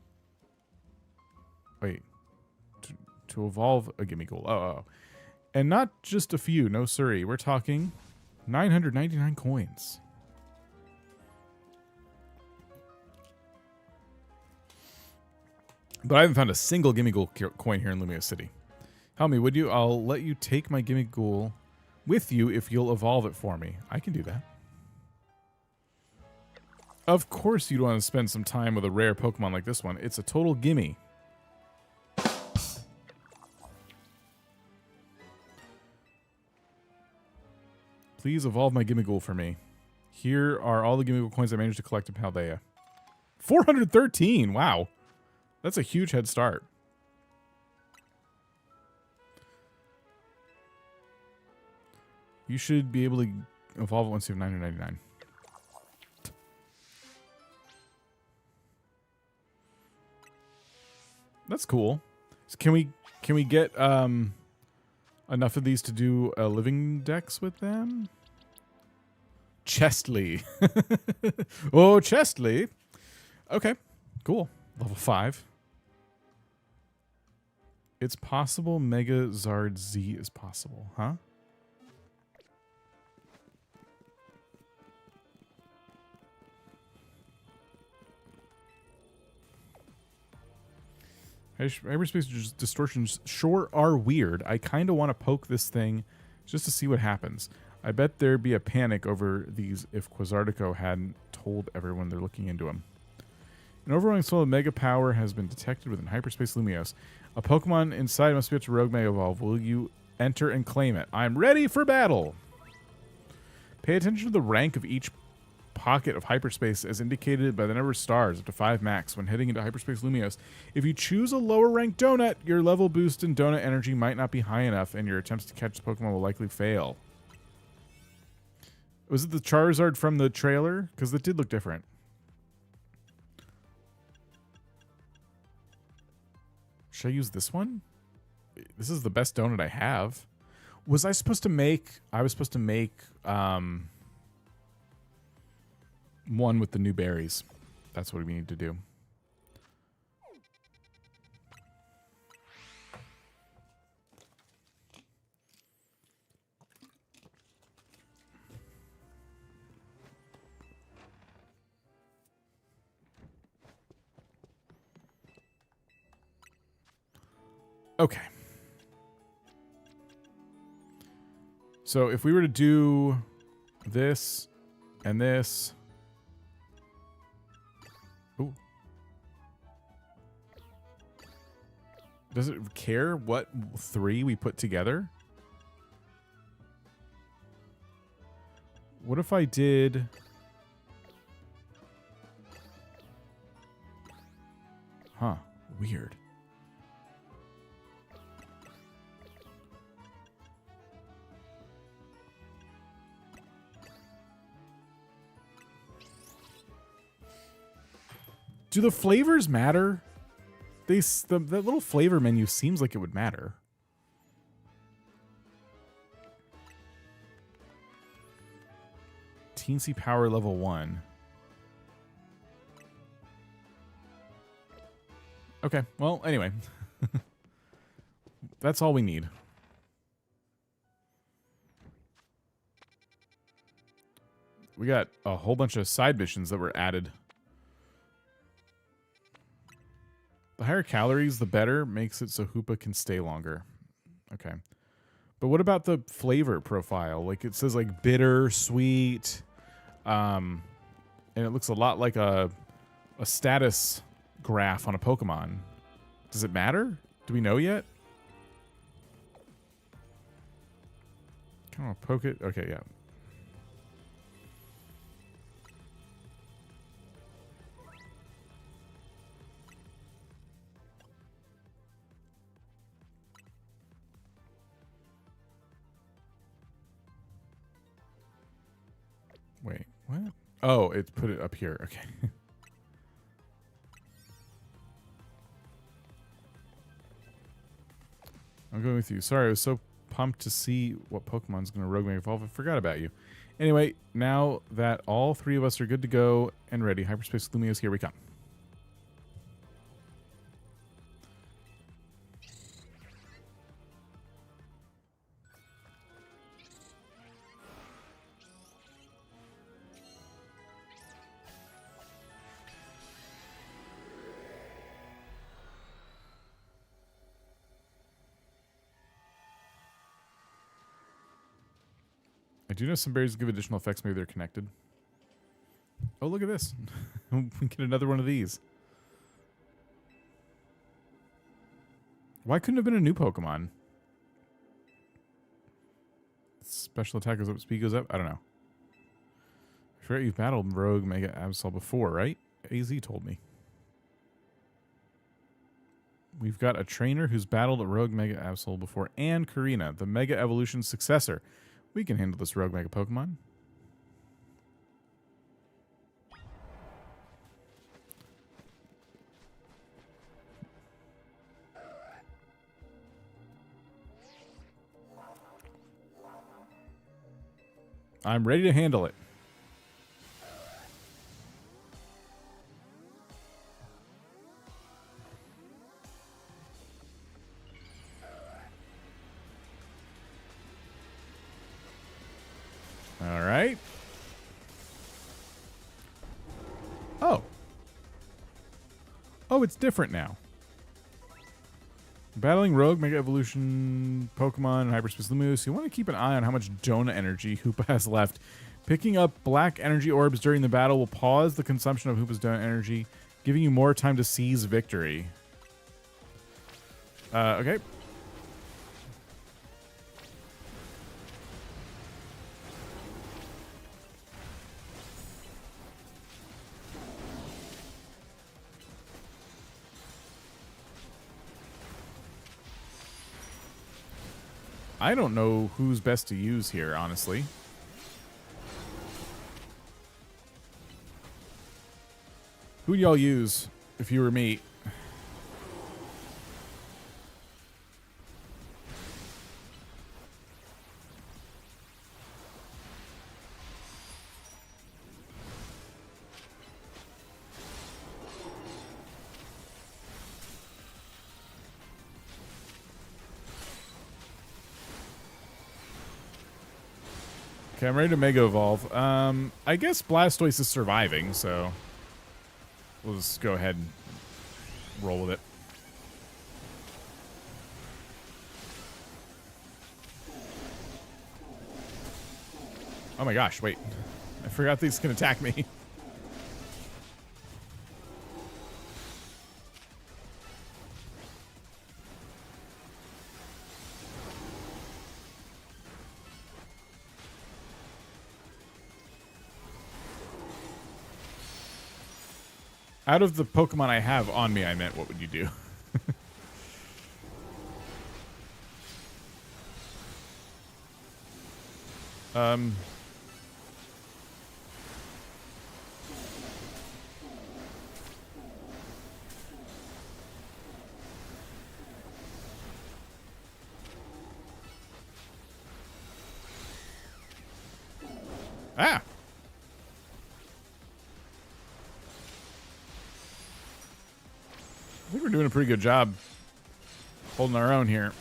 Wait. To evolve a Gimmighoul. Oh. And not just a few. No, sorry. We're talking 999 coins. But I haven't found a single Gimmighoul coin here in Lumia City. Help me, would you? I'll let you take my Gimmighoul with you if you'll evolve it for me. I can do that. Of course you'd want to spend some time with a rare Pokemon like this one. It's a total gimme. Please evolve my Gimmighoul for me. Here are all the Gimmighoul coins I managed to collect in Paldea. 413! Wow. That's a huge head start. You should be able to evolve it once you have 999. That's cool. So can we get enough of these to do a living dex with them? Chestley. Oh, Chestley. Okay, cool. Level 5. It's possible Mega Zard Z is possible, huh? Hyperspace distortions sure are weird. I kind of want to poke this thing just to see what happens. I bet there'd be a panic over these if Quasartico hadn't told everyone they're looking into them. An overwhelming swell of mega power has been detected within Hyperspace Lumiose. A Pokemon inside must be able to Rogue Mega Evolve. Will you enter and claim it? I'm ready for battle! Pay attention to the rank of each pocket of hyperspace as indicated by the number of stars, up to 5 max, when heading into Hyperspace Lumiose. If you choose a lower ranked donut, your level boost in donut energy might not be high enough and your attempts to catch the Pokemon will likely fail. Was it the Charizard from the trailer? Because it did look different. Should I use this one? This is the best donut I have. Was I supposed to make... I was supposed to make... one with the new berries. That's what we need to do. Okay. So if we were to do this and this... Ooh. Does it care what 3 we put together? What if I did... Huh. Weird. Do the flavors matter? That little flavor menu seems like it would matter. Teensy Power level 1. Okay, well, anyway. That's all we need. We got a whole bunch of side missions that were added. The higher calories, the better. Makes it so Hoopa can stay longer. Okay. But what about the flavor profile? Like, it says, like, bitter, sweet. And it looks a lot like a status graph on a Pokemon. Does it matter? Do we know yet? Come on, poke it. Okay, yeah. Wait, what? Oh, it put it up here. Okay. I'm going with you. Sorry, I was so pumped to see what Pokemon's going to Rogue Mega Evolve. I forgot about you. Anyway, now that all 3 of us are good to go and ready, Hyperspace Lumiose, here we come. I do know some berries give additional effects. Maybe they're connected. Oh, look at this. We get another one of these. Why couldn't it have been a new Pokemon? Special attack goes up, speed goes up? I don't know. I forget you've battled Rogue Mega Absol before, right? AZ told me. We've got a trainer who's battled a Rogue Mega Absol before, and Karina, the Mega Evolution successor. We can handle this Rogue Mega Pokemon. I'm ready to handle it. All right. Oh. Oh, it's different now. Battling Rogue, Mega Evolution, Pokemon, and Hyperspace Luminous. You want to keep an eye on how much Donut energy Hoopa has left. Picking up black energy orbs during the battle will pause the consumption of Hoopa's Donut energy, giving you more time to seize victory. Okay. I don't know who's best to use here, honestly. Who'd y'all use if you were me? Okay, I'm ready to Mega Evolve. I guess Blastoise is surviving, so we'll just go ahead and roll with it. Oh my gosh, wait. I forgot these can attack me. Out of the Pokemon I have on me, I meant, what would you do? Ah! I think we're doing a pretty good job holding our own here.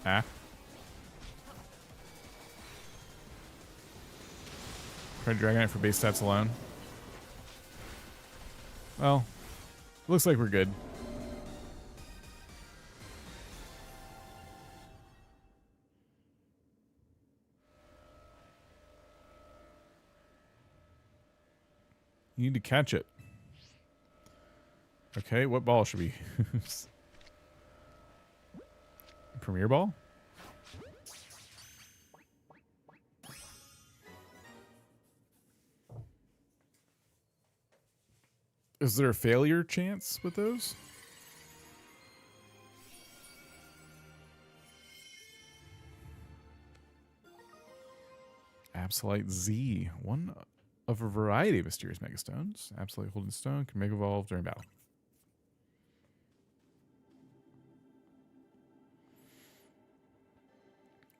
Ah. Try Dragonite for base stats alone. Well, looks like we're good. You need to catch it. Okay, what ball should we use? Premier Ball? Is there a failure chance with those? Absolute Z. One of a variety of mysterious Megastones. Absolute Holding Stone can Mega Evolve during battle.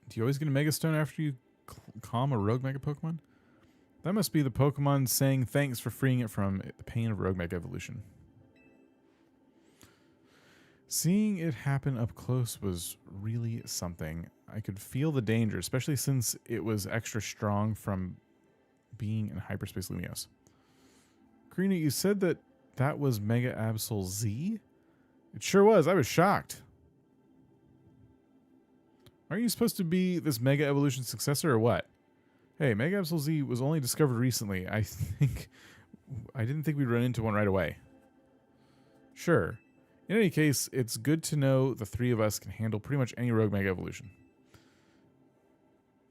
Do you always get a Megastone after you calm a Rogue Mega Pokemon? That must be the Pokemon saying thanks for freeing it from the pain of Rogue Mega Evolution. Seeing it happen up close was really something. I could feel the danger, especially since it was extra strong from being in hyperspace Lumios. Karina, you said that was Mega Absol Z? It sure was. I was shocked. Aren't you supposed to be this Mega Evolution successor or what? Hey, Mega Absol Z was only discovered recently. I didn't think we'd run into one right away. Sure. In any case, it's good to know the three of us can handle pretty much any rogue Mega Evolution.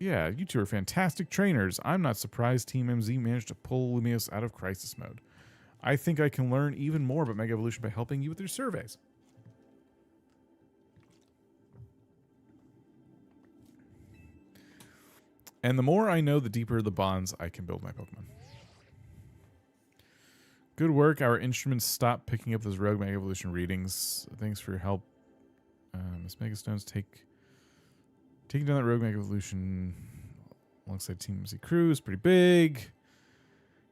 Yeah, you two are fantastic trainers. I'm not surprised Team MZ managed to pull Lumios out of crisis mode. I think I can learn even more about Mega Evolution by helping you with your surveys. And the more I know, the deeper the bonds I can build my Pokemon. Good work. Our instruments stopped picking up those rogue Mega Evolution readings. Thanks for your help. Miss Megastones taking down that rogue Mega Evolution alongside Team MZ Crew is pretty big.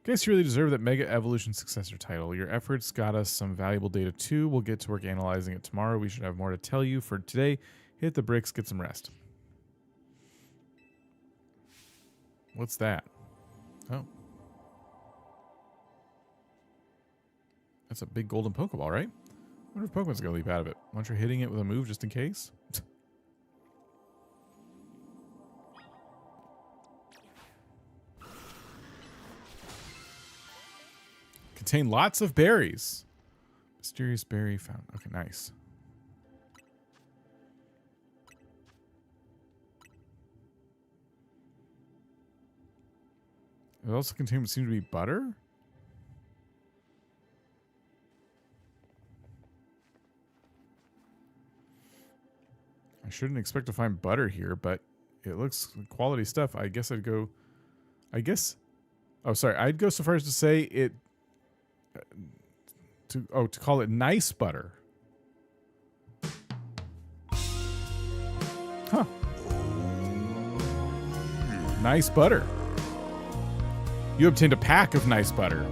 Guess you really deserve that Mega Evolution successor title. Your efforts got us some valuable data too. We'll get to work analyzing it tomorrow. We should have more to tell you. For today, hit the bricks, get some rest. What's that? Oh. That's a big golden Pokeball, right? I wonder if Pokemon's going to leap out of it. Why don't you hitting it with a move just in case? Contain lots of berries. Mysterious berry found. Okay, nice. It also contains what seems to be butter. I shouldn't expect to find butter here, but it looks quality stuff. I guess I'd go... Oh, sorry. I'd go so far as to say it... to call it nice butter. Huh. Nice butter. You obtained a pack of nice butter.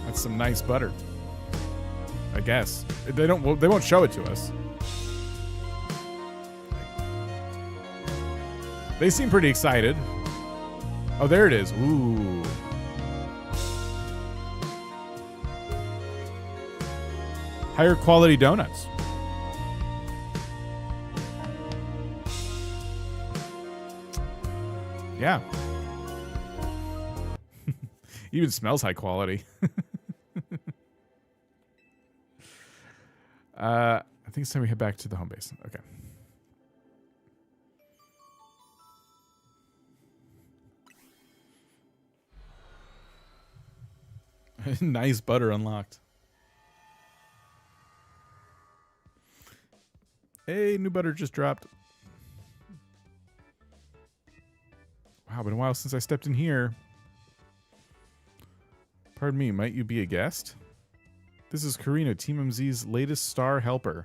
That's some nice butter. I guess. They won't show it to us. They seem pretty excited. Oh, there it is. Ooh. Higher quality donuts. Yeah. Even smells high quality. I think it's time we head back to the home base. Okay. Nice butter unlocked. Hey, new butter just dropped. Wow, been a while since I stepped in here. Pardon me, might you be a guest? This is Karina, Team MZ's latest star helper.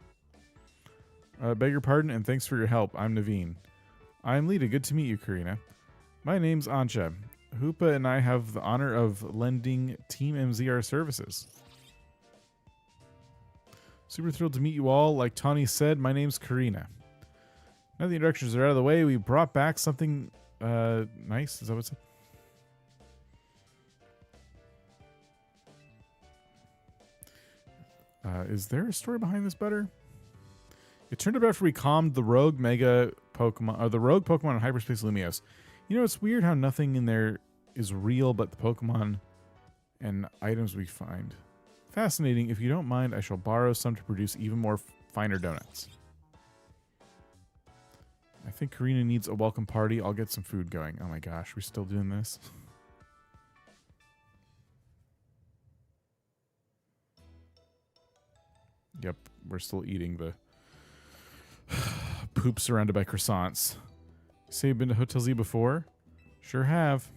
Beg your pardon and thanks for your help. I'm Naveen. I'm Lita. Good to meet you, Karina. My name's Ancha. Hoopa and I have the honor of lending Team MZ our services. Super thrilled to meet you all. Like Tawny said, my name's Karina. Now the introductions are out of the way, we brought back something nice. Is that what it said? Is there a story behind this butter? It turned up after we calmed the rogue Mega Pokemon, or the rogue Pokemon in Hyperspace Lumios. You know, it's weird how nothing in there is real but the Pokemon and items we find. Fascinating. If you don't mind, I shall borrow some to produce even more finer donuts. I think Karina needs a welcome party. I'll get some food going. Oh my gosh, we're still doing this? Yep, we're still eating the poop surrounded by croissants. You say you've been to Hotel Z before? Sure have.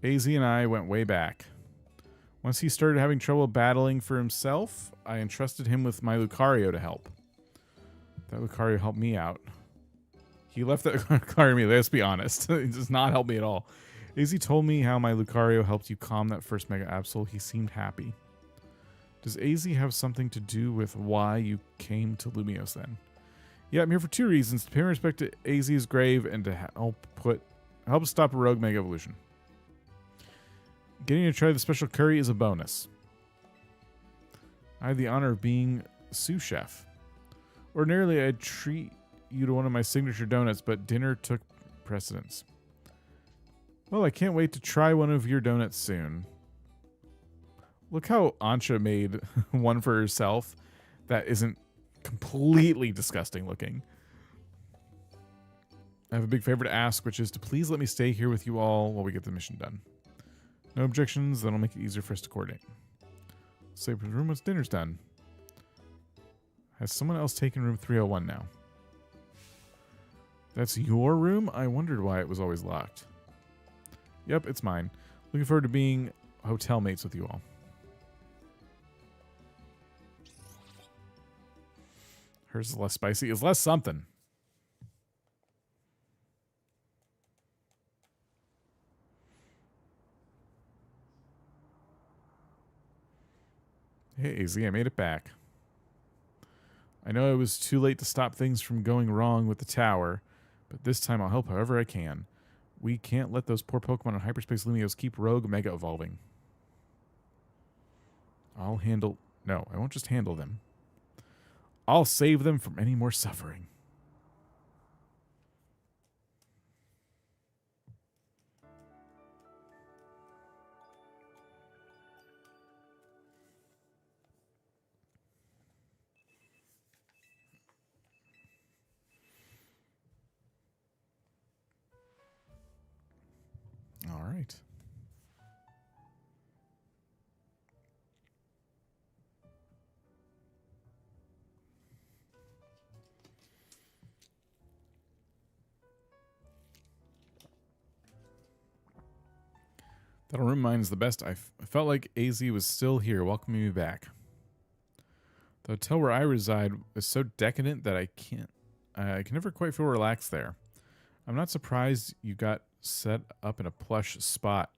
AZ and I went way back. Once he started having trouble battling for himself, I entrusted him with my Lucario to help. That Lucario helped me out. He left that Lucario to me, let's be honest. It does not help me at all. Izzy told me how my Lucario helped you calm that first Mega Absol. He seemed happy. Does AZ have something to do with why you came to Lumios then? Yeah, I'm here for 2 reasons. To pay my respect to AZ's grave and to help stop a rogue Mega Evolution. Getting to try the special curry is a bonus. I have the honor of being sous chef. Ordinarily, I'd treat you to one of my signature donuts, but dinner took precedence. Well, I can't wait to try one of your donuts soon. Look how Ansha made one for herself that isn't completely disgusting looking. I have a big favor to ask, which is to please let me stay here with you all while we get the mission done. No objections, that'll make it easier for us to coordinate. Save the room once dinner's done. Has someone else taken room 301 now? That's your room? I wondered why it was always locked. Yep, it's mine. Looking forward to being hotel mates with you all. Hers is less spicy. It's less something. Hey, AZ, I made it back. I know it was too late to stop things from going wrong with the tower, but this time I'll help however I can. We can't let those poor Pokemon in Hyperspace Lumios keep rogue Mega Evolving. I'll handle... No, I won't just handle them. I'll save them from any more suffering. All right. That'll remind is the best. I felt like AZ was still here, welcoming me back. The hotel where I reside is so decadent that I can never quite feel relaxed there. I'm not surprised you got set up in a plush spot.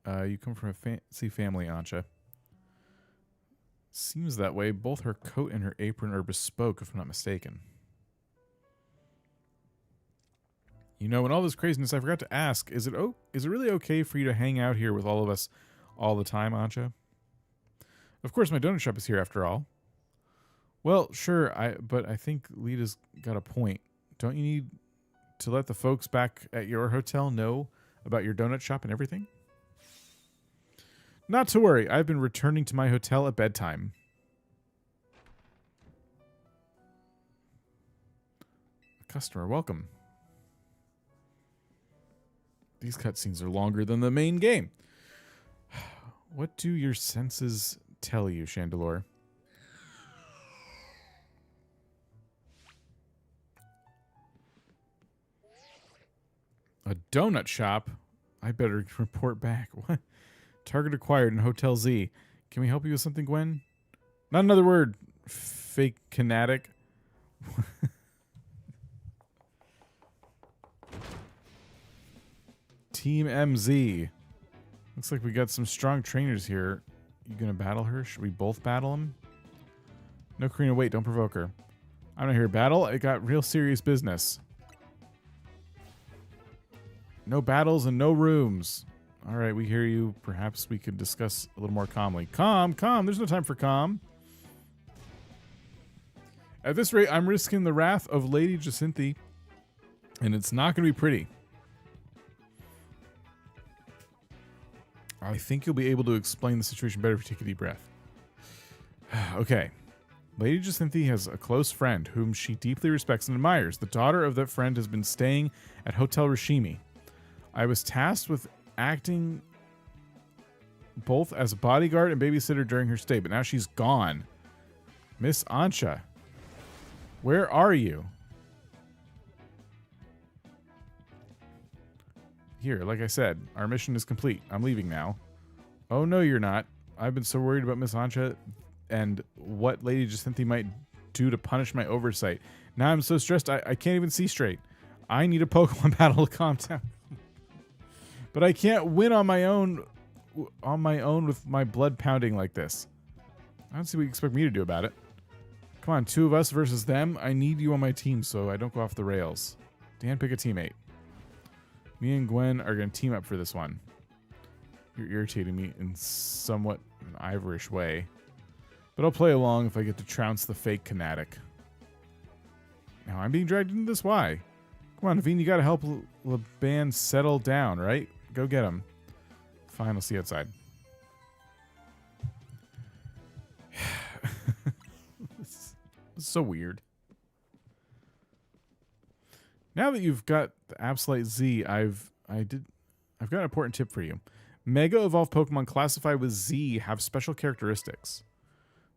You come from a fancy family, Ansha. Seems that way. Both her coat and her apron are bespoke, if I'm not mistaken. You know, in all this craziness, I forgot to ask, is it really okay for you to hang out here with all of us all the time, Ansha? Of course, my donut shop is here after all. Well, sure, but I think Lita's got a point. Don't you need to let the folks back at your hotel know about your donut shop and everything? Not to worry, I've been returning to my hotel at bedtime. Customer, welcome. These cutscenes are longer than the main game. What do your senses tell you, Chandelure? A donut shop? I better report back. What? Target acquired in Hotel Z. Can we help you with something, Gwen? Not another word, fake canatic. Team MZ. Looks like we got some strong trainers here. You gonna battle her? Should we both battle him? No, Karina, wait, don't provoke her. I'm not here to battle. I got real serious business. No battles and no rooms. All right, we hear you. Perhaps we could discuss a little more calmly. Calm. There's no time for calm. At this rate, I'm risking the wrath of Lady Jacinthe, and it's not going to be pretty. I think you'll be able to explain the situation better if you take a deep breath. Okay. Lady Jacinthe has a close friend whom she deeply respects and admires. The daughter of that friend has been staying at Hotel Rashimi. I was tasked with acting both as a bodyguard and babysitter during her stay, but now she's gone. Miss Ansha, where are you? Here, like I said, our mission is complete. I'm leaving now. Oh, no, you're not. I've been so worried about Miss Ansha and what Lady Jacinthe might do to punish my oversight. Now I'm so stressed I can't even see straight. I need a Pokemon battle to calm down. But I can't win on my own with my blood pounding like this. I don't see what you expect me to do about it. Come on, 2 of us versus them. I need you on my team so I don't go off the rails. Dan, pick a teammate. Me and Gwen are going to team up for this one. You're irritating me in somewhat an Ivorish way. But I'll play along if I get to trounce the fake Kinetic. Now I'm being dragged into this. Why? Come on, Naveen, you got to help Laban settle down, right? Go get him. Fine, I'll see you outside. This is so weird. Now that you've got the Absolute Z, I've got an important tip for you. Mega Evolved Pokemon classified with Z have special characteristics.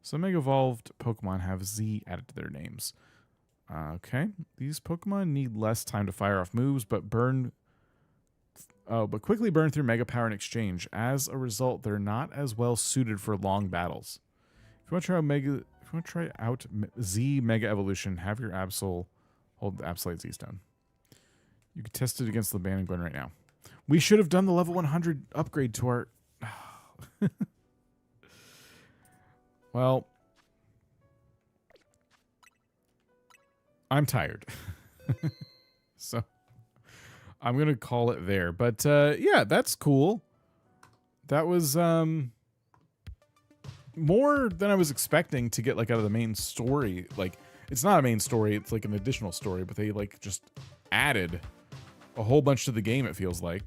Some Mega Evolved Pokemon have Z added to their names. Okay, these Pokemon need less time to fire off moves, but quickly burn through Mega Power in exchange. As a result, they're not as well suited for long battles. If you want to try out Z Mega Evolution, have your Absol hold the Absolute Z Stone. You can test it against Laban and Gwen right now. We should have done the level 100 upgrade to our... Well, I'm tired. So I'm going to call it there. But yeah, that's cool. That was more than I was expecting to get like out of the main story. Like, it's not a main story, it's like an additional story, but they like just added a whole bunch to the game, it feels like.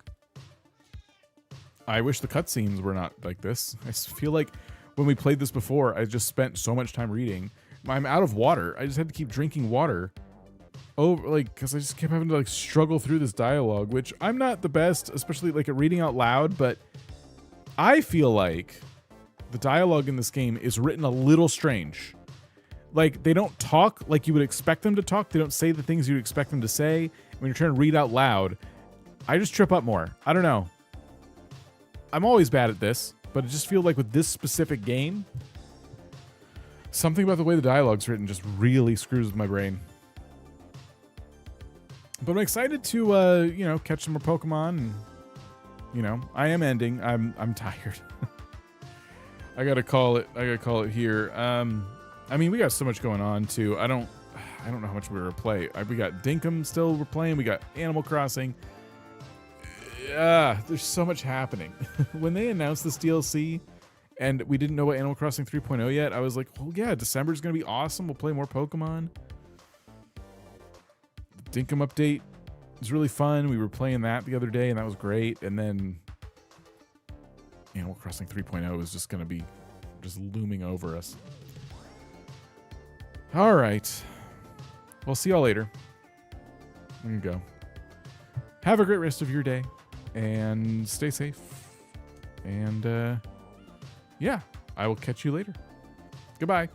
I wish the cutscenes were not like this. I feel like when we played this before, I just spent so much time reading. I'm out of water. I just had to keep drinking water. Over, like, because I just kept having to like struggle through this dialogue, which I'm not the best, especially like at reading out loud, but I feel like the dialogue in this game is written a little strange. Like, they don't talk like you would expect them to talk. They don't say the things you'd expect them to say. When you're trying to read out loud, I just trip up more. I don't know. I'm always bad at this, but it just feels like with this specific game, something about the way the dialogue's written just really screws with my brain. But I'm excited to, you know, catch some more Pokemon. And, you know, I am ending. I'm tired. I gotta call it here. I mean, we got so much going on too. I don't know how much we're gonna play. We got Dinkum still we're playing. We got Animal Crossing. There's so much happening. When they announced this DLC and we didn't know what Animal Crossing 3.0 yet, I was like, oh yeah, December's gonna be awesome. We'll play more Pokemon. The Dinkum update was really fun. We were playing that the other day and that was great. And then Animal Crossing 3.0 is just gonna be just looming over us. All right. We'll see y'all later. I'm gonna go. Have a great rest of your day and stay safe. And yeah, I will catch you later. Goodbye.